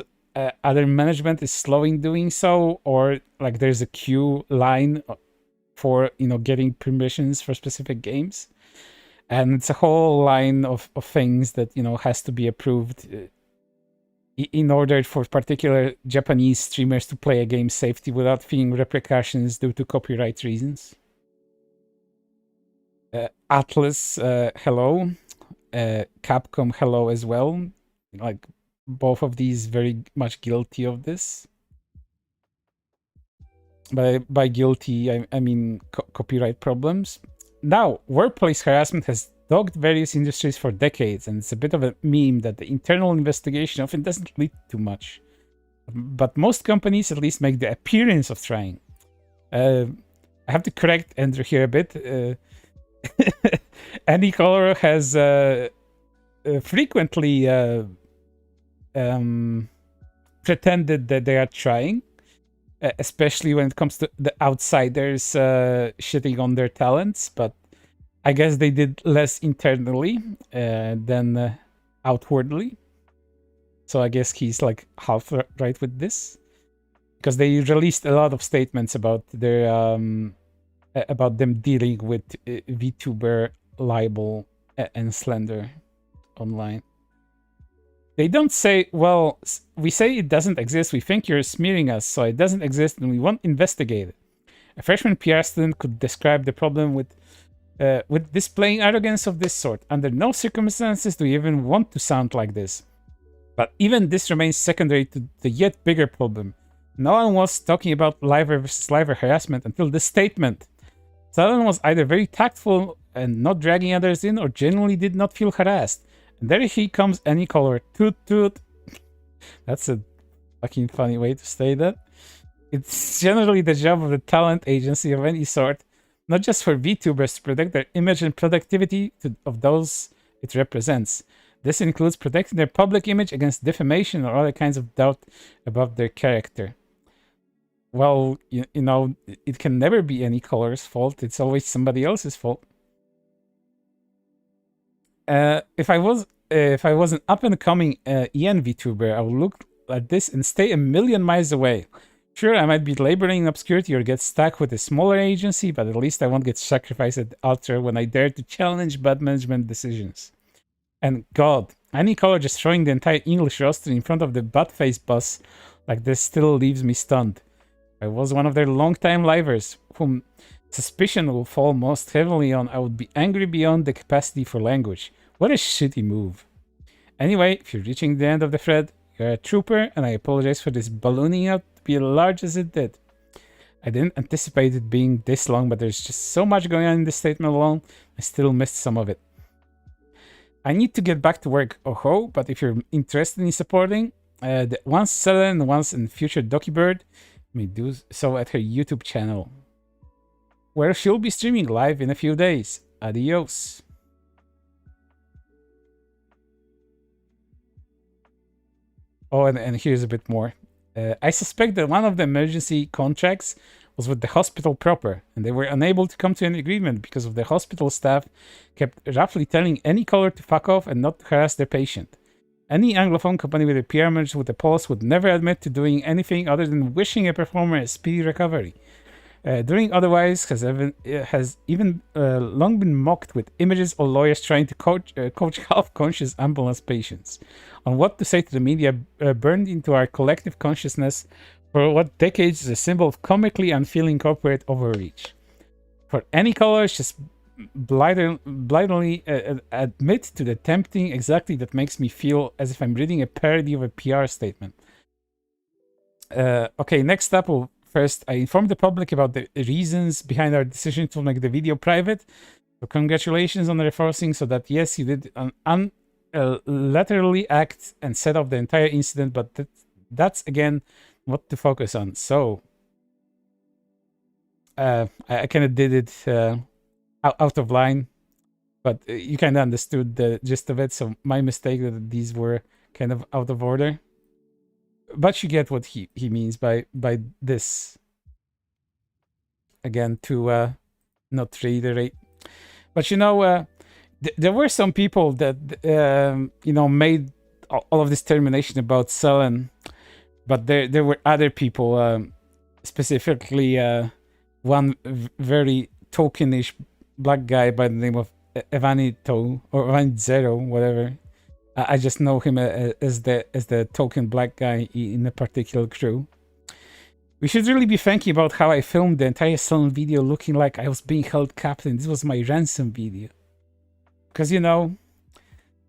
either management is slow in doing so, or like there's a queue line for getting permissions for specific games. And it's a whole line of things that, has to be approved in order for particular Japanese streamers to play a game safely without feeling repercussions due to copyright reasons. Atlas, hello. Capcom, hello as well. Like, both of these very much guilty of this. By guilty, I mean copyright problems. Now, workplace harassment has dogged various industries for decades, and it's a bit of a meme that the internal investigation often doesn't lead to much. But most companies at least make the appearance of trying. I have to correct Andrew here a bit. Anycolor has frequently pretended that they are trying, especially when it comes to the outsiders shitting on their talents, but I guess they did less internally than outwardly. So I guess he's like half right with this, because they released a lot of statements about their about them dealing with VTuber libel and slander online. They don't say, well, we say it doesn't exist, we think you're smearing us, so it doesn't exist and we won't investigate it. A freshman PR student could describe the problem with with displaying arrogance of this sort. Under no circumstances do you even want to sound like this. But even this remains secondary to the yet bigger problem. No one was talking about liver versus liver harassment until this statement. Selen was either very tactful and not dragging others in, or genuinely did not feel harassed. And there he comes, Anycolor. Toot toot. That's a fucking funny way to say that. It's generally the job of the talent agency of any sort, not just for VTubers, to protect their image and productivity of those it represents. This includes protecting their public image against defamation or other kinds of doubt about their character. Well, you know, it can never be Anycolor's fault. It's always somebody else's fault. If I was an up-and-coming EN VTuber, I would look at this and stay a million miles away. Sure, I might be laboring in obscurity or get stuck with a smaller agency, but at least I won't get sacrificed at the altar when I dare to challenge bad management decisions. And God, Anycolor just throwing the entire English roster in front of the butt-face bus like this still leaves me stunned. I was one of their long-time livers, whom suspicion will fall most heavily on. I would be angry beyond the capacity for language. What a shitty move. Anyway, if you're reaching the end of the thread, you're a trooper, and I apologize for this ballooning out to be as large as it did. I didn't anticipate it being this long, but there's just so much going on in this statement alone, I still missed some of it. I need to get back to work, oh-ho, but if you're interested in supporting, once Selen, once in future DocuBird, may do so at her YouTube channel, where she'll be streaming live in a few days. Adios. Oh, and here's a bit more. I suspect that one of the emergency contracts was with the hospital proper, and they were unable to come to an agreement because of the hospital staff kept roughly telling Anycolor to fuck off and not harass their patient. Any Anglophone company with a PR manager with a pulse would never admit to doing anything other than wishing a performer a speedy recovery. Doing otherwise has even long been mocked, with images of lawyers trying to coach half-conscious ambulance patients. On what to say to the media burned into our collective consciousness for what decades is a symbol of comically unfeeling corporate overreach. For Anycolor, just blithely admit to the tempting exactly that makes me feel as if I'm reading a parody of a PR statement. Okay, next up, first, I informed the public about the reasons behind our decision to make the video private. So congratulations on the reinforcing so that yes, you did an unilaterally act and set off the entire incident, but that's again what to focus on. So I kind of did it out of line, but you kind of understood the gist of it. So my mistake that these were kind of out of order. But you get what he means by this. Again, to not reiterate. But you know, there were some people that you know, made all of this termination about Selen, but there were other people, specifically one very tokenish black guy by the name of Evanito or Evanzero, whatever. I just know him as the token black guy in a particular crew. We should really be thinking about how I filmed the entire Selen video looking like I was being held captive. This was my ransom video. Because, you know,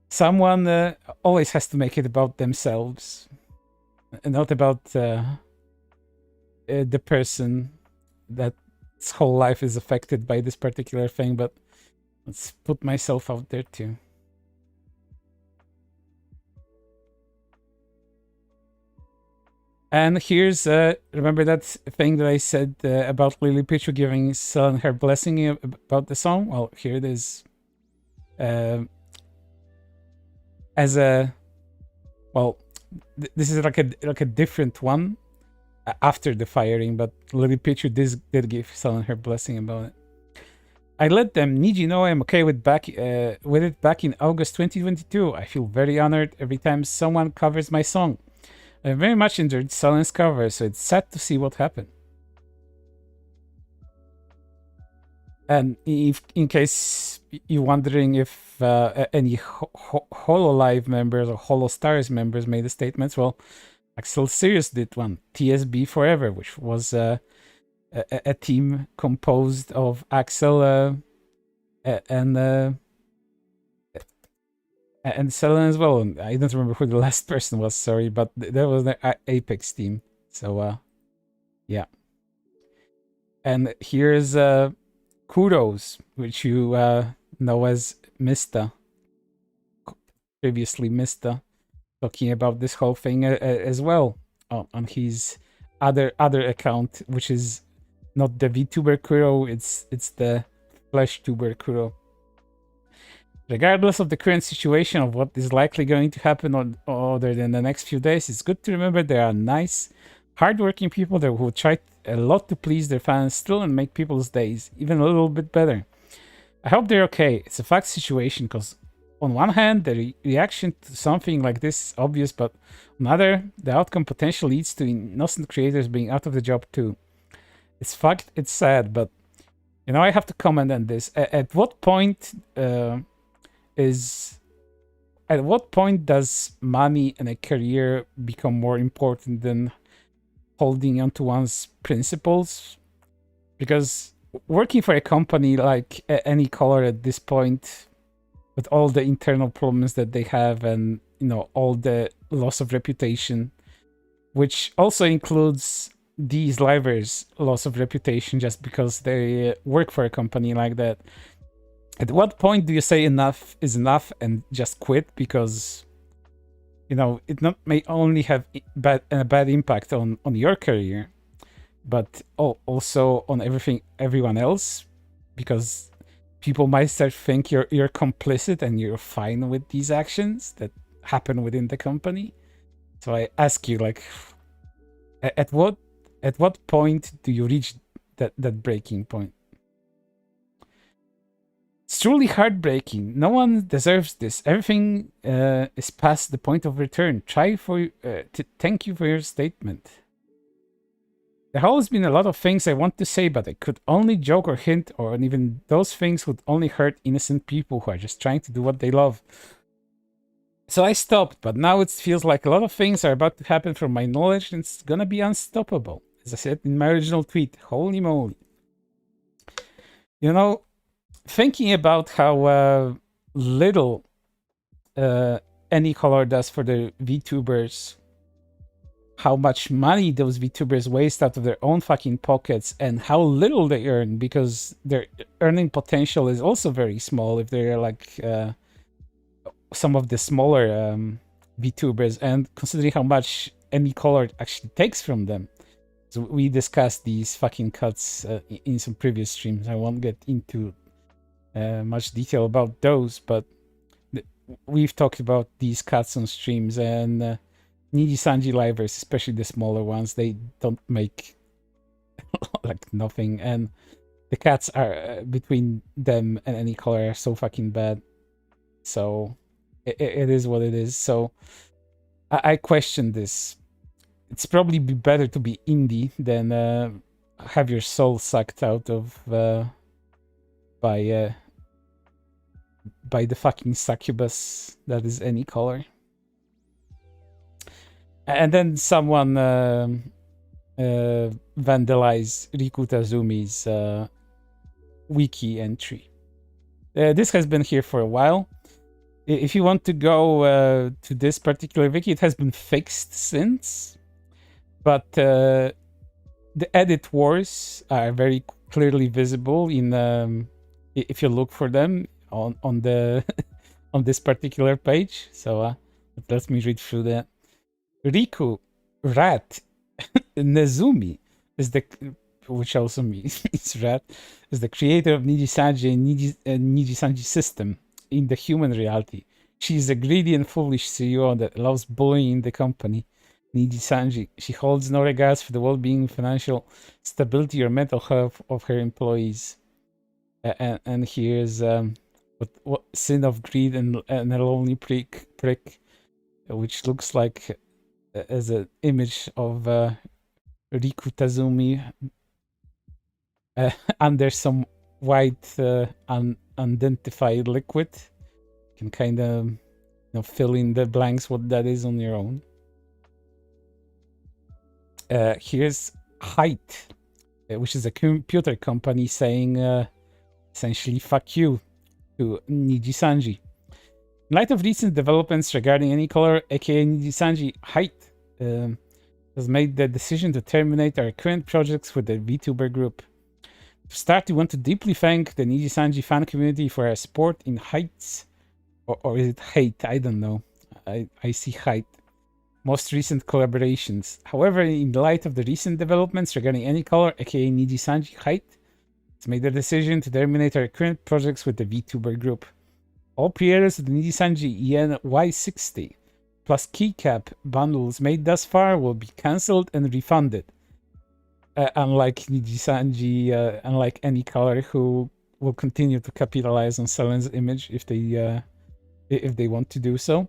someone always has to make it about themselves. And not about the person that's whole life is affected by this particular thing. But let's put myself out there too. And here's, remember that thing that I said about Lily Pichu giving Selen her blessing about the song? Well, here it is. As a, well, this is like a different one after the firing, but Lily Pichu did give Selen her blessing about it. I let them Niji know I'm okay with it back in August 2022. I feel very honored every time someone covers my song. I very much enjoyed Selen's cover, so it's sad to see what happened. And if, in case you're wondering if any HoloLive members or HoloStars members made the statements, well, Axel Sirius did one, TSB Forever, which was a team composed of Axel, and Selen as well. And I don't remember who the last person was, sorry, but that was the Apex team. So yeah. And here's Kudos, which you know as Mista, previously Mista, talking about this whole thing as well on his other account, which is not the VTuber Kuro, it's the FleshTuber Kuro. Regardless of the current situation of what is likely going to happen other than the next few days, it's good to remember there are nice, hardworking people that will try a lot to please their fans still and make people's days even a little bit better. I hope they're okay. It's a fact situation because on one hand, the reaction to something like this is obvious, but on the other, the outcome potentially leads to innocent creators being out of the job too. It's fucked, it's sad, but you know, I have to comment on this. At what point does money and a career become more important than holding on to one's principles? Because working for a company like Anycolor at this point, with all the internal problems that they have and, you know, all the loss of reputation, which also includes these livers' loss of reputation just because they work for a company like that. At what point do you say enough is enough and just quit? Because, you know, it may only have a bad impact on your career, but also on everyone else, because people might start think you're complicit and you're fine with these actions that happen within the company. So I ask you, like, at what point do you reach that breaking point? It's truly heartbreaking. No one deserves this. Everything is past the point of return. Thank you for your statement. There has been a lot of things I want to say, but I could only joke or hint, or even those things would only hurt innocent people who are just trying to do what they love. So I stopped, but now it feels like a lot of things are about to happen from my knowledge, and it's gonna be unstoppable. As I said in my original tweet, holy moly. You know, thinking about how little Anycolor does for the VTubers, how much money those VTubers waste out of their own fucking pockets, and how little they earn, because their earning potential is also very small if they're like some of the smaller VTubers, and considering how much Anycolor actually takes from them. So we discussed these fucking cuts in some previous streams. I won't get into much detail about those, but we've talked about these cuts on streams, and Nijisanji livers, especially the smaller ones, they don't make like nothing, and the cuts are between them and Anycolor are so fucking bad. So it is what it is. So I question this. It's probably be better to be indie than have your soul sucked out of by the fucking succubus that is Anycolor. And then someone vandalized Riku Tazumi's wiki entry. This has been here for a while. If you want to go to this particular wiki, it has been fixed since, but the edit wars are very clearly visible in if you look for them on the on this particular page. So let me read through that. Riku Rat Nezumi is the, which also means rat, is the creator of Nijisanji and Nijisanji system in the human reality. She is a greedy and foolish CEO that loves bullying the company. Nijisanji, she holds no regards for the well-being, financial stability, or mental health of her employees. And here's what sin of greed and a lonely prick, which looks like as an image of Riku Tazumi under some white unidentified liquid. You can kind of fill in the blanks what that is on your own. Here's Height, which is a computer company saying essentially fuck you to Nijisanji. In light of recent developments regarding Anycolor, aka Nijisanji Height, has made the decision to terminate our current projects with the VTuber group. To start, we want to deeply thank the Nijisanji fan community for our support in Heights, or is it Height? I don't know. I see Height. Most recent collaborations. However, in light of the recent developments regarding Anycolor, aka Nijisanji Height, it's made the decision to terminate our current projects with the VTuber group. All pre-orders of the Nijisanji Yen Y60 plus keycap bundles made thus far will be cancelled and refunded. Unlike Nijisanji, unlike Anycolor, who will continue to capitalize on Selen's image if they want to do so.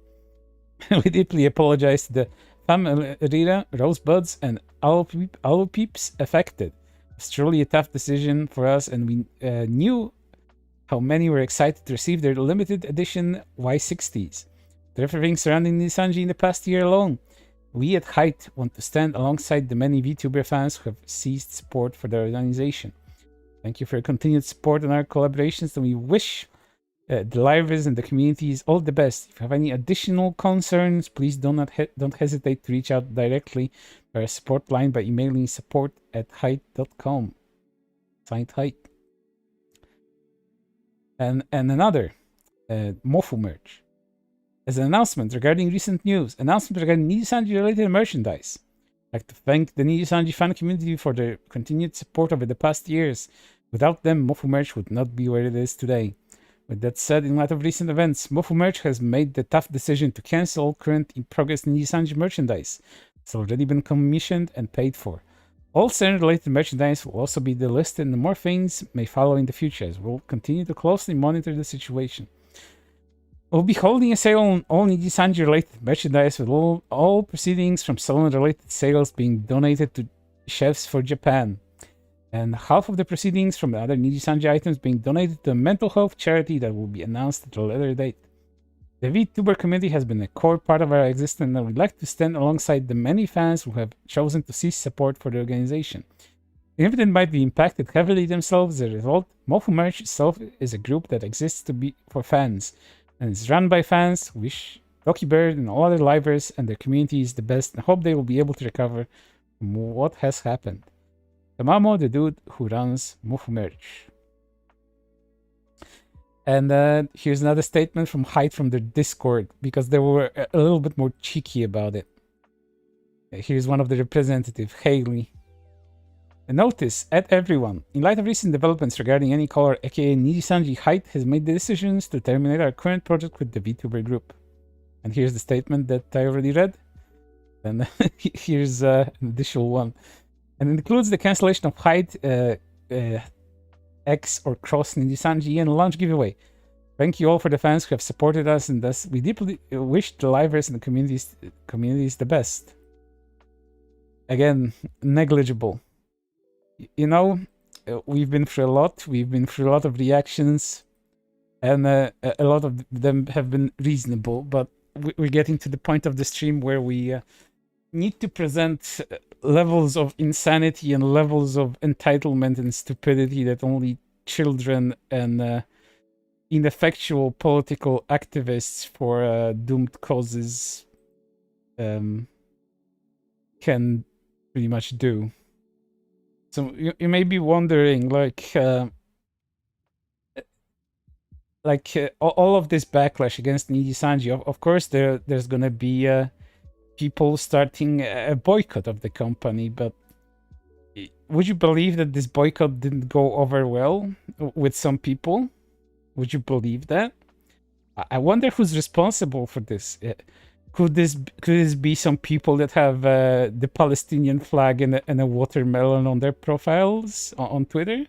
We deeply apologize to the Family, Rosebuds, and Aloe Peeps affected. It's truly a tough decision for us, and we knew how many were excited to receive their limited edition Y60s. With everything surrounding Nijisanji in the past year alone, we at Height want to stand alongside the many VTuber fans who have ceased support for their organization. Thank you for your continued support on our collaborations, and we wish the livers and the communities all the best. If you have any additional concerns, please don't hesitate to reach out directly to our support line by emailing support@height.com. Signed Height. And another Mofu merch. As an announcement regarding recent news, announcement regarding Nijisanji related merchandise. I'd like to thank the Nijisanji fan community for their continued support over the past years. Without them, Mofu merch would not be where it is today. With that said, in light of recent events, Mofu Merch has made the tough decision to cancel all current in progress Nijisanji merchandise. It's already been commissioned and paid for. All Selen-related merchandise will also be delisted, and more things may follow in the future, as we'll continue to closely monitor the situation. We'll be holding a sale on all Nijisanji-related merchandise, with all proceedings from Selen-related sales being donated to Chefs for Japan, and half of the proceedings from the other Nijisanji items being donated to a mental health charity that will be announced at a later date. The VTuber community has been a core part of our existence, and we'd like to stand alongside the many fans who have chosen to cease support for the organization. Even if they might be impacted heavily themselves as a result, Mofu Merch itself is a group that exists to be for fans, and is run by fans who wish Dokibird and all other livers and their communities the best, and hope they will be able to recover from what has happened. Tamamo, the dude who runs Mofu Merch. And here's another statement from Hyde from their Discord, because they were a little bit more cheeky about it. Here's one of the representatives, Haley. A notice at everyone. In light of recent developments regarding Anycolor, aka Nijisanji Height has made the decisions to terminate our current project with the VTuber group. And here's the statement that I already read. And here's an additional one. And it includes the cancellation of Height, X or Cross Nijisanji and launch giveaway. Thank you all for the fans who have supported us, and thus we deeply wish the livers and the communities the best. Again, negligible. You know, we've been through a lot. We've been through a lot of reactions, and a lot of them have been reasonable. But we're getting to the point of the stream where we need to present levels of insanity and levels of entitlement and stupidity that only children and ineffectual political activists for doomed causes can pretty much do. So you may be wondering, like all of this backlash against Nijisanji, of course there's gonna be people starting a boycott of the company, but would you believe that this boycott didn't go over well with some people? Would you believe that? I wonder who's responsible for this. Could this be some people that have the Palestinian flag and a watermelon on their profiles on Twitter?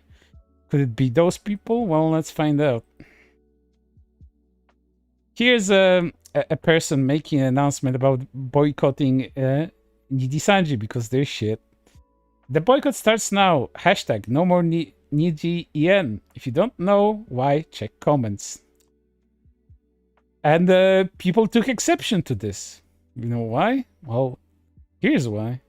Could it be those people? Well, let's find out. Here's a person making an announcement about boycotting Nijisanji because they're shit. The boycott starts now. Hashtag no more Niji-en. If you don't know why, check comments. And people took exception to this. You know why? Well, here's why.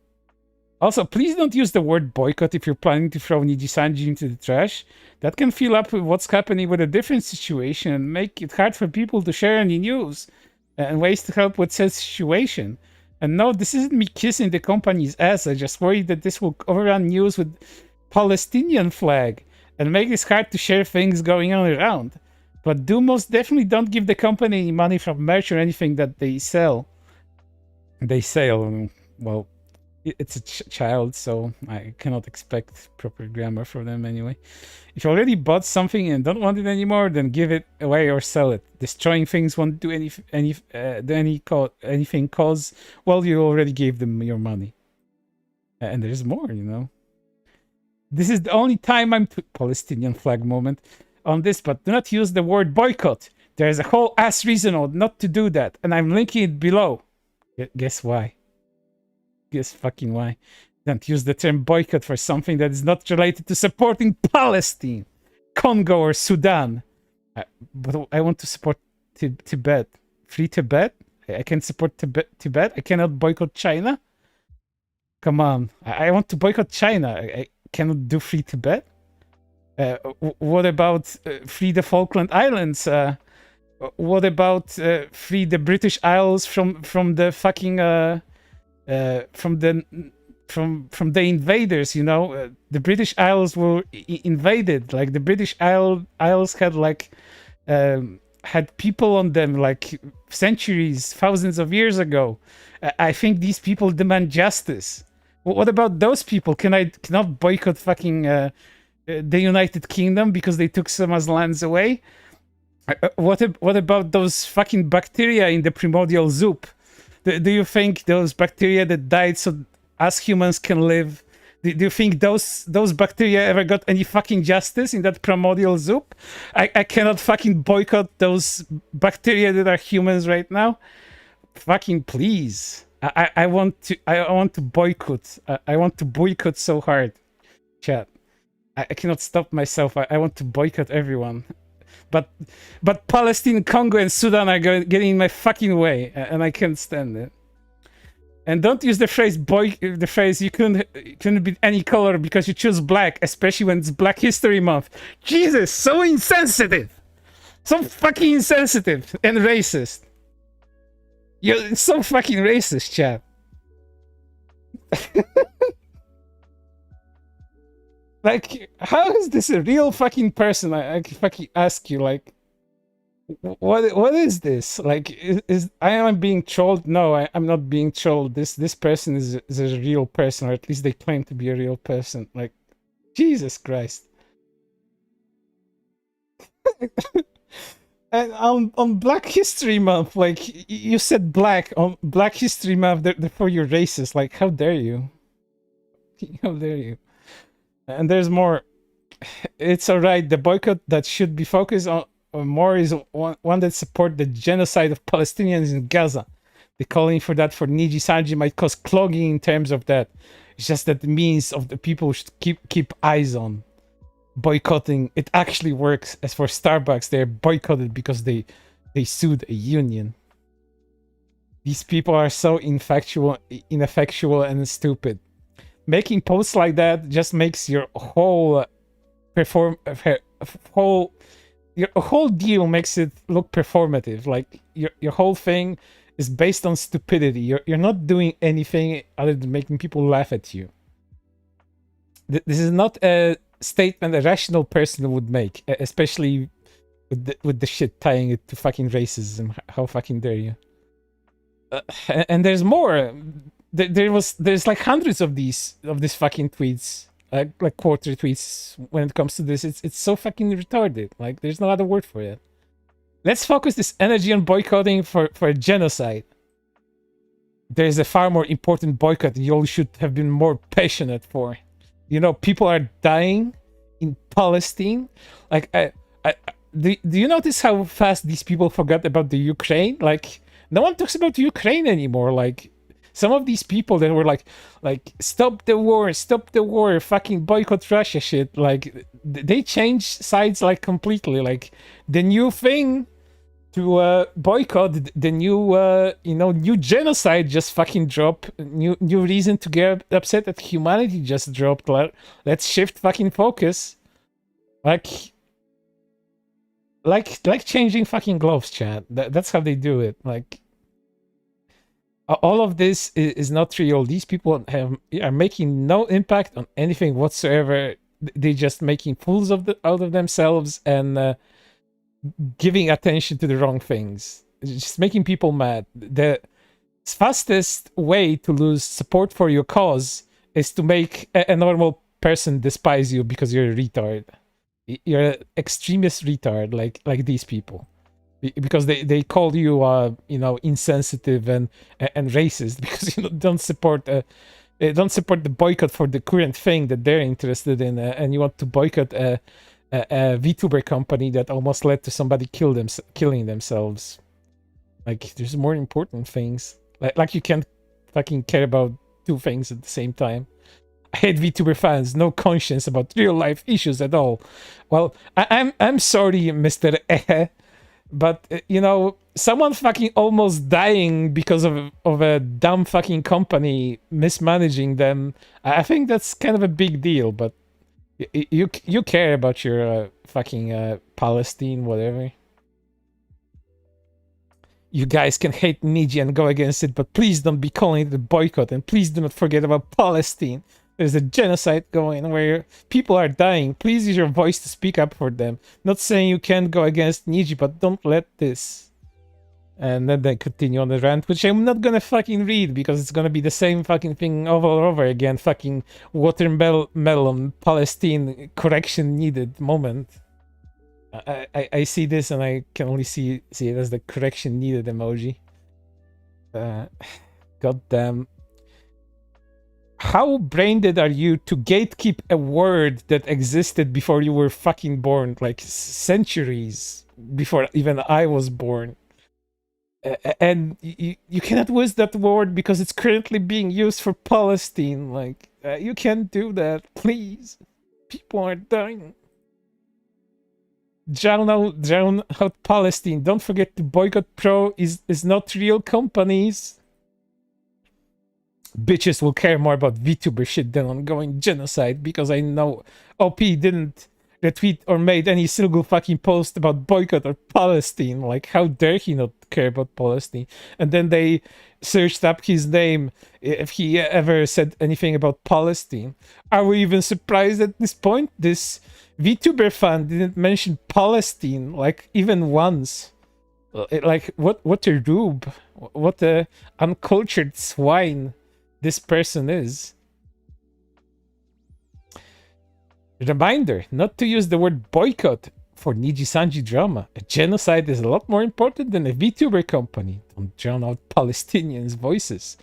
Also, please don't use the word boycott if you're planning to throw Nijisanji into the trash. That can fill up with what's happening with a different situation and make it hard for people to share any news and ways to help with said situation. And no, this isn't me kissing the company's ass. I just worry that this will overrun news with Palestinian flag and make it hard to share things going on around. But do most definitely don't give the company any money from merch or anything that they sell. They sell, well, it's a child, so I cannot expect proper grammar from them anyway. If you already bought something and don't want it anymore, then give it away or sell it. Destroying things won't do anything cause, well, you already gave them your money. And there's more, you know. This is the only time I'm Palestinian flag moment on this, but do not use the word boycott. There's a whole ass reason not to do that, and I'm linking it below. Guess why? Guess fucking why. Don't use the term boycott for something that is not related to supporting Palestine, Congo, or Sudan. But I want to support Tibet. Free Tibet? I can support Tibet. I cannot boycott China. Come on. I want to boycott China. I cannot do free Tibet. What about free the Falkland Islands? What about free the British Isles from the fucking from the invaders? You know, the British Isles were invaded. Like the British Isles had like had people on them like centuries, thousands of years ago. I think these people demand justice. What about those people? Cannot boycott fucking the United Kingdom because they took someone's lands away? What about those fucking bacteria in the primordial soup? Do you think those bacteria that died so us humans can live? Do you think those bacteria ever got any fucking justice in that primordial soup? I cannot fucking boycott those bacteria that are humans right now. Fucking please. I want to boycott. I want to boycott so hard. Chat. I cannot stop myself. I want to boycott everyone. But Palestine, Congo, and Sudan are getting in my fucking way, and I can't stand it. And don't use the phrase you couldn't be any color because you choose black, especially when it's Black History Month. Jesus, so insensitive, so fucking insensitive and racist. You're so fucking racist, chat. Like, how is this a real fucking person? I fucking ask you, like, what is this? Like, is I am being trolled? No, I'm not being trolled. This person is a real person, or at least they claim to be a real person. Like, Jesus Christ. And on Black History Month, like, you said black on Black History Month, therefore you're racist. Like, how dare you? How dare you? And there's more. It's alright. The boycott that should be focused on more is one that support the genocide of Palestinians in Gaza. The calling for that for Nijisanji might cause clogging in terms of that. It's just that the means of the people should keep eyes on. Boycotting, it actually works. As for Starbucks, they're boycotted because they sued a union. These people are so ineffectual and stupid. Making posts like that just makes your whole whole deal makes it look performative. Like your whole thing is based on stupidity. You're not doing anything other than making people laugh at you. This is not a statement a rational person would make, especially with the shit tying it to fucking racism. How fucking dare you? And there's more. There's like hundreds of these fucking tweets, like quarter tweets when it comes to this. It's so fucking retarded. Like, there's no other word for it. Let's focus this energy on boycotting for a genocide. There's a far more important boycott you all should have been more passionate for. You know, people are dying in Palestine. Like, do you notice how fast these people forgot about the Ukraine? Like, no one talks about Ukraine anymore. Like, some of these people that were like stop the war, fucking boycott Russia shit. Like, they changed sides like completely. Like, the new thing to boycott the new new genocide just fucking drop. New reason to get upset at humanity just dropped. Let's shift fucking focus. Like changing fucking gloves, chat. That's how they do it. Like all of this is not real. These people are making no impact on anything whatsoever. They're just making fools out of themselves and giving attention to the wrong things. It's just making people mad. The fastest way to lose support for your cause is to make a normal person despise you because you're a retard. You're an extremist retard, like these people, because they call you insensitive and racist because you don't support the boycott for the current thing that they're interested in, and you want to boycott a VTuber company that almost led to somebody killing themselves. Like there's more important things. Like you can't fucking care about two things at the same time. I hate VTuber fans, no conscience about real life issues at all. Well, I'm sorry, Mr. But someone fucking almost dying because of a dumb fucking company mismanaging them. I think that's kind of a big deal. But you care about your fucking Palestine, whatever. You guys can hate Niji and go against it, but please don't be calling it a boycott, and please do not forget about Palestine. There's a genocide going where people are dying. Please use your voice to speak up for them. Not saying you can't go against Niji, but don't let this. And then they continue on the rant, which I'm not gonna fucking read because it's gonna be the same fucking thing over and over again. Fucking watermelon Palestine correction needed moment. I see this and I can only see it as the correction needed emoji. God damn. How brain dead are you to gatekeep a word that existed before you were fucking born, like centuries before even I was born? And you cannot use that word because it's currently being used for Palestine. Like, you can't do that, please. People are dying. Drown out Palestine. Don't forget to boycott Pro is not real companies. Bitches will care more about VTuber shit than ongoing genocide because I know OP didn't retweet or made any single fucking post about boycott or Palestine. Like, how dare he not care about Palestine? And then they searched up his name if he ever said anything about Palestine. Are we even surprised at this point? This VTuber fan didn't mention Palestine, like, even once. Like, what a rube. What a uncultured swine this person is. Reminder, not to use the word boycott for Nijisanji drama. A genocide is a lot more important than a VTuber company. Don't drown out Palestinians' voices.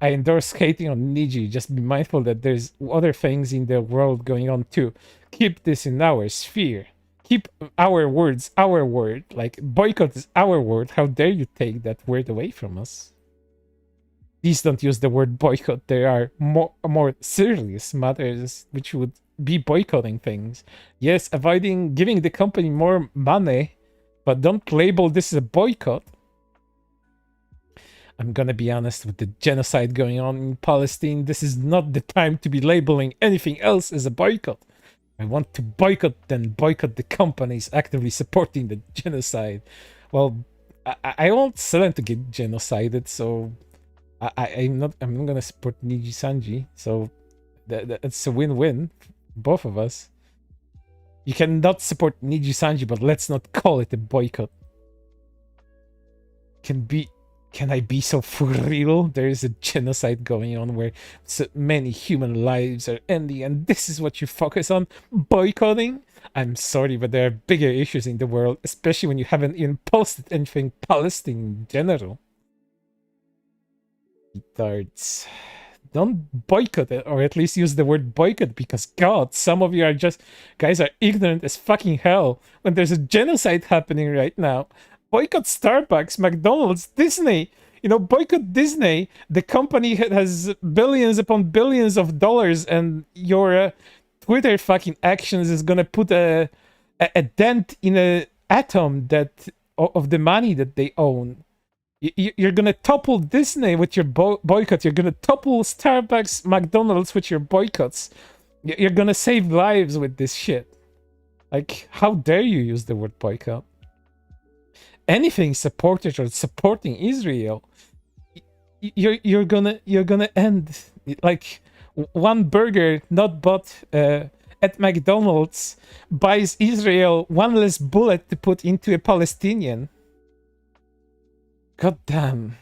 I endorse hating on Niji. Just be mindful that there's other things in the world going on too. Keep this in our sphere. Keep our words our word. Like, boycott is our word. How dare you take that word away from us? Please don't use the word boycott. There are more serious matters which would be boycotting things. Yes, avoiding giving the company more money, but don't label this as a boycott. I'm gonna be honest, with the genocide going on in Palestine, this is not the time to be labeling anything else as a boycott. I want to boycott, then boycott the companies actively supporting the genocide. Well, I want Selen to get genocided, so I'm not gonna support Nijisanji, so that's a win-win, both of us. You cannot support Nijisanji, but let's not call it a boycott. Can I be so for real? There is a genocide going on where so many human lives are ending, and this is what you focus on, boycotting? I'm sorry, but there are bigger issues in the world, especially when you haven't even posted anything Palestine in general. Retards. Don't boycott it, or at least use the word boycott, because God, some of you are guys are ignorant as fucking hell when there's a genocide happening right now. Boycott Starbucks, McDonald's, Disney. Boycott Disney. The company has billions upon billions of dollars, and your Twitter fucking actions is gonna put a dent in an atom that of the money that they own. You're gonna topple Disney with your boycott. You're gonna topple Starbucks, McDonald's with your boycotts. You're gonna save lives with this shit. Like, how dare you use the word boycott? Anything supported or supporting Israel, you're gonna end. Like, one burger not bought at McDonald's buys Israel one less bullet to put into a Palestinian. God damn.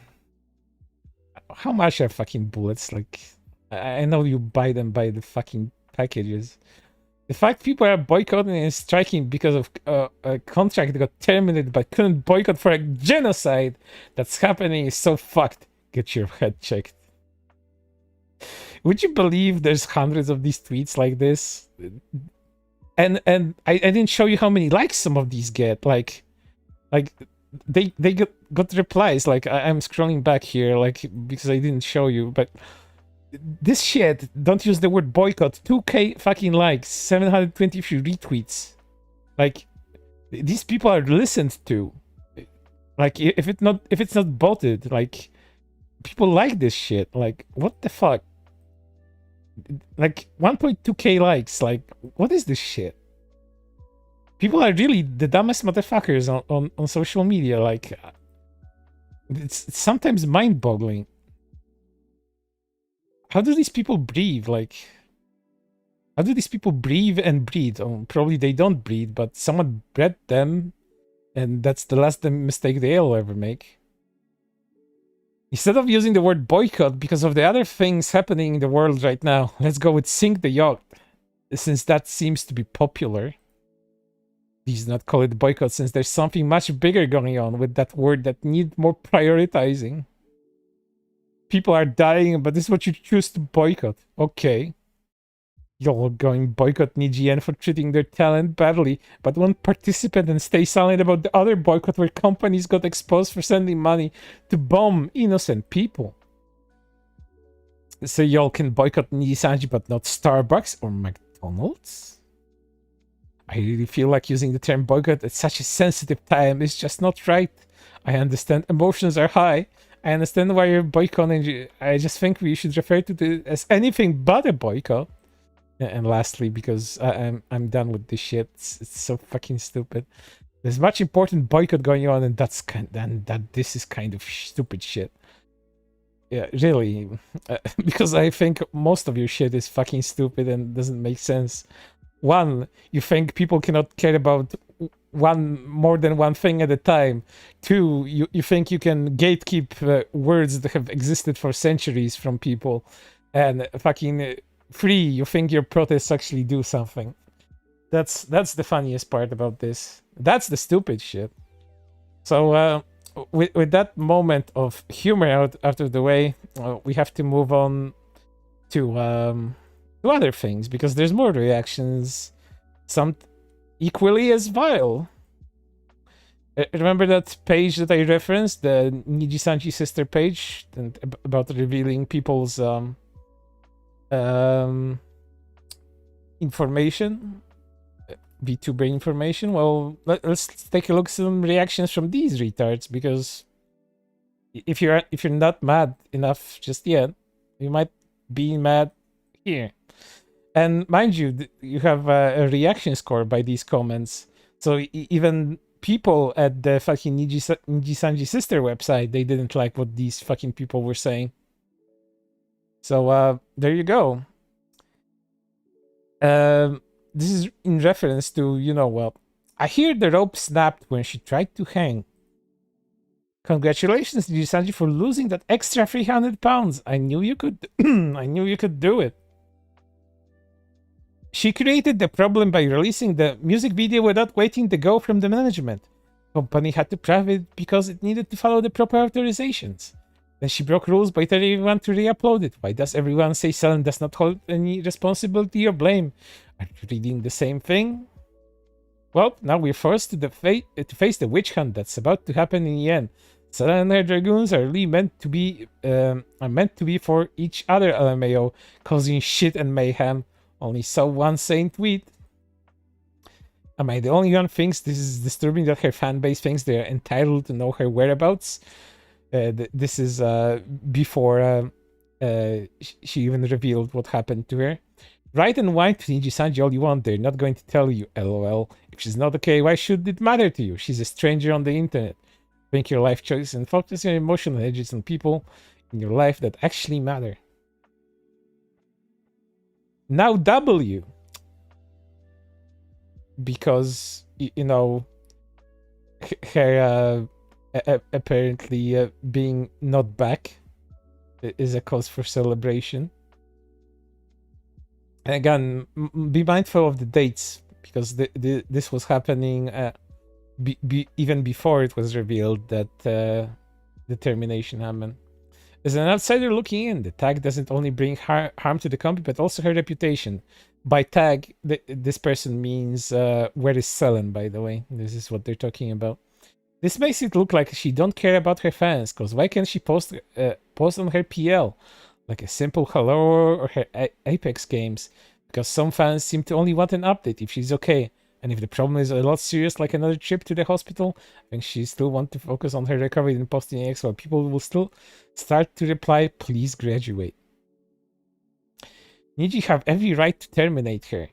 How much are fucking bullets? Like, I know you buy them by the fucking packages. The fact people are boycotting and striking because of a contract that got terminated but couldn't boycott for a genocide that's happening is so fucked. Get your head checked. Would you believe there's hundreds of these tweets like this? And I didn't show you how many likes some of these get. Like they got replies. Like I'm scrolling back here, like, because I didn't show you, but this shit, don't use the word boycott, 2k fucking likes, 720 retweets. Like, these people are listened to. Like, if it's not botted, like, people like this shit. Like, what the fuck? Like, 1.2k likes. Like, what is this shit? People are really the dumbest motherfuckers on social media. Like, it's sometimes mind-boggling. How do these people breathe? Like, how do these people breathe and breed? Oh, probably they don't breed, but someone bred them, and that's the last mistake they'll ever make. Instead of using the word boycott because of the other things happening in the world right now, let's go with sink the yacht, since that seems to be popular. Please not call it boycott, since there's something much bigger going on with that word that needs more prioritizing. People are dying, but this is what you choose to boycott. Okay. You're going boycott Nijisanji for treating their talent badly, but won't participate and stay silent about the other boycott where companies got exposed for sending money to bomb innocent people. So y'all can boycott Nijisanji, but not Starbucks or McDonald's? I really feel like using the term boycott at such a sensitive time is just not right. I understand emotions are high. I understand why you're boycotting. I just think we should refer to it as anything but a boycott. And lastly, because I'm done with this shit. It's so fucking stupid. There's much important boycott going on, and this is kind of stupid shit. Yeah, really, because I think most of your shit is fucking stupid and doesn't make sense. One, you think people cannot care about more than one thing at a time. Two, you think you can gatekeep words that have existed for centuries from people. And fucking three, you think your protests actually do something. That's the funniest part about this. That's the stupid shit. So with that moment of humor out of the way, we have to move on to other things, because there's more reactions, some equally as vile. Remember that page that I referenced, the Nijisanji sister page, and about revealing people's information, VTuber information? Well, let's take a look at some reactions from these retards, because if you're not mad enough just yet, you might be mad here. And mind you, you have a reaction score by these comments. So even people at the fucking Nijisanji sister website, they didn't like what these fucking people were saying. So there you go. This is in reference to, well, I hear the rope snapped when she tried to hang. Congratulations, Nijisanji, for losing that extra 300 pounds. I knew you could. I knew you could do it. She created the problem by releasing the music video without waiting the go from the management. Company had to private because it needed to follow the proper authorizations. Then she broke rules by telling everyone to re-upload it. Why does everyone say Selen does not hold any responsibility or blame? Are you reading the same thing? Well, now we're forced to face the witch hunt that's about to happen in the end. Selen and her dragoons are really meant to be for each other LMAO, causing shit and mayhem. Only saw one sane tweet. Am I the only one who thinks this is disturbing that her fan base thinks they're entitled to know her whereabouts? This is before she even revealed what happened to her. Write and whine to Nijisanji all you want, they're not going to tell you, lol. If she's not okay, why should it matter to you? She's a stranger on the internet. Think your life choices and focus your emotional edges on people in your life that actually matter. Now W. Because, you know, her apparently being not back is a cause for celebration. And again, be mindful of the dates, because this was happening even before it was revealed that the termination happened. As an outsider looking in, the tag doesn't only bring harm to the company, but also her reputation. By tag, this person means where is Selen, by the way. This is what they're talking about. This makes it look like she don't care about her fans, because why can't she post on her PL? Like a simple hello or her Apex games? Because some fans seem to only want an update if she's okay. And if the problem is a lot serious, like another trip to the hospital, then she still want to focus on her recovery than posting X, while people will still start to reply, please graduate. Niji have every right to terminate her.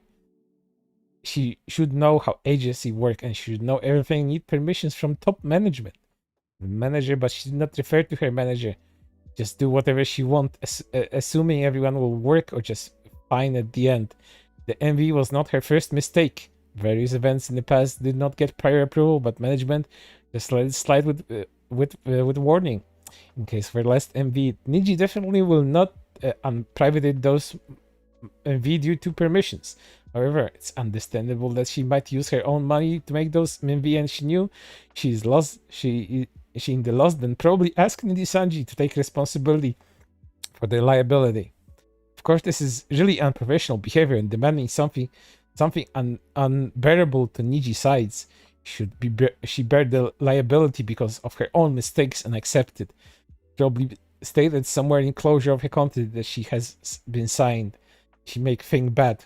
She should know how agency work, and she should know everything, need permissions from top management. The manager, but she did not refer to her manager. Just do whatever she wants, assuming everyone will work or just fine at the end. The MV was not her first mistake. Various events in the past did not get prior approval, but management just let it slide with warning. In case for last MV, Niji definitely will not unprivate those MV due to permissions. However, it's understandable that she might use her own money to make those MV, and she knew she's lost. She in the loss, then probably ask Nijisanji to take responsibility for the liability. Of course, this is really unprofessional behavior and demanding something unbearable to Niji sides. She bear the liability because of her own mistakes and accept it. Probably stated somewhere in closure of her content that she has been signed. She make thing bad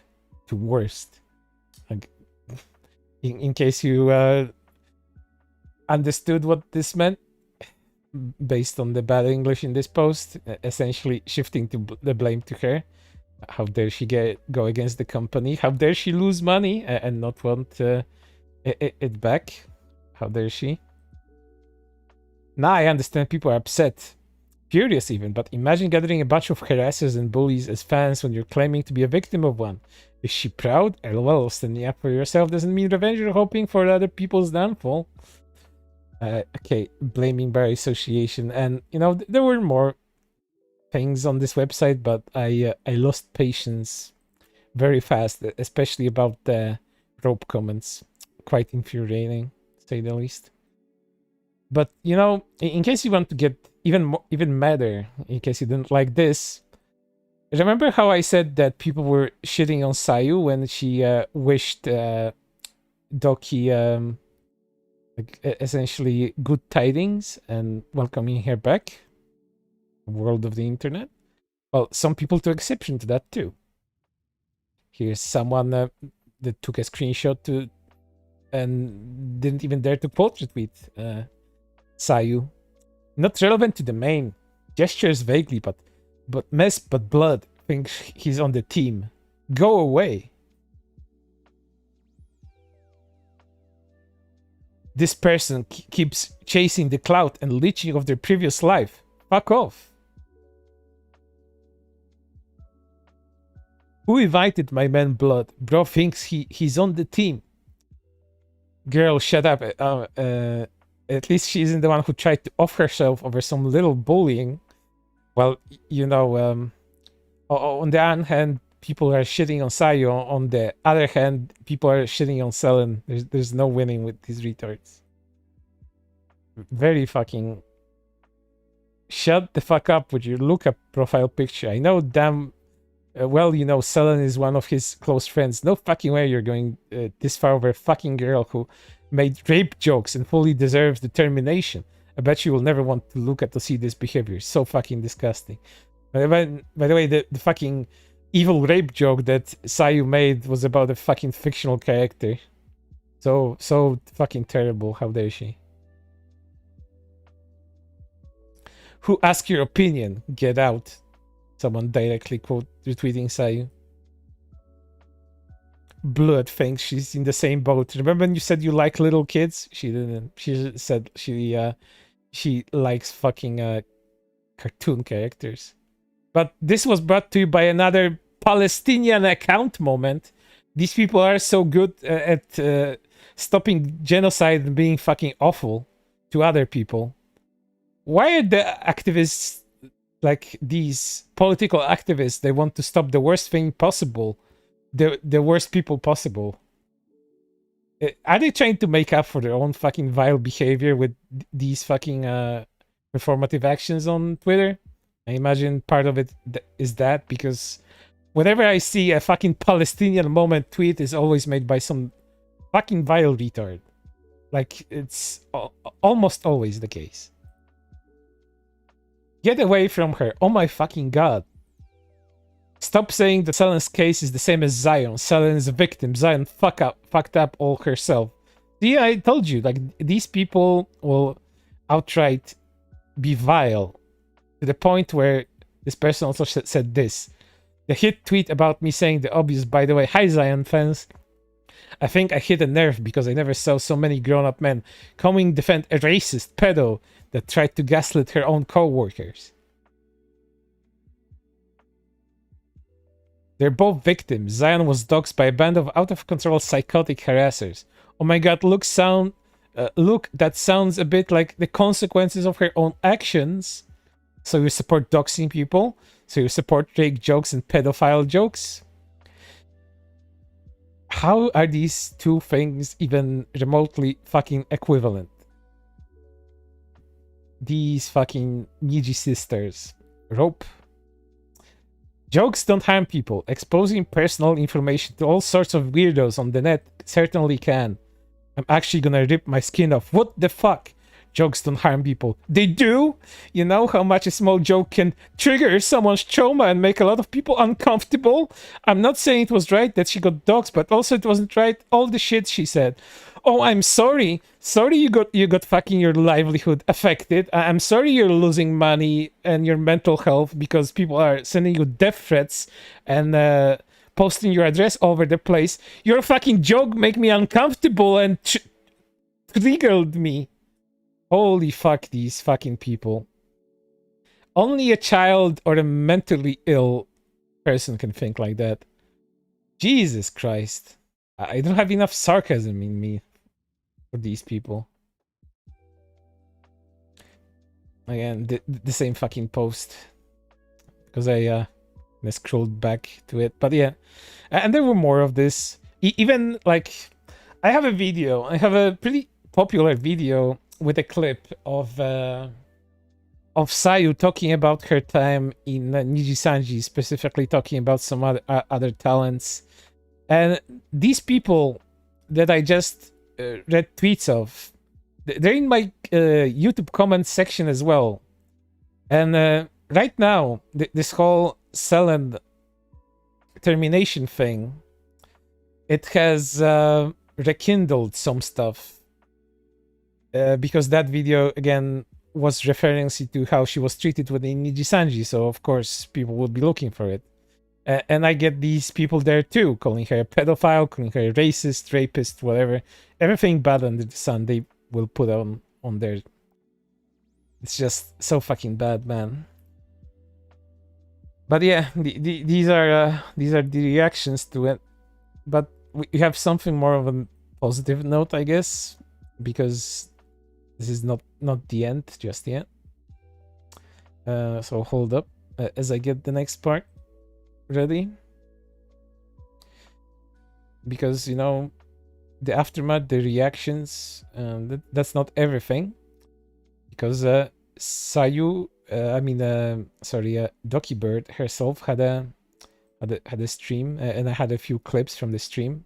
to worst. Like, in case you understood what this meant, based on the bad English in this post, essentially shifting the blame to her. How dare she go against the company? How dare she lose money and not want it back? How dare she? Now I understand people are upset, furious even, but imagine gathering a bunch of harassers and bullies as fans when you're claiming to be a victim of one. Is she proud? LOL, standing up for yourself doesn't mean revenge or hoping for other people's downfall. Okay, blaming by association, and you know there were more things on this website, but I lost patience very fast, especially about the rope comments. Quite infuriating, to say the least. But you know, in case you want to get even madder, in case you didn't like this, remember how I said that people were shitting on Sayu when she wished Doki essentially good tidings and welcoming her back? World of the internet. Well, some people took exception to that too. Here's someone that took a screenshot to and didn't even dare to quote retweet Sayu. Not relevant to the main. Gestures vaguely, but mess but blood thinks he's on the team. Go away. This person keeps chasing the clout and leeching of their previous life. Fuck off. Who invited my man Blood? Bro thinks he's on the team. Girl, shut up. At least she isn't the one who tried to off herself over some little bullying. Well, you know, on the one hand, people are shitting on Sayo. On the other hand, people are shitting on Selen. There's no winning with these retards. Very fucking... Shut the fuck up with your Luca profile picture. I know damn well you know Selen is one of his close friends. No fucking way you're going this far over a fucking girl who made rape jokes and fully deserves the termination. I bet you will never want to look at to see this behavior. It's so fucking disgusting. By the way, the fucking evil rape joke that Sayu made was about a fucking fictional character. So fucking terrible. How dare she? Who asked your opinion? Get out. Someone directly quote retweeting Sayu. Blood thinks she's in the same boat. Remember when you said you like little kids? She didn't. She said she likes fucking cartoon characters. But this was brought to you by another Palestinian account moment. These people are so good at stopping genocide and being fucking awful to other people. Why are the activists, like these political activists, they want to stop the worst thing possible, the worst people possible? Are they trying to make up for their own fucking vile behavior with these fucking performative actions on Twitter? I imagine part of it is that, because whenever I see a fucking Palestinian moment tweet is always made by some fucking vile retard. Like, it's almost always the case. Get away from her. Oh my fucking god. Stop saying that Selen's case is the same as Zion. Selen is a victim. Zion fucked up all herself. See, I told you, like, these people will outright be vile. To the point where this person also said this. The hit tweet about me saying the obvious, by the way. Hi, Zion fans. I think I hit a nerve because I never saw so many grown-up men coming defend a racist pedo that tried to gaslit her own co-workers. They're both victims. Zion was doxxed by a band of out-of-control psychotic harassers. Oh my god, look, that sounds a bit like the consequences of her own actions. So you support doxing people? So you support rape jokes and pedophile jokes? How are these two things even remotely fucking equivalent? These fucking Niji sisters. Rope. Jokes don't harm people. Exposing personal information to all sorts of weirdos on the net certainly can. I'm actually gonna rip my skin off. What the fuck? Jokes don't harm people. They do? You know how much a small joke can trigger someone's trauma and make a lot of people uncomfortable? I'm not saying it was right that she got doxxed, but also it wasn't right all the shit she said. Oh, I'm sorry. Sorry you got fucking your livelihood affected. I'm sorry you're losing money and your mental health because people are sending you death threats and posting your address all over the place. Your fucking joke make me uncomfortable and triggered me. Holy fuck, these fucking people. Only a child or a mentally ill person can think like that. Jesus Christ. I don't have enough sarcasm in me for these people. Again, the same fucking post. Because I scrolled back to it. But yeah. And there were more of this. Even, like, I have a video. I have a pretty popular video with a clip of Sayu talking about her time in Nijisanji, specifically talking about some other talents. And these people that I just read tweets of, they're in my YouTube comment section as well. And right now, this whole Selen termination thing, it has rekindled some stuff. Because that video, again, was referring to how she was treated within Nijisanji, so of course people would be looking for it. And I get these people there too, calling her a pedophile, calling her a racist, rapist, whatever. Everything bad under the sun they will put on there. It's just so fucking bad, man. But yeah, these are the reactions to it. But we have something more of a positive note, I guess, because this is not the end just yet. So hold up as I get the next part ready. Because, you know, the aftermath, the reactions, that's not everything. Because Sayu, Doki Bird herself had a stream, and I had a few clips from the stream.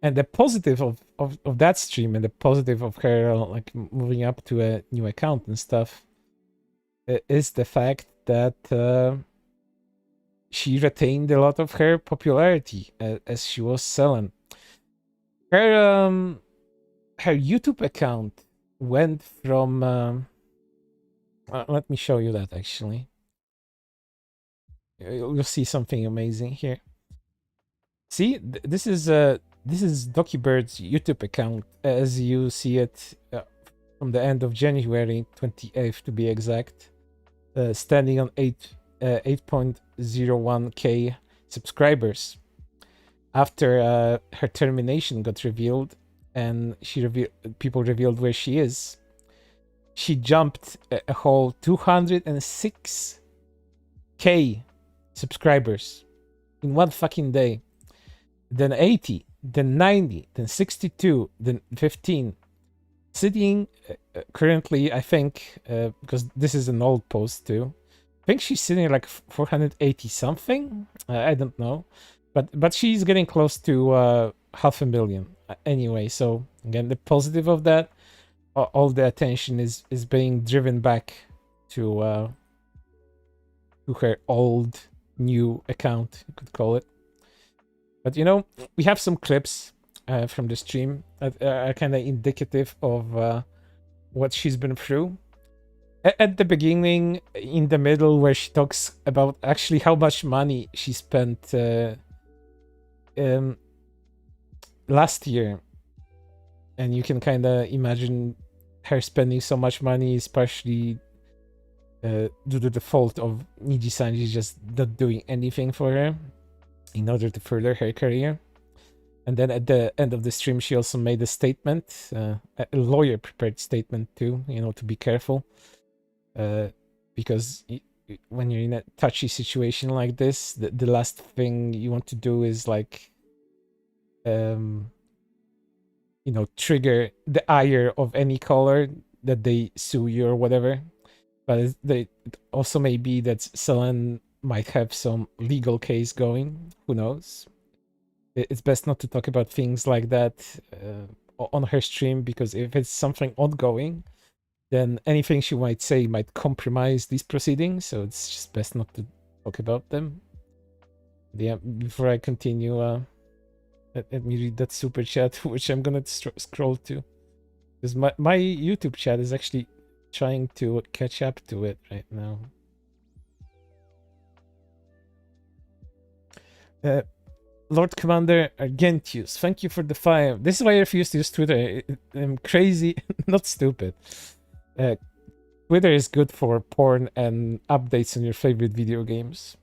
And the positive of that stream and the positive of her like moving up to a new account and stuff is the fact that she retained a lot of her popularity as she was Selen. Her her YouTube account went from let me show you that actually. You'll see something amazing here. See, this is DocuBird's YouTube account as you see it from the end of January 28th to be exact, standing on 8.01k subscribers. After her termination got revealed, and people revealed where she is, she jumped a whole 206k subscribers in one fucking day. Then 80, then 90, then 62, then 15. Sitting currently, I think, because this is an old post too, I think she's sitting like 480 something. I don't know, but she's getting close to 500,000 anyway. So again, the positive of that, all the attention is being driven back to her old new account, you could call it. But you know, we have some clips from the stream that are kind of indicative of what she's been through. At the beginning, in the middle, where she talks about actually how much money she spent last year, and you can kind of imagine her spending so much money is partially due to the fault of Nijisanji just not doing anything for her in order to further her career. And then at the end of the stream, she also made a statement, a lawyer prepared statement too, you know, to be careful. Because when you're in a touchy situation like this, the last thing you want to do is like, you know, trigger the ire of Anycolor that they sue you or whatever. But it also may be that Selen might have some legal case going. Who knows? It's best not to talk about things like that on her stream, because if it's something ongoing, then anything she might say might compromise these proceedings. So it's just best not to talk about them. Yeah, before I continue, let me read that super chat, which I'm gonna scroll to, because my YouTube chat is actually trying to catch up to it right now. Lord Commander Argentius, thank you for the 5. This is why I refuse to use Twitter. I'm crazy, not stupid. Twitter is good for porn and updates on your favorite video games.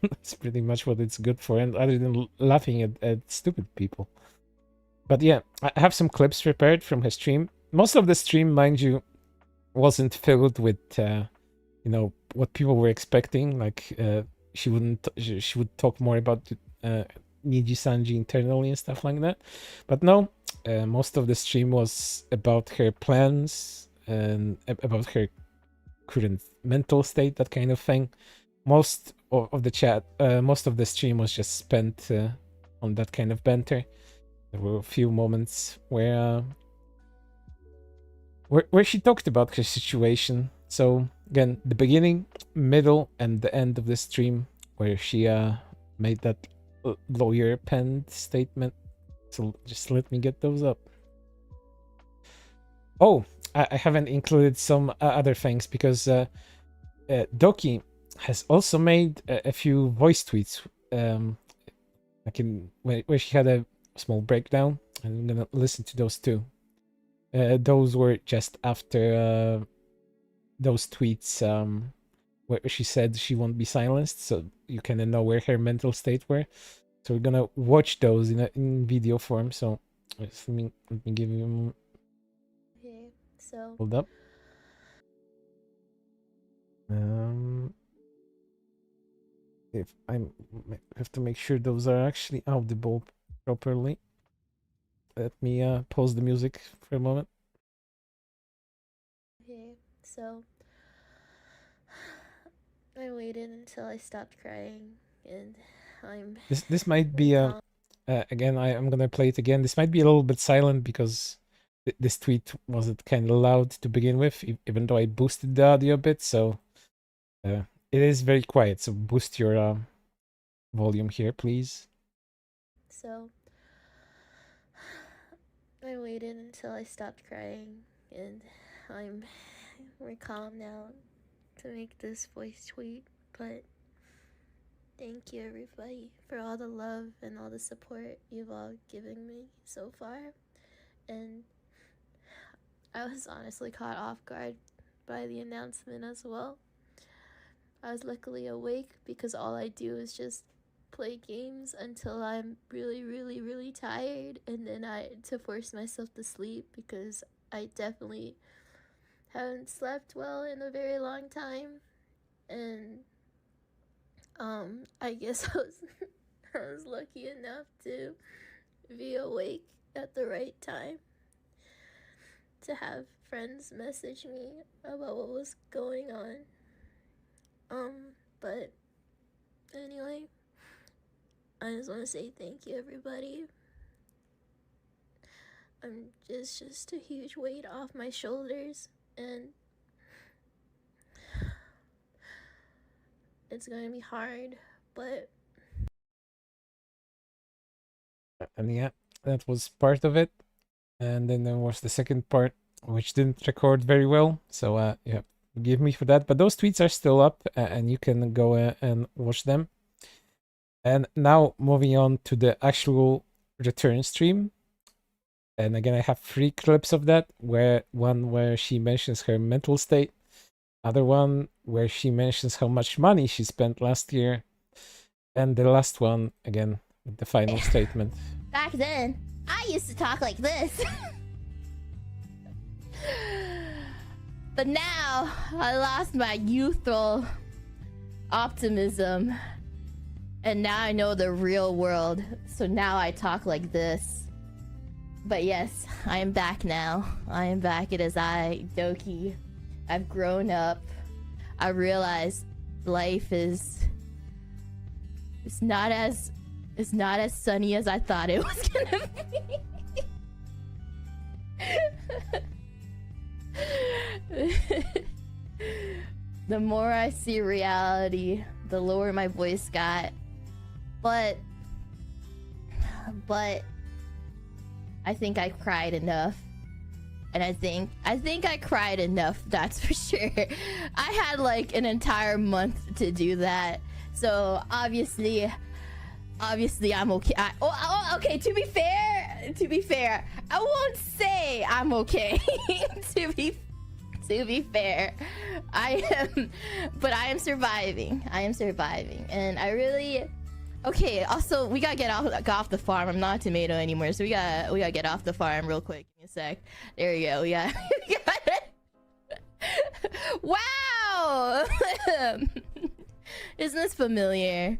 That's pretty much what it's good for, and other than laughing at stupid people. But yeah, I have some clips prepared from her stream. Most of the stream, mind you, wasn't filled with you know, what people were expecting. Like she would talk more about Nijisanji internally and stuff like that. But no, most of the stream was about her plans and about her current mental state, that kind of thing. Most of the chat, most of the stream was just spent on that kind of banter. There were a few moments where she talked about her situation. So again, the beginning, middle, and the end of the stream, where she made that lawyer penned statement. So just let me get those up. Oh, I haven't included some other things, because Doki has also made a few voice tweets. Where she had a small breakdown. I'm gonna listen to those too. Those were just after those tweets where she said she won't be silenced, so you kind of know where her mental state were. So we're gonna watch those in video form. So let me give you. Okay, so Hold up. If I have to make sure those are actually audible properly. Let me pause the music for a moment. okay, so I waited until I stopped crying, and I'm This might be again. I'm gonna play it again. This might be a little bit silent because this tweet wasn't kind of loud to begin with, even though I boosted the audio a bit. So it is very quiet. So boost your volume here, please. so I waited until I stopped crying, and I'm more calm now to make this voice tweet, but thank you everybody for all the love and all the support you've all given me so far. And I was honestly caught off guard by the announcement as well. I was luckily awake because all I do is just play games until I'm really tired, and then to force myself to sleep because I definitely haven't slept well in a very long time. And I guess I was lucky enough to be awake at the right time to have friends message me about what was going on. But anyway, I just want to say thank you everybody. Just a huge weight off my shoulders, and it's gonna be hard, but... And yeah, that was part of it. And then there was the second part, which didn't record very well. So yeah, forgive me for that. But those tweets are still up, and you can go and watch them. And now moving on to the actual return stream. And again, I have 3 clips of that, one where she mentions her mental state, other one where she mentions how much money she spent last year, and the last one, again, with the final statement. Back then, I used to talk like this. But now, I lost my youthful optimism. And now I know the real world. So now I talk like this. But yes, I am back now. I am back. It is I, Doki. I've grown up. I realized life is... It's not as sunny as I thought it was gonna be. The more I see reality, the lower my voice got. But I think I cried enough. And I think I cried enough, that's for sure. I had like an entire month to do that. So obviously I'm okay. Okay, to be fair, I won't say I'm okay. to be fair, but I am surviving. And I really... Okay, also, we gotta get off the farm. I'm not a tomato anymore, so we gotta get off the farm real quick. Give me a sec. There we go. We got it. Wow! Isn't this familiar?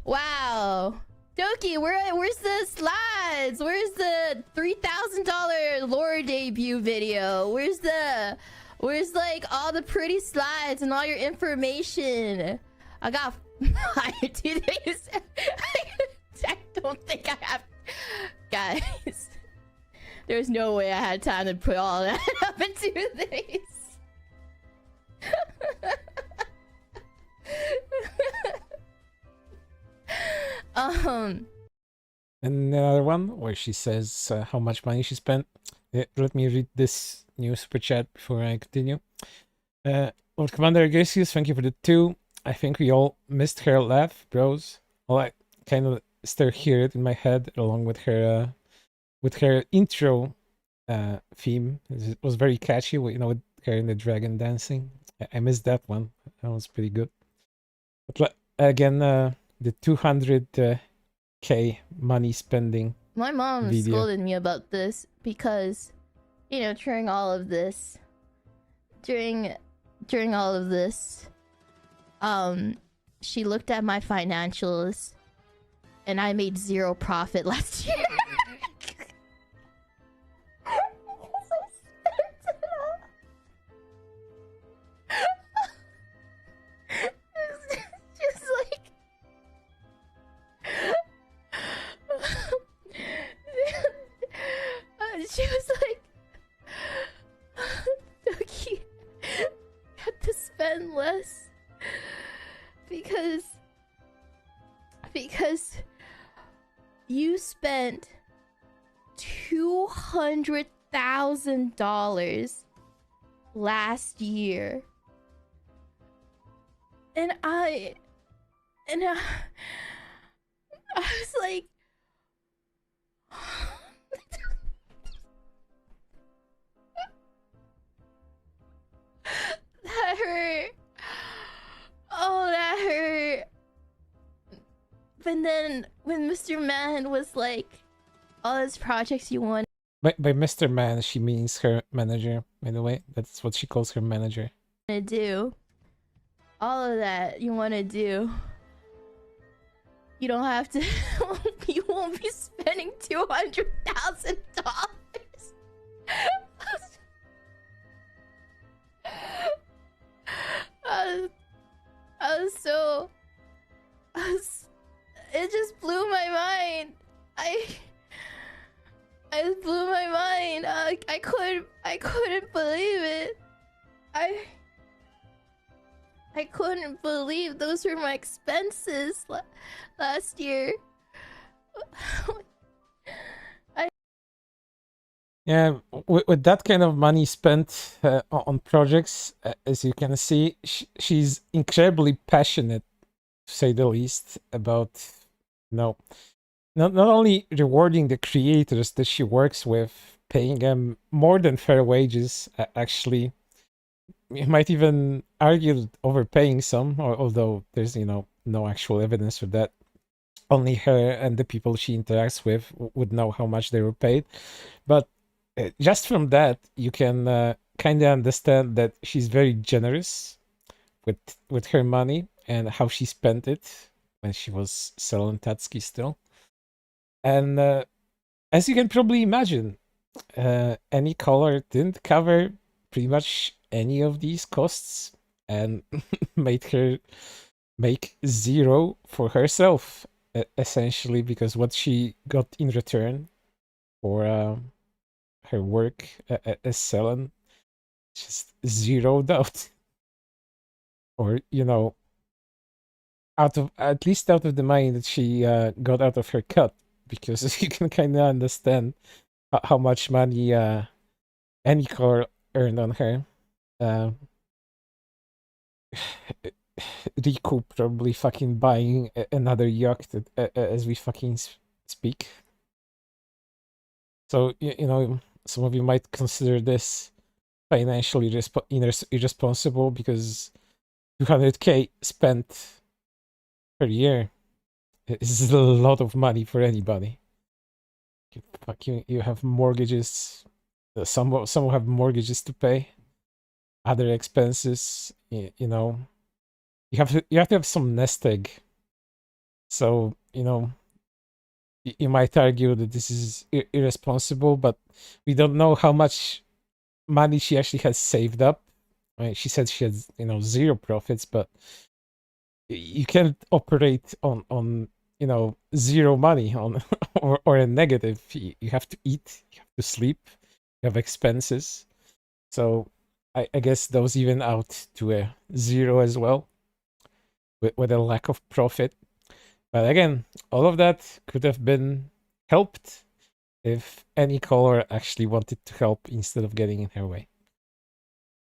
Wow. Doki, where's the slides? Where's the $3,000 lore debut video? Where's like all the pretty slides and all your information? I got fired 2 days. I don't think I have. Guys, there's no way I had time to put all that up in 2 days. And another one where she says how much money she spent. Let me read this new super chat before I continue. Lord Commander Agresius, thank you for the 2. I think we all missed her laugh, bros. Well, I kind of still hear it in my head along with her intro theme. It was very catchy, you know, with her and the dragon dancing. I missed that one. That was pretty good. But again, the 200K money spending. My mom video. scolded me about this because, you know, during all of this, she looked at my financials, and I made 0 profit last year. Just like... she was like, Doki, you have to spend less because you spent $200,000 last year. And I was like, that hurt. Oh, that hurt. But then when Mr. Man was like, all his projects you want By Mr. Man, she means her manager, by the way. That's what she calls her manager. to do, all of that you want to do, you don't have to, you won't be spending $200,000. It just blew my mind. It blew my mind. I couldn't believe it. I couldn't believe those were my expenses last year. Yeah, with that kind of money spent on projects, as you can see, she's incredibly passionate, to say the least, about, you know, not only rewarding the creators that she works with, paying them more than fair wages, actually. You might even argue overpaying some, although there's, you know, no actual evidence for that. Only her and the people she interacts with would know how much they were paid. But just from that, you can kind of understand that she's very generous with her money and how she spent it when she was selling Tatsuki still. And as you can probably imagine, Anycolor didn't cover pretty much any of these costs and made her make zero for herself, essentially, because what she got in return for her work as Selen just zeroed out. Or, you know, at least out of the money that she got out of her cut, because you can kind of understand how much money Anycolor earned on her. Riku probably fucking buying another yacht as we fucking speak. So, you know, some of you might consider this financially irresponsible, because 200k spent per year is a lot of money for anybody. You have mortgages. Some will have mortgages to pay, other expenses. You know, you have to have some nest egg. So, you know, you might argue that this is irresponsible, but we don't know how much money she actually has saved up. I mean, she said she has, you know, zero profits, but you can't operate on you know, zero money on or a negative. You have to eat, you have to sleep, you have expenses. So I guess those even out to a zero as well, with a lack of profit. But again, all of that could have been helped if Anycolor actually wanted to help instead of getting in her way.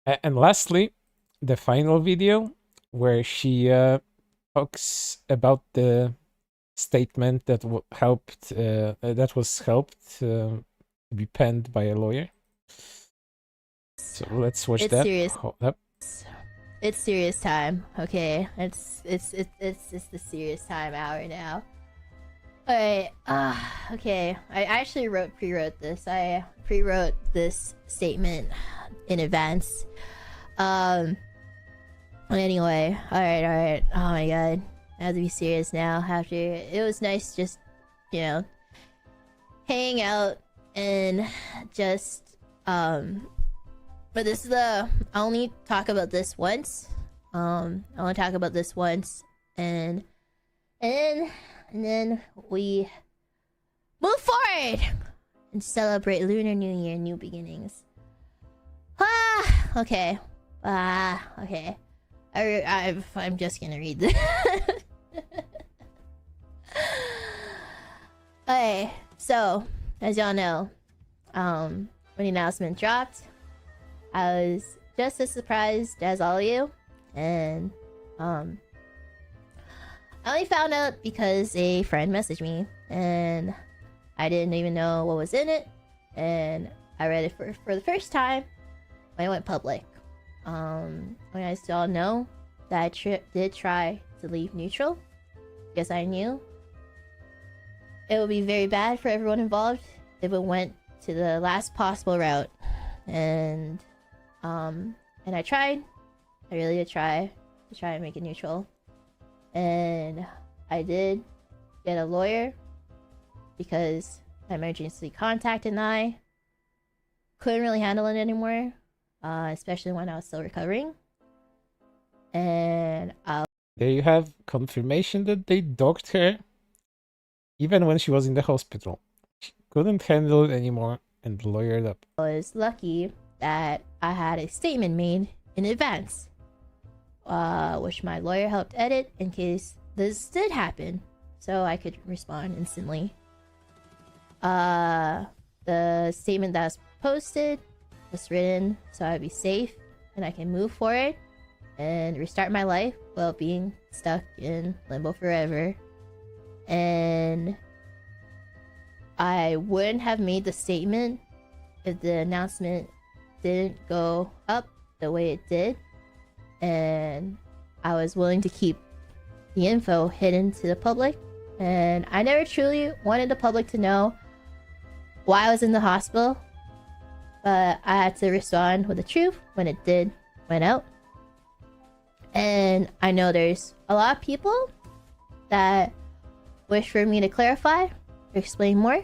And lastly, the final video where she talks about the statement that was helped to be penned by a lawyer. So let's watch that. Serious. Hold up. It's serious time, okay? It's the serious time hour now. Alright, okay. I actually pre-wrote this. I pre-wrote this statement in advance. Anyway, alright. Oh my god. I have to be serious now after it was nice just, you know, hanging out and just but this is I only talk about this once. I only talk about this once, and then we move forward and celebrate Lunar New Year, new beginnings. Okay. Okay. I'm just gonna read this. Okay, so as y'all know, when the announcement dropped, I was just as surprised as all of you, and I only found out because a friend messaged me, and I didn't even know what was in it, and I read it for the first time when it went public. When I still know that I did try to leave neutral, because I knew it would be very bad for everyone involved if it went to the last possible route. And I tried. I really did try to and make it neutral. And I did get a lawyer because my emergency contact and I couldn't really handle it anymore, especially when I was still recovering. And There you have confirmation that they docked her even when she was in the hospital. She couldn't handle it anymore and lawyered up. I was lucky that I had a statement made in advance, which my lawyer helped edit in case this did happen, so I could respond instantly. The statement that was posted was written so I'd be safe and I can move forward and restart my life without being stuck in limbo forever. And I wouldn't have made the statement if the announcement didn't go up the way it did, and I was willing to keep the info hidden to the public, and I never truly wanted the public to know why I was in the hospital, but I had to respond with the truth when it did went out. And I know there's a lot of people that wish for me to clarify or explain more,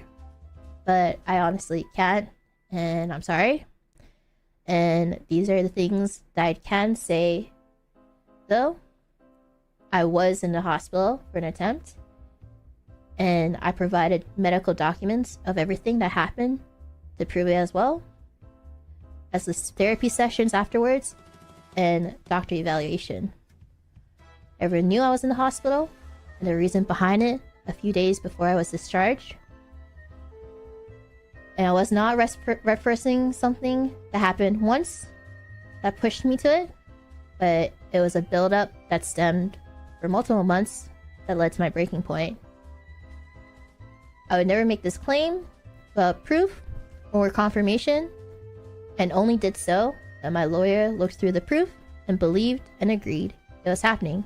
but I honestly can't, and I'm sorry. And these are the things that I can say. Though I was in the hospital for an attempt, and I provided medical documents of everything that happened to prove it, as well as the therapy sessions afterwards and doctor evaluation. Everyone knew I was in the hospital and the reason behind it a few days before I was discharged. And I was not referencing something that happened once that pushed me to it, but it was a buildup that stemmed for multiple months that led to my breaking point. I would never make this claim without proof or confirmation, and only did so when my lawyer looked through the proof and believed and agreed it was happening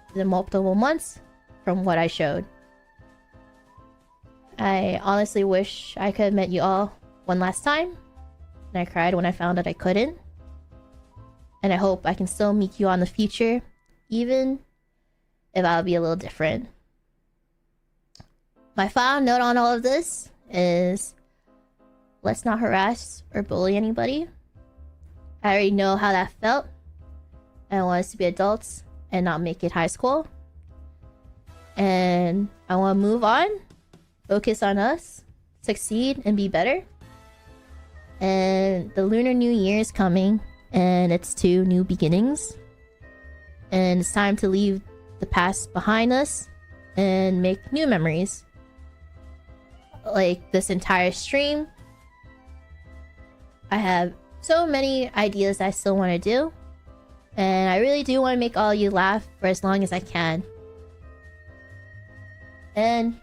within multiple months from what I showed. I honestly wish I could have met you all one last time, and I cried when I found out I couldn't. And I hope I can still meet you on the future, even if I'll be a little different. My final note on all of this is, let's not harass or bully anybody. I already know how that felt. I want us to be adults and not make it high school. And I want to move on. Focus on us, succeed, and be better. And the Lunar New Year is coming, and it's 2 new beginnings. And it's time to leave the past behind us and make new memories. Like this entire stream, I have so many ideas I still want to do. And I really do want to make all of you laugh for as long as I can. And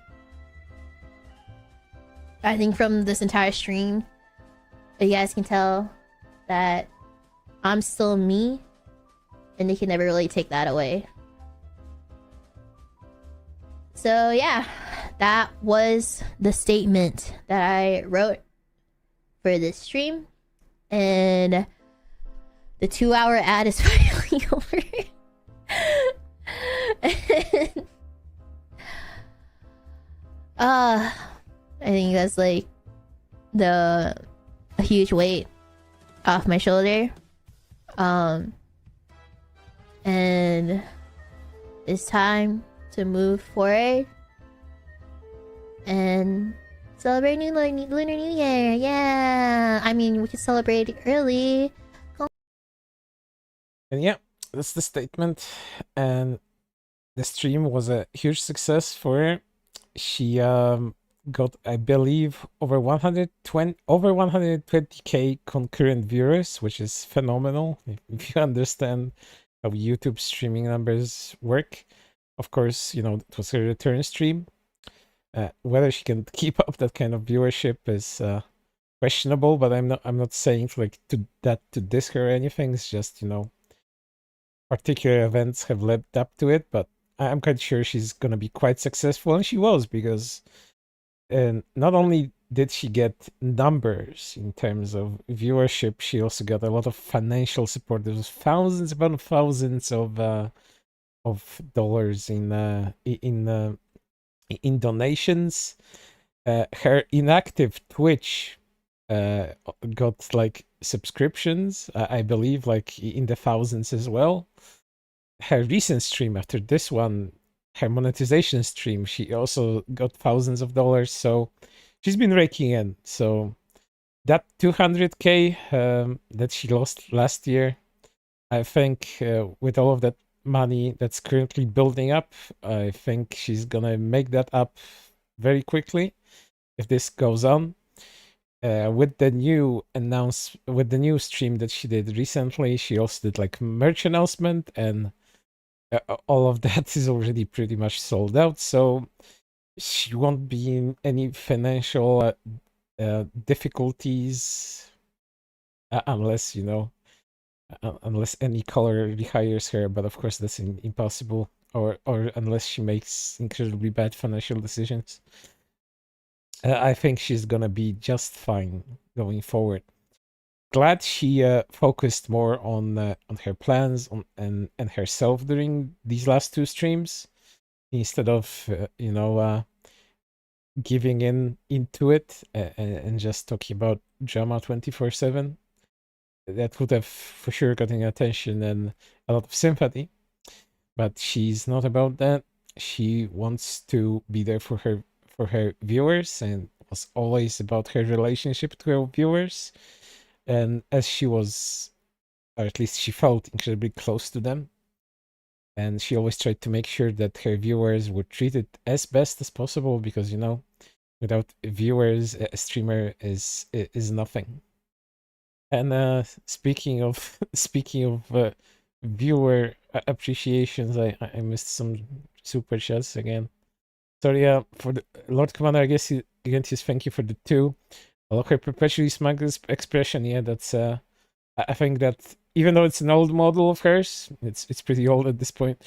I think from this entire stream, you guys can tell that I'm still me, and they can never really take that away. So yeah, that was the statement that I wrote for this stream, and the 2-hour ad is finally over. And, I think that's like a huge weight off my shoulder. And it's time to move forward and celebrate Lunar New Year. Yeah, I mean, we can celebrate early. And yeah, that's the statement. And the stream was a huge success for her. She got, I believe, over 120k concurrent viewers, which is phenomenal if you understand how YouTube streaming numbers work. Of course, you know, it was a return stream. Whether she can keep up that kind of viewership is questionable, but I'm not saying like to diss her or anything. It's just, you know, particular events have led up to it, but I'm quite sure she's gonna be quite successful, and she was, because not only did she get numbers in terms of viewership, she also got a lot of financial support. There was thousands upon thousands of dollars in donations. Her inactive Twitch got like subscriptions, I believe, like in the thousands as well. Her recent stream after this one, her monetization stream, she also got thousands of dollars. So she's been raking in. So that 200k that she lost last year, I think with all of that money that's currently building up, I think she's gonna make that up very quickly if this goes on. With the new stream that she did recently, she also did like merch announcement, and all of that is already pretty much sold out, so she won't be in any financial difficulties unless, you know, unless Anycolor rehires her, but of course that's impossible, or unless she makes incredibly bad financial decisions. I think she's gonna be just fine going forward. Glad she focused more on her plans and herself during these last two streams, instead of you know, giving into it and just talking about drama 24/7. That would have for sure gotten attention and a lot of sympathy, but she's not about that. She wants to be there for her viewers, and was always about her relationship to her viewers. And as she was, or at least she felt, incredibly close to them, and she always tried to make sure that her viewers were treated as best as possible, because, you know, without viewers, a streamer is nothing. And speaking of viewer appreciations, I missed some super chats again. Sorry, for the Lord Commander, I guess again, his thank you for the 2. I love her perpetually smug expression. Yeah, that's I think that even though it's an old model of hers, it's pretty old at this point.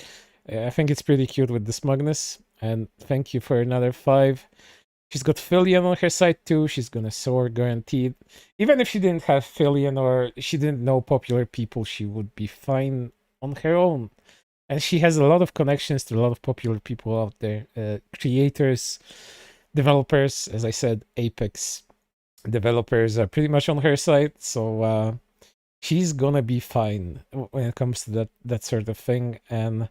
I think it's pretty cute with the smugness. And thank you for another 5. She's got Fillion on her side too. She's gonna soar, guaranteed. Even if she didn't have Fillion, or she didn't know popular people, she would be fine on her own. And she has a lot of connections to a lot of popular people out there. Creators, developers, as I said, Apex developers are pretty much on her side. So she's gonna be fine when it comes to that sort of thing. And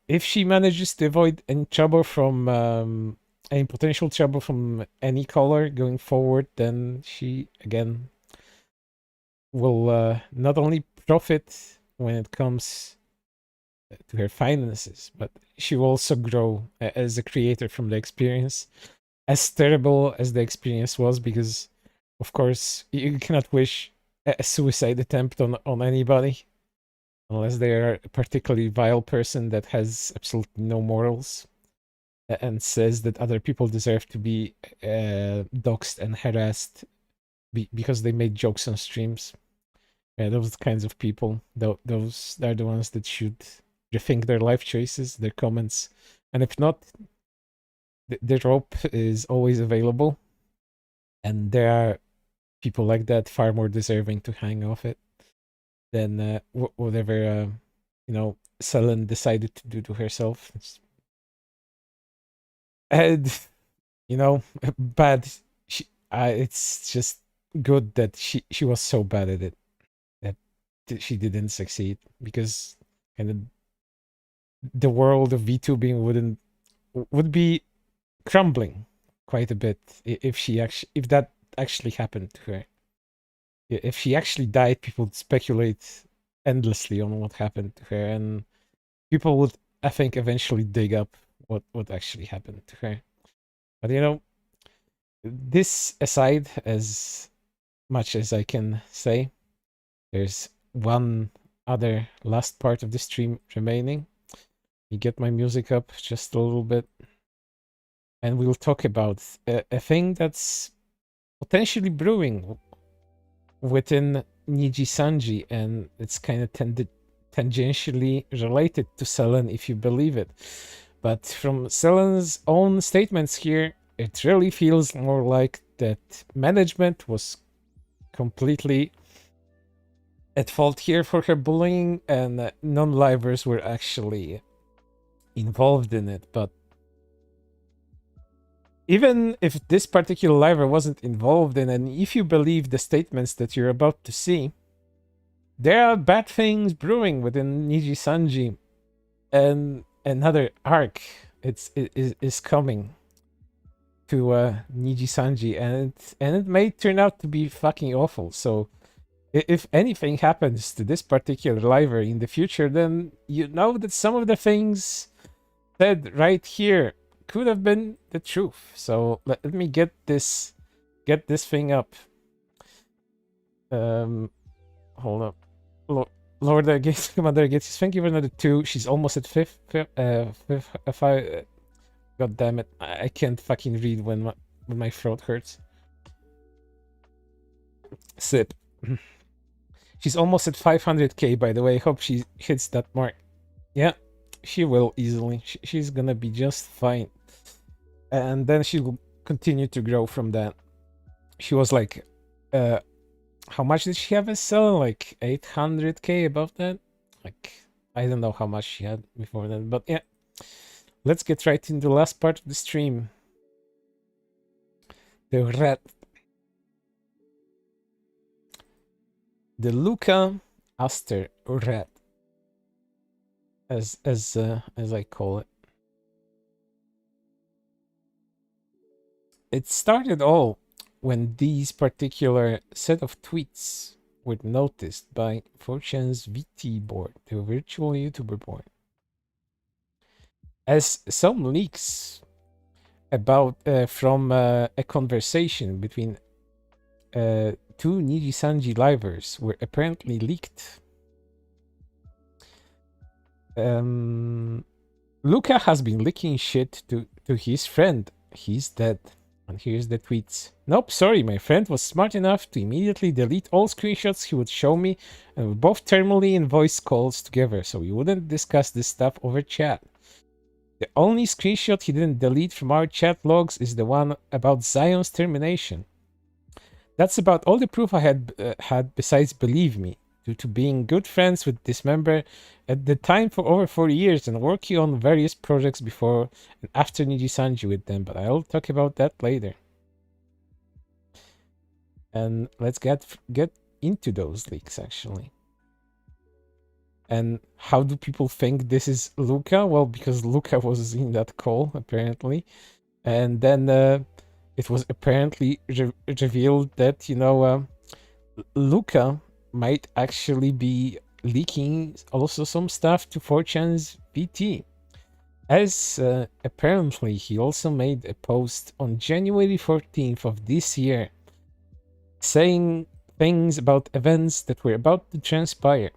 if she manages to avoid any trouble from any potential trouble from Anycolor going forward, then she again will not only profit when it comes to her finances, but she will also grow as a creator from the experience. As terrible as the experience was, because of course you cannot wish a suicide attempt on anybody unless they are a particularly vile person that has absolutely no morals and says that other people deserve to be doxxed and harassed because they made jokes on streams. Yeah, those kinds of people, those are the ones that should rethink their life choices, their comments. And if not, the rope is always available. And there are people like that far more deserving to hang off it than whatever, you know, Selen decided to do to herself. And, you know, bad. It's just good that she was so bad at it that she didn't succeed, because kind of the world of VTubing would be crumbling quite a bit if that actually happened to her. If she actually died, people would speculate endlessly on what happened to her, and people would, I think, eventually dig up what actually happened to her. But you know, this aside, as much as I can say, there's one other last part of the stream remaining. You get my music up just a little bit, and we'll talk about a thing that's potentially brewing within Nijisanji, and it's kind of tangentially related to Selen, if you believe it. But from Selen's own statements here, it really feels more like that management was completely at fault here for her bullying, and non-livers were actually involved in it. But even if this particular liver wasn't involved in, and if you believe the statements that you're about to see, there are bad things brewing within Nijisanji, and another arc is coming to Nijisanji, and it may turn out to be fucking awful. So if anything happens to this particular liver in the future, then you know that some of the things said right here could have been the truth. So let me get this thing up. Hold up. Lord Gates, Commander Gates, thank you for another 2. She's almost at 5. God damn it. I can't fucking read when my throat hurts. Sip. She's almost at 500k, by the way. Hope she hits that mark. Yeah, she will easily. She's gonna be just fine. And then she will continue to grow from that. She was like, how much did she have as Selen? Like 800k, above that? Like, I don't know how much she had before that, but yeah. Let's get right into the last part of the stream. The rat. The Luca Aster rat. As I call it. It started all when these particular set of tweets were noticed by 4chan's VT board, the virtual YouTuber board, as some leaks about from a conversation between 2 Nijisanji livers were apparently leaked. Luca has been leaking shit to his friend. He's dead. And here's the tweets. Nope, sorry, my friend was smart enough to immediately delete all screenshots he would show me, and we both terminally and voice calls together, so we wouldn't discuss this stuff over chat. The only screenshot he didn't delete from our chat logs is the one about Zion's termination. That's about all the proof I had besides believe me, due to being good friends with this member at the time for over 4 years and working on various projects before and after Nijisanji with them, but I'll talk about that later. And let's get into those leaks, actually. And how do people think this is Luca? Well, because Luca was in that call, apparently. And then it was apparently revealed that, you know, Luca might actually be leaking also some stuff to 4chan's VT. As apparently he also made a post on January 14th of this year saying things about events that were about to transpire.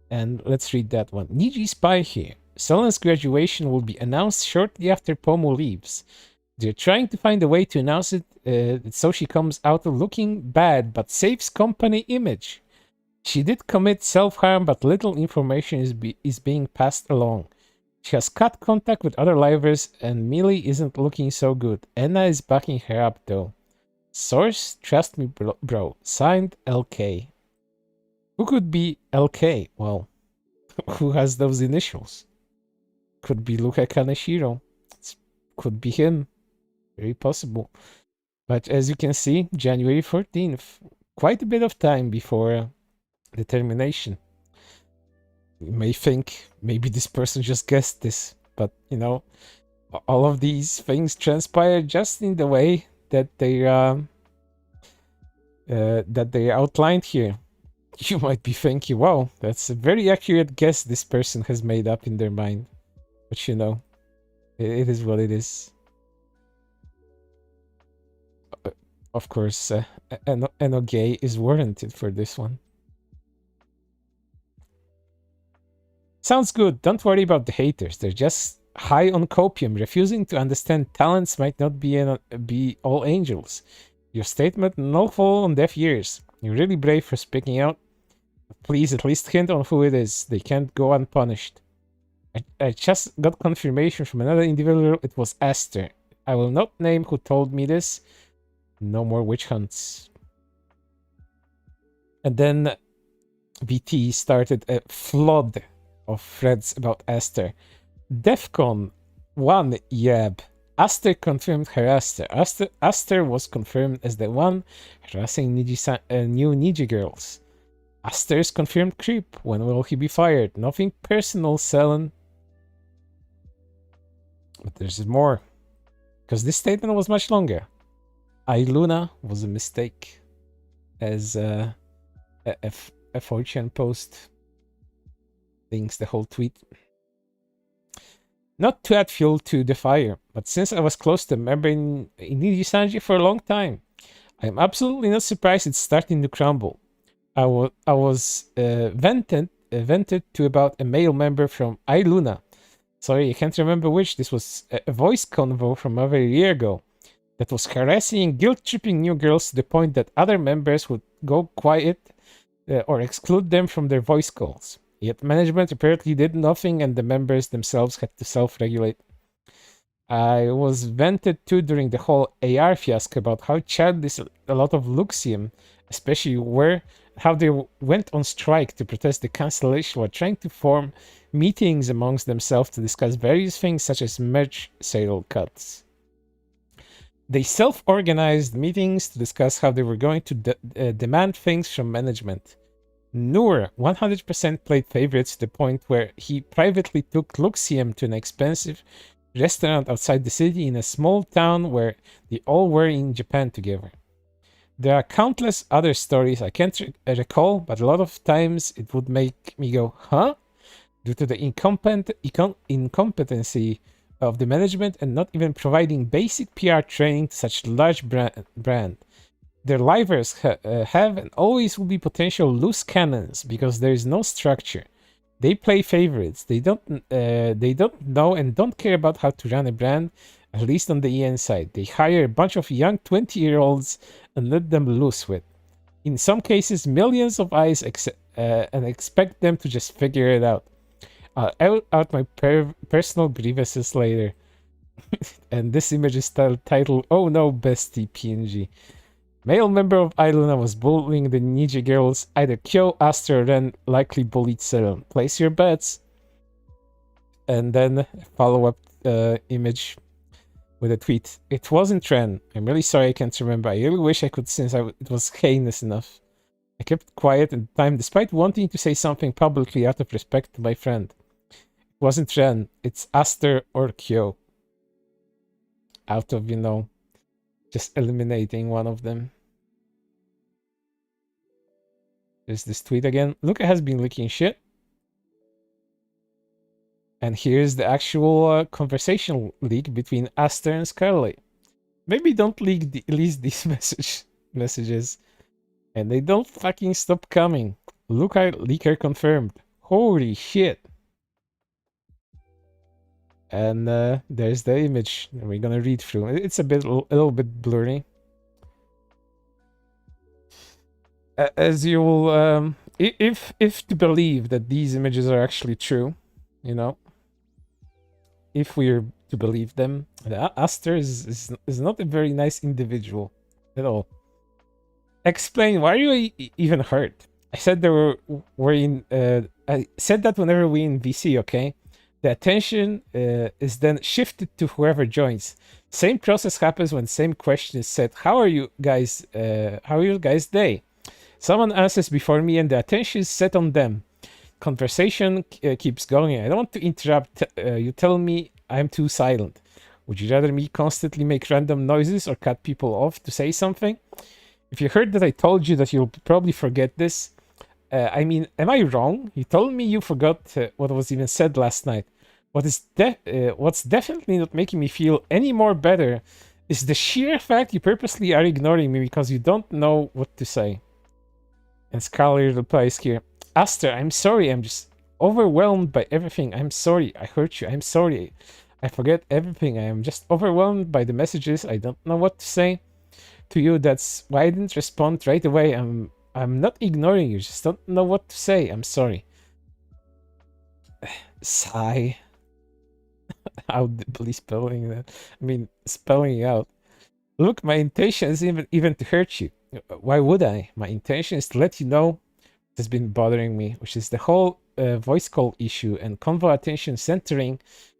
And let's read that one. Niji spy here. Selen's graduation will be announced shortly after Pomo leaves. They're trying to find a way to announce it so she comes out looking bad but saves company image. She did commit self-harm, but little information is being passed along. She has cut contact with other livers, and Millie isn't looking so good. Anna is backing her up though. Source, trust me bro. Signed, LK. Who could be LK? Well, who has those initials? Could be Luca Kaneshiro. Could be him. Very possible. But as you can see, January 14th. Quite a bit of time before the termination. You may think maybe this person just guessed this, but you know, all of these things transpire just in the way that they outlined here. You might be thinking, wow, that's a very accurate guess this person has made up in their mind. But you know, it is what it is. of course, Enoge is warranted for this one. Sounds good. Don't worry about the haters. They're just high on copium, refusing to understand talents might not be all angels. Your statement no fall on deaf ears. You're really brave for speaking out. Please at least hint on who it is. They can't go unpunished. I just got confirmation from another individual. It was Aster. I will not name who told me this. No more witch hunts. And then VT started a flood of threads about Aster. Defcon 1 Yab. Aster confirmed harasser. Aster was confirmed as the one harassing new Niji girls. Aster's confirmed creep. When will he be fired? Nothing personal, Selen. But there's more. Because this statement was much longer. Luna was a mistake. As a 4chan post links the whole tweet. Not to add fuel to the fire, but since I was close to a member in Nijisanji for a long time, I'm absolutely not surprised it's starting to crumble. I was vented to about a male member from Luna. Sorry, I can't remember which. This was a voice convo from over a year ago that was harassing and guilt-tripping new girls to the point that other members would go quiet or exclude them from their voice calls. Yet management apparently did nothing and the members themselves had to self-regulate. I was vented to during the whole AR fiasco about how childish a lot of Luxium, especially how they went on strike to protest the cancellation while trying to form meetings amongst themselves to discuss various things such as merch sale cuts. They self-organized meetings to discuss how they were going to demand things from management. Noor 100% played favorites to the point where he privately took Luxium to an expensive restaurant outside the city in a small town where they all were in Japan together. There are countless other stories I can't recall, but a lot of times it would make me go, huh? Due to the incompetency of the management and not even providing basic PR training to such large brand. Their livers have and always will be potential loose cannons because there is no structure. They play favorites. They don't know and don't care about how to run a brand, at least on the EN side. They hire a bunch of young 20-year-olds and let them loose with. In some cases, millions of eyes and expect them to just figure it out. I'll out my personal grievances later. And this image is titled, "Oh no, bestie PNG." Male member of Luna was bullying the Niji girls. Either Kyo, Aster, or Ren likely bullied Selen. Place your bets. And then follow-up image with a tweet. It wasn't Ren. I'm really sorry I can't remember. I really wish I could since it was heinous enough. I kept quiet at the time despite wanting to say something publicly out of respect to my friend. It wasn't Ren. It's Aster or Kyo. Out of, just eliminating one of them. There's this tweet again. Luca has been leaking shit. And here's the actual conversation leak between Aster and Scarlet. Maybe don't release these messages. And they don't fucking stop coming. Luca leaker confirmed. Holy shit. And there's the image that we're gonna read through. It's a little bit blurry. As you will, if to believe that these images are actually true, if we're to believe them, Aster is not a very nice individual at all. Explain, why are you even hurt? I said I said that whenever we in VC, okay? The attention is then shifted to whoever joins. Same process happens when same question is said. How are you guys? How are you guys' day? Someone answers before me, and the attention is set on them. Conversation keeps going. I don't want to interrupt. You tell me I'm too silent. Would you rather me constantly make random noises or cut people off to say something? If you heard that I told you that you'll probably forget this, I mean, am I wrong? You told me you forgot what was even said last night. What's definitely not making me feel any more better is the sheer fact you purposely are ignoring me because you don't know what to say. And Scarlet replies here, Aster, I'm sorry, I'm just overwhelmed by everything. I'm sorry, I hurt you, I'm sorry. I forget everything, I am just overwhelmed by the messages. I don't know what to say to you. That's why I didn't respond right away. I'm not ignoring you, just don't know what to say. I'm sorry. Sigh. Audibly spelling that. I mean, spelling it out. Look, my intention is even to hurt you. Why would I? My intention is to let you know what has been bothering me, which is the whole voice call issue and convo attention centering,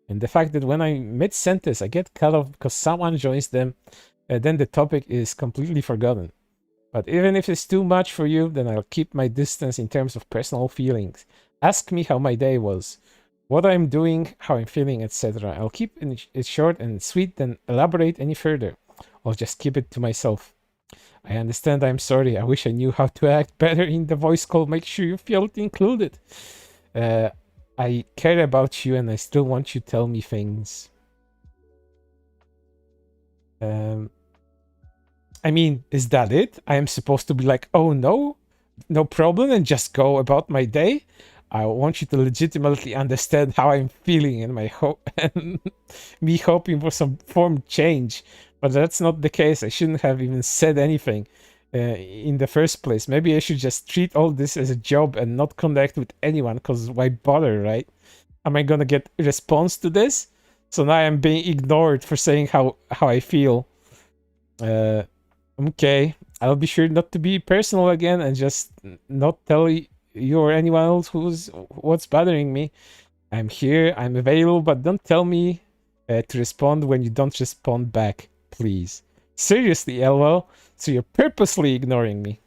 and the fact that when I'm mid-sentence, I get cut off because someone joins them, then the topic is completely forgotten. But even if it's too much for you, then I'll keep my distance in terms of personal feelings. Ask me how my day was, what I'm doing, how I'm feeling, etc. I'll keep it short and sweet, then elaborate any further. I'll just keep it to myself. I understand, I'm sorry. I wish I knew how to act better in the voice call. Make sure you feel included. I care about you and I still want you to tell me things. I mean, is that it? I am supposed to be like, oh no, no problem, and just go about my day? I want you to legitimately understand how I'm feeling and my hope and me hoping for some form of change. But that's not the case. I shouldn't have even said anything in the first place. Maybe I should just treat all this as a job and not connect with anyone, because why bother, right? Am I gonna get a response to this? So now I'm being ignored for saying how I feel. Okay, I'll be sure not to be personal again and just not tell you or anyone else what's bothering me. I'm here, I'm available, but don't tell me to respond when you don't respond back, please. Seriously, LOL. So you're purposely ignoring me.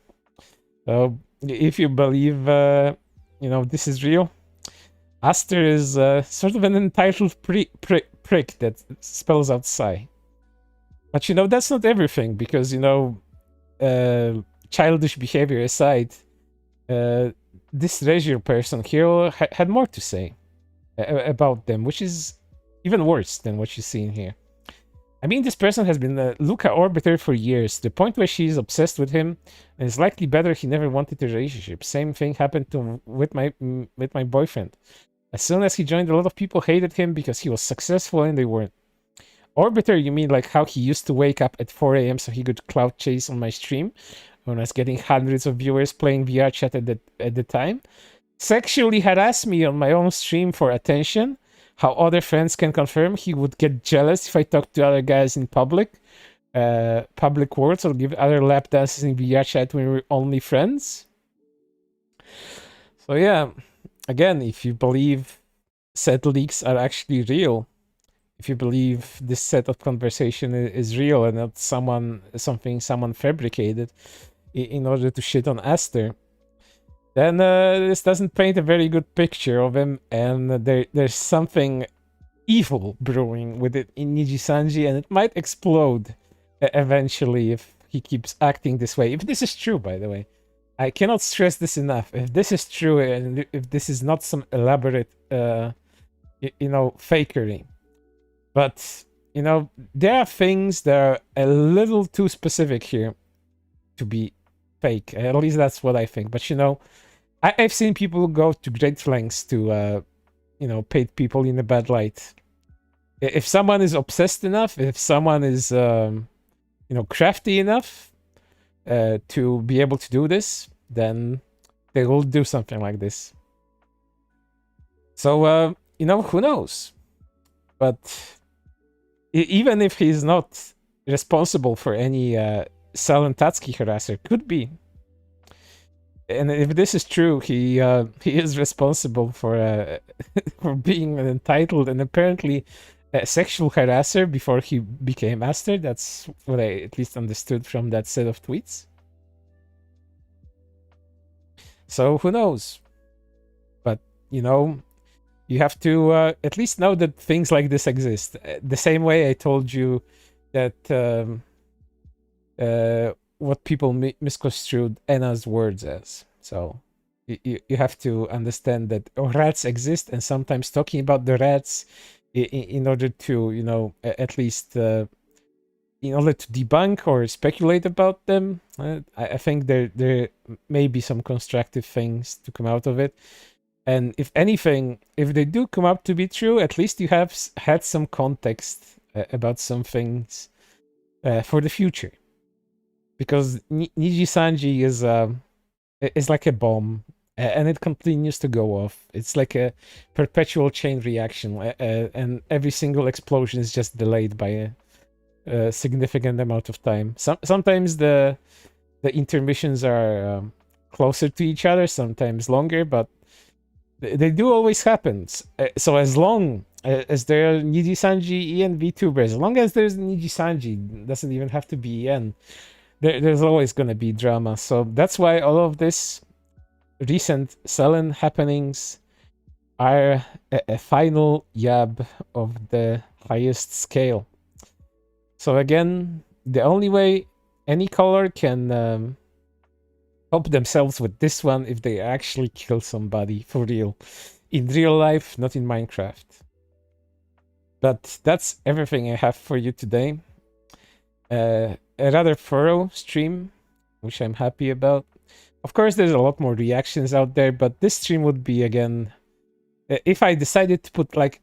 So if you believe, this is real, Aster is sort of an entitled prick that spells out sigh. But that's not everything, because childish behavior aside, this Regir person here had more to say about them, which is even worse than what you're seeing here. I mean, this person has been a Luca orbiter for years, to the point where she's obsessed with him, and it's likely better he never wanted a relationship. Same thing happened with my boyfriend. As soon as he joined, a lot of people hated him because he was successful and they weren't. Orbiter, you mean like how he used to wake up at 4 a.m. so he could cloud chase on my stream when I was getting hundreds of viewers playing VR chat at the time? Sexually harass me on my own stream for attention? How other friends can confirm he would get jealous if I talked to other guys in public words, or give other lap dances in VR chat when we're only friends? So yeah, again, if you believe said leaks are actually real, if you believe this set of conversation is real and not something someone fabricated in order to shit on Aster, then this doesn't paint a very good picture of him, and there's something evil brewing with it in Nijisanji, and it might explode eventually if he keeps acting this way. If this is true, by the way. I cannot stress this enough. If this is true, and if this is not some elaborate, fakery. But, there are things that are a little too specific here to be fake. At least that's what I think. But, I've seen people go to great lengths to, paint people in a bad light. If someone is obsessed enough, if someone is, crafty enough to be able to do this, then they will do something like this. So, who knows? But even if he's not responsible for any Selen Tatsuki harasser, could be. And if this is true, he is responsible for for being an entitled and apparently a sexual harasser before he became Aster. That's what I at least understood from that set of tweets. So who knows? But you have to at least know that things like this exist. The same way I told you that what people misconstrued Anna's words as. So you have to understand that rats exist, and sometimes talking about the rats in order to, at least in order to debunk or speculate about them. I think there may be some constructive things to come out of it. And if anything, if they do come out to be true, at least you have had some context about some things for the future. Because Nijisanji is like a bomb, and it continues to go off. It's like a perpetual chain reaction, and every single explosion is just delayed by a significant amount of time. Sometimes the intermissions are closer to each other, sometimes longer, but they do always happen. So as long as there are Nijisanji, EN, VTuber, as long as there's Nijisanji, doesn't even have to be EN, there's always going to be drama. So that's why all of this recent Selen happenings are a final yab of the highest scale. So again, the only way Anycolor can help themselves with this one if they actually kill somebody for real. In real life, not in Minecraft. But that's everything I have for you today. A rather thorough stream, which I'm happy about. Of course, there's a lot more reactions out there, but this stream would be, again, if I decided to put like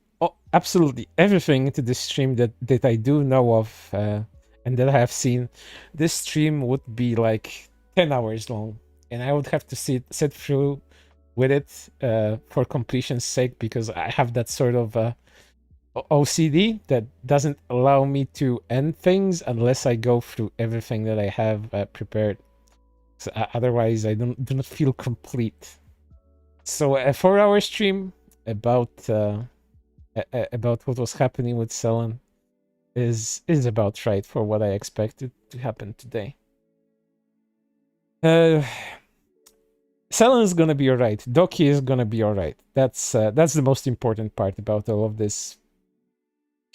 absolutely everything into this stream that I do know of and that I have seen, this stream would be like 10 hours long, and I would have to sit through with it for completion's sake, because I have that sort of OCD that doesn't allow me to end things unless I go through everything that I have prepared. So, otherwise, I do not feel complete. So a 4-hour stream about what was happening with Selen is about right for what I expected to happen today. Selen is gonna be alright. Doki is gonna be alright. That's the most important part about all of this.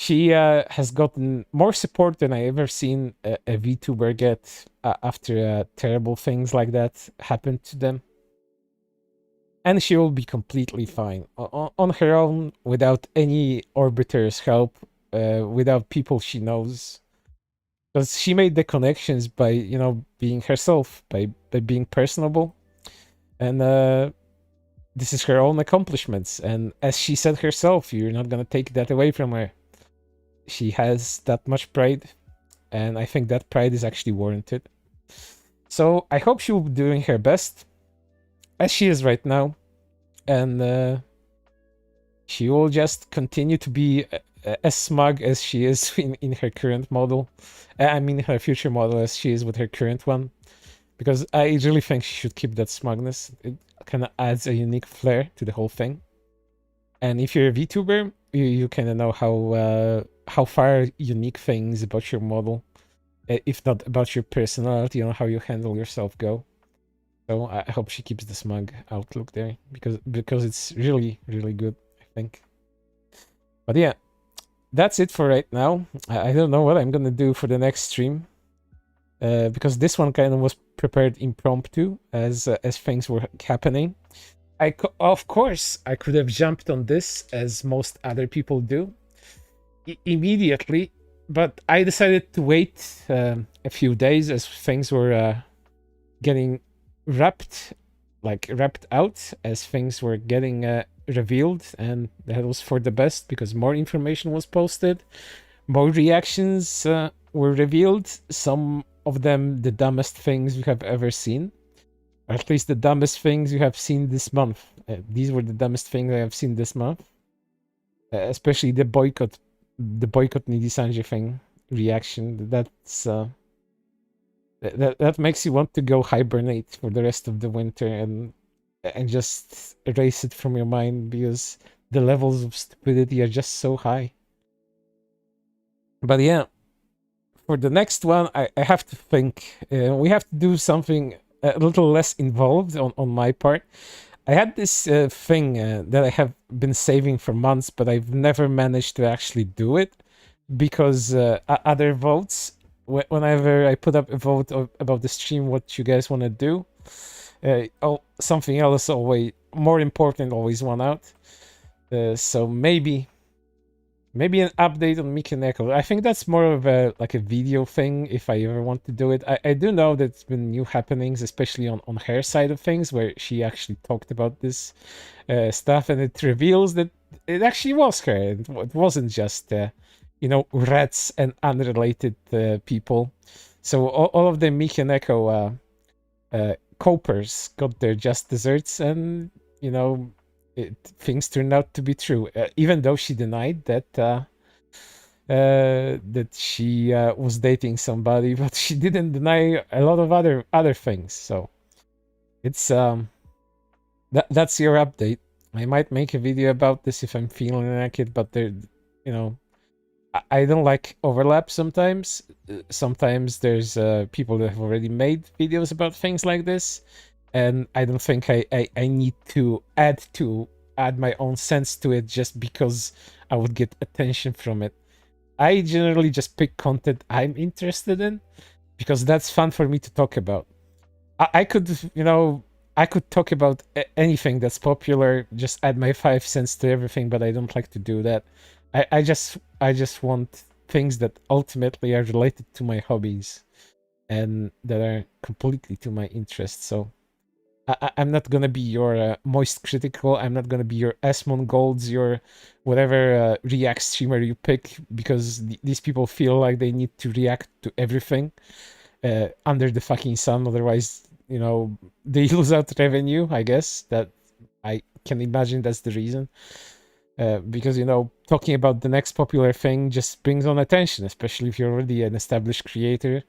She has gotten more support than I ever seen a VTuber get after terrible things like that happened to them. And she will be completely fine on her own, without any Orbiter's help, without people she knows. Because she made the connections by, you know, being herself, by being personable. And this is her own accomplishments. And as she said herself, you're not going to take that away from her. She has that much pride, and I think that pride is actually warranted. So I hope she will be doing her best, as she is right now, and she will just continue to be as smug as she is in her current model. I mean, her future model, as she is with her current one, because I really think she should keep that smugness. It kind of adds a unique flair to the whole thing. And if you're a VTuber, you kind of know how far unique things about your model, if not about your personality, how you handle yourself, go. So I hope she keeps the smug outlook there, because it's really, really good, I think. But yeah, that's it for right now. I don't know what I'm gonna do for the next stream, because this one kind of was prepared impromptu as things were happening. Of course, I could have jumped on this as most other people do immediately, but I decided to wait a few days as things were getting wrapped out, as things were getting revealed, and that was for the best, because more information was posted, more reactions were revealed, some of them the dumbest things you have ever seen, or at least the dumbest things you have seen this month. These were the dumbest things I have seen this month, especially the boycott Nijisanji thing reaction. That's that makes you want to go hibernate for the rest of the winter and just erase it from your mind, because the levels of stupidity are just so high. But yeah, for the next one, I have to think. We have to do something a little less involved on my part. I had this thing that I have been saving for months, but I've never managed to actually do it, because other votes, whenever I put up a vote about the stream, what you guys want to do, something else always more important always won out. So maybe Maybe an update on Mikaneko. I think that's more of a like a video thing if I ever want to do it. I do know that there's been new happenings, especially on her side of things, where she actually talked about this stuff, and it reveals that it actually was her. It wasn't just you know, rats and unrelated people. So all of the Mikaneko copers got their just desserts, and you know, things turned out to be true, even though she denied that that she was dating somebody, but she didn't deny a lot of other things. So it's that's your update. I might make a video about this if I'm feeling like it, but there, you know, I don't like overlap sometimes. Sometimes there's people that have already made videos about things like this, and I don't think I need to add my own sense to it just because I would get attention from it. I generally just pick content I'm interested in because that's fun for me to talk about. I could, you know, I could talk about anything that's popular, just add my 5 cents to everything, but I don't like to do that. I just want things that ultimately are related to my hobbies and that are completely to my interests. So I'm not gonna be your moist critical. I'm not gonna be your Esmond Golds, your whatever React streamer you pick, because these people feel like they need to react to everything under the fucking sun. Otherwise, you know, they lose out revenue. I guess that I can imagine that's the reason. Because, you know, talking about the next popular thing just brings on attention, especially if you're already an established creator.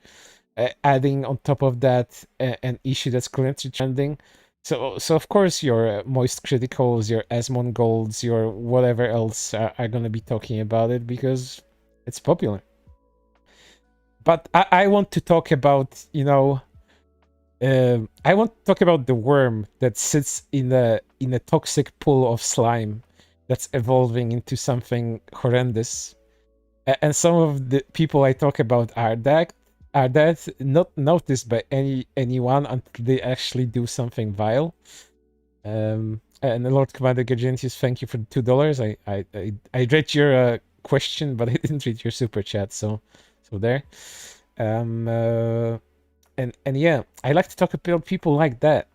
Adding on top of that an issue that's currently trending. So of course your moist criticals, your Esmond Golds, your whatever else are going to be talking about it because it's popular. But I want to talk about, you know, I want to talk about the worm that sits in a toxic pool of slime that's evolving into something horrendous. And some of the people I talk about are that not noticed by anyone until they actually do something vile. And Lord Commander Gagentius, thank you for the $2. I read your question, but I didn't read your super chat, so there. And yeah, I like to talk about people like that.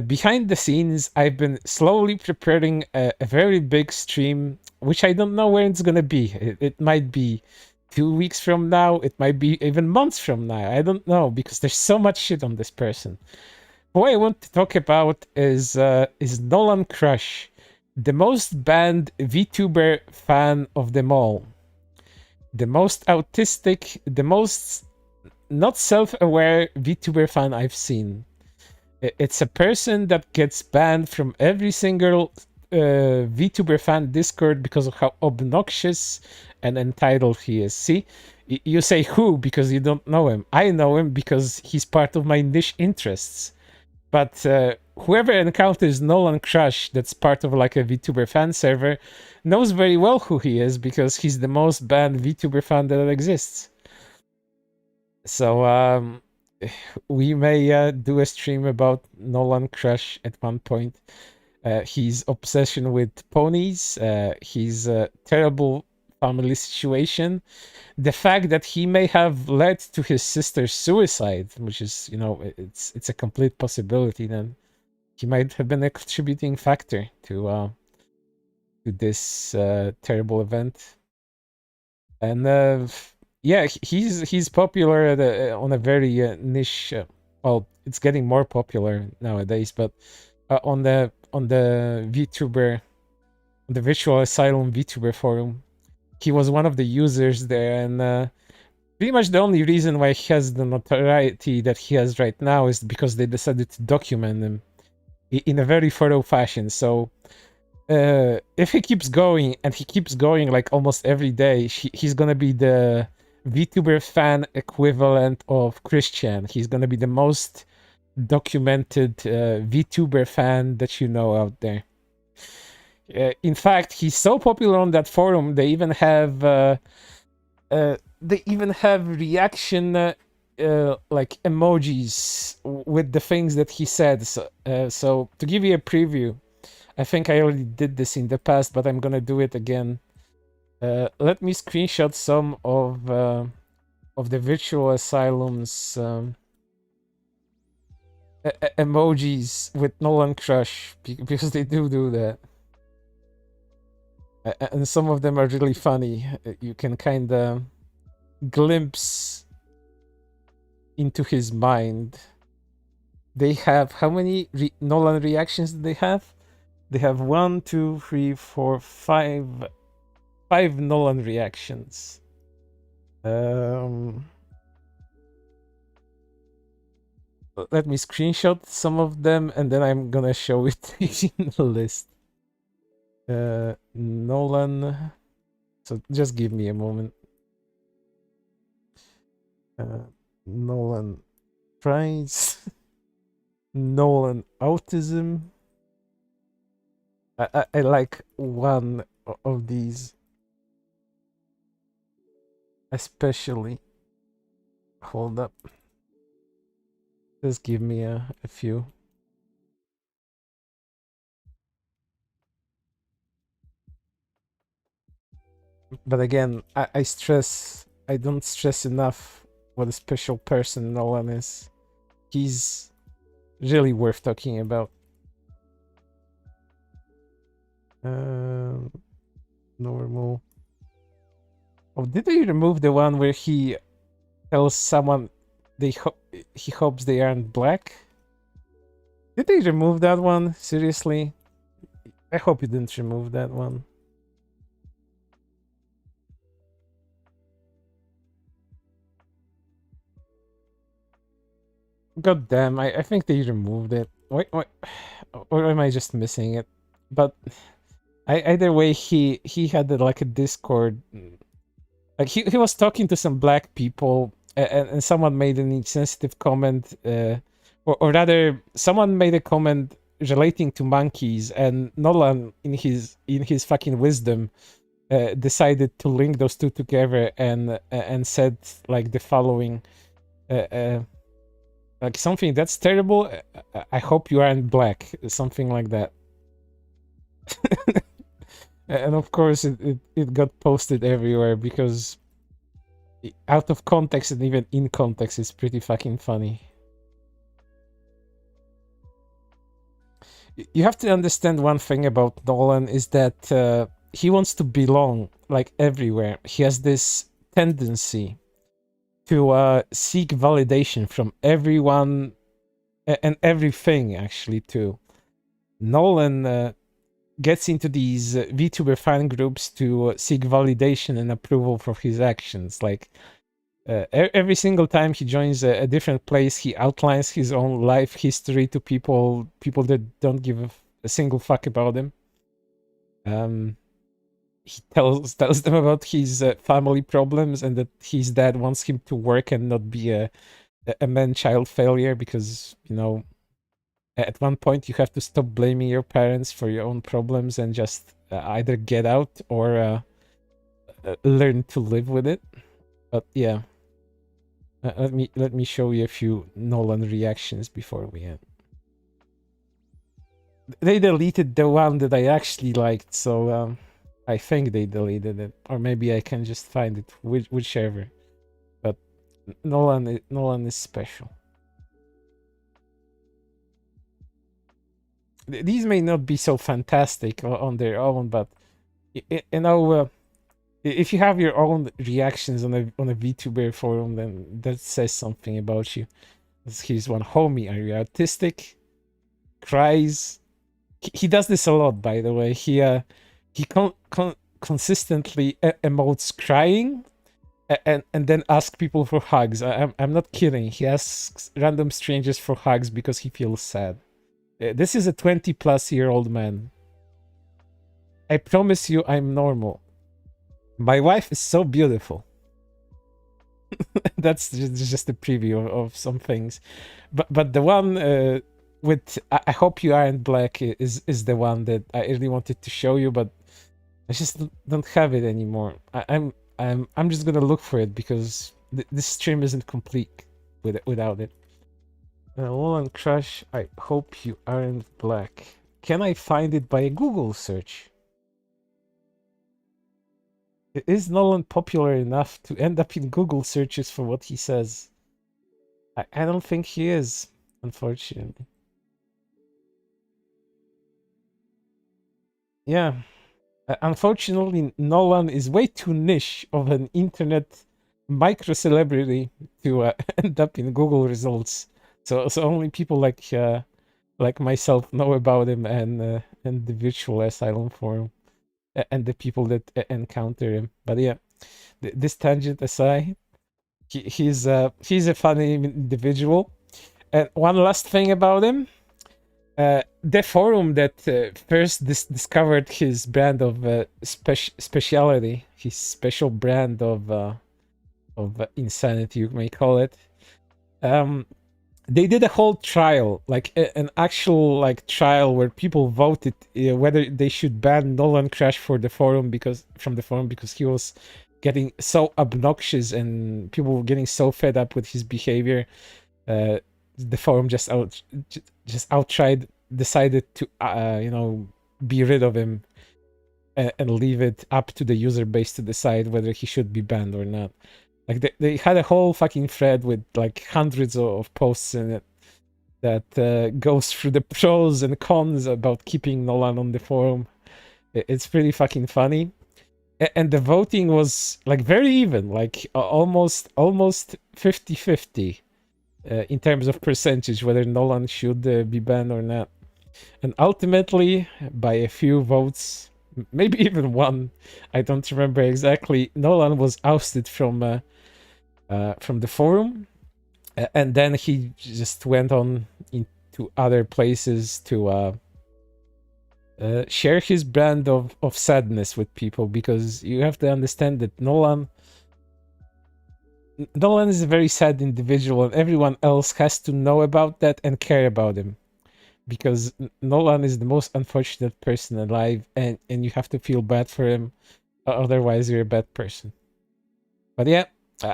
Behind the scenes, I've been slowly preparing a very big stream, which I don't know where it's gonna be. It might be 2 weeks from now, it might be even months from now. I don't know, because there's so much shit on this person. Who I want to talk about is Nolan Crush, the most banned VTuber fan of them all. The most autistic, the most not self-aware VTuber fan I've seen. It's a person that gets banned from every single VTuber fan Discord because of how obnoxious and entitled he is. See, you say who because you don't know him. I know him because he's part of my niche interests. But whoever encounters Nolan Crush that's part of like a VTuber fan server knows very well who he is because he's the most banned VTuber fan that exists. So we may do a stream about Nolan Crush at one point. His obsession with ponies, his terrible family situation, the fact that he may have led to his sister's suicide, which is, you know, it's a complete possibility. Then he might have been a contributing factor to this terrible event. And yeah, he's popular on a very niche. Well, it's getting more popular nowadays, but on the VTuber, the Virtual Asylum VTuber forum, he was one of the users there, and pretty much the only reason why he has the notoriety that he has right now is because they decided to document him in a very thorough fashion. So if he keeps going, and he keeps going like almost every day, he's gonna be the VTuber fan equivalent of Christian. He's gonna be the most documented VTuber fan that you know out there. In fact, he's so popular on that forum, they even have reaction like emojis with the things that he said. So to give you a preview, I think I already did this in the past, but I'm gonna do it again. Let me screenshot some of the virtual asylums emojis with Nolan crush because they do that. And some of them are really funny. You can kind of glimpse into his mind. They have how many Nolan reactions do they have? They have 1, 2, 3, 4, 5 Nolan reactions. Let me screenshot some of them and then I'm gonna show it in the list. Nolan. So just give me a moment. Nolan price. Nolan autism. I like one of these especially. Hold up. Just give me a few. But again, I don't stress enough what a special person Nolan is. He's really worth talking about. Normal. Oh, did they remove the one where he tells someone he hopes they aren't black? Did they remove that one? Seriously? I hope you didn't remove that one. God damn, I think they removed it. Wait, or am I just missing it? But either way, he had like a Discord. Like he was talking to some black people, and someone made an insensitive comment, or rather, someone made a comment relating to monkeys, and Nolan, in his fucking wisdom, decided to link those two together and said like the following. Like something that's terrible. I hope you aren't black. Something like that. And of course, it got posted everywhere because out of context and even in context, it's pretty fucking funny. You have to understand one thing about Nolan is that he wants to belong like everywhere. He has this tendency to seek validation from everyone and everything, actually, too. Nolan gets into these VTuber fan groups to seek validation and approval for his actions. Like, every single time he joins a different place, he outlines his own life history to people that don't give a single fuck about him. He tells them about his family problems and that his dad wants him to work and not be a man-child failure because, you know, at one point you have to stop blaming your parents for your own problems and just either get out or learn to live with it. But yeah, let me show you a few Nolan reactions before we end. They deleted the one that I actually liked, so I think they deleted it, or maybe I can just find it, whichever. But Nolan is special. These may not be so fantastic on their own, but you know, if you have your own reactions on a VTuber forum, then that says something about you. Here's one. Homie, are you autistic? Cries. He does this a lot, by the way. He consistently emotes crying and then asks people for hugs. I'm not kidding. He asks random strangers for hugs because he feels sad. This is a 20-plus-year-old man. I promise you I'm normal. My wife is so beautiful. That's just a preview of some things. But the one with I hope you aren't black is the one that I really wanted to show you, but I just don't have it anymore. I'm just gonna look for it because this stream isn't complete without it. Nolan crush. I hope you aren't black. Can I find it by a Google search? Is Nolan popular enough to end up in Google searches for what he says? I don't think he is, unfortunately. Yeah. Unfortunately, Nolan is way too niche of an internet micro celebrity to end up in Google results. So only people like myself know about him and the virtual asylum forum and the people that encounter him. But yeah, this tangent aside, he's a funny individual. And one last thing about him, the forum that first discovered his brand of speciality, his special brand of insanity, you may call it. They did a whole trial, like an actual like trial where people voted whether they should ban Nolan Crash from the forum because he was getting so obnoxious and people were getting so fed up with his behavior. The forum just outright decided to be rid of him and leave it up to the user base to decide whether he should be banned or not. Like they had a whole fucking thread with like hundreds of posts in it that goes through the pros and cons about keeping Nolan on the forum. It's pretty fucking funny. And the voting was like very even, like almost 50-50 in terms of percentage, whether Nolan should be banned or not. And ultimately, by a few votes, maybe even one, I don't remember exactly, Nolan was ousted from the forum, and then he just went on into other places to share his brand of sadness with people, because you have to understand that Nolan is a very sad individual, and everyone else has to know about that and care about him, because Nolan is the most unfortunate person alive, and you have to feel bad for him, otherwise you're a bad person. But yeah,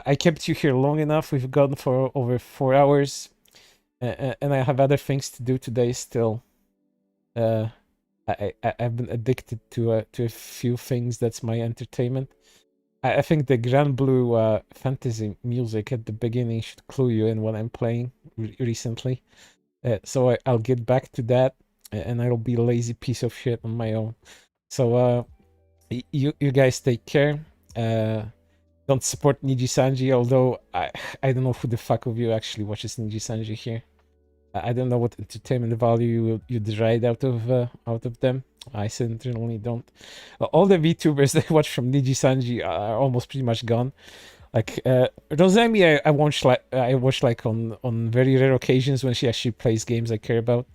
I kept you here long enough. We've gone for over 4 hours, and I have other things to do today still. I've been addicted to a few things. That's my entertainment. I think the Grand Blue fantasy music at the beginning should clue you in what I'm playing recently. So I'll get back to that, and I'll be a lazy piece of shit on my own. So you guys take care. Don't support Nijisanji, although I don't know who the fuck of you actually watches Nijisanji here. I don't know what entertainment value you deride out of them. I certainly don't. All the VTubers that I watch from Nijisanji are almost pretty much gone. Like Rosemi, I watch like on very rare occasions when she actually plays games I care about.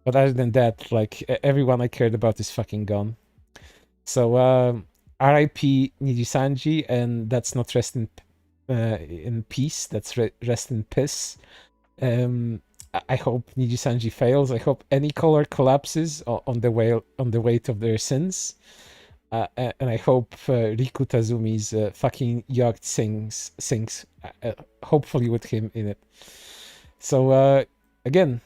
But other than that, like everyone I cared about is fucking gone. So R.I.P. Nijisanji, and that's not rest in peace. That's rest in piss. I hope Nijisanji fails. I hope Anycolor collapses on the weight of their sins. And I hope Riku Tazumi's fucking yacht sings hopefully with him in it. So again,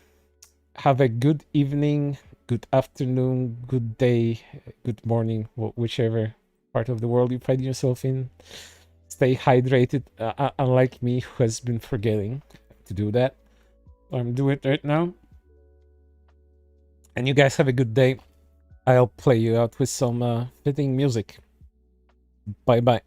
have a good evening, good afternoon, good day, good morning, whichever part of the world you find yourself in. Stay hydrated, unlike me, who has been forgetting to do that. I'm doing it right now. And you guys have a good day. I'll play you out with some fitting music. Bye bye.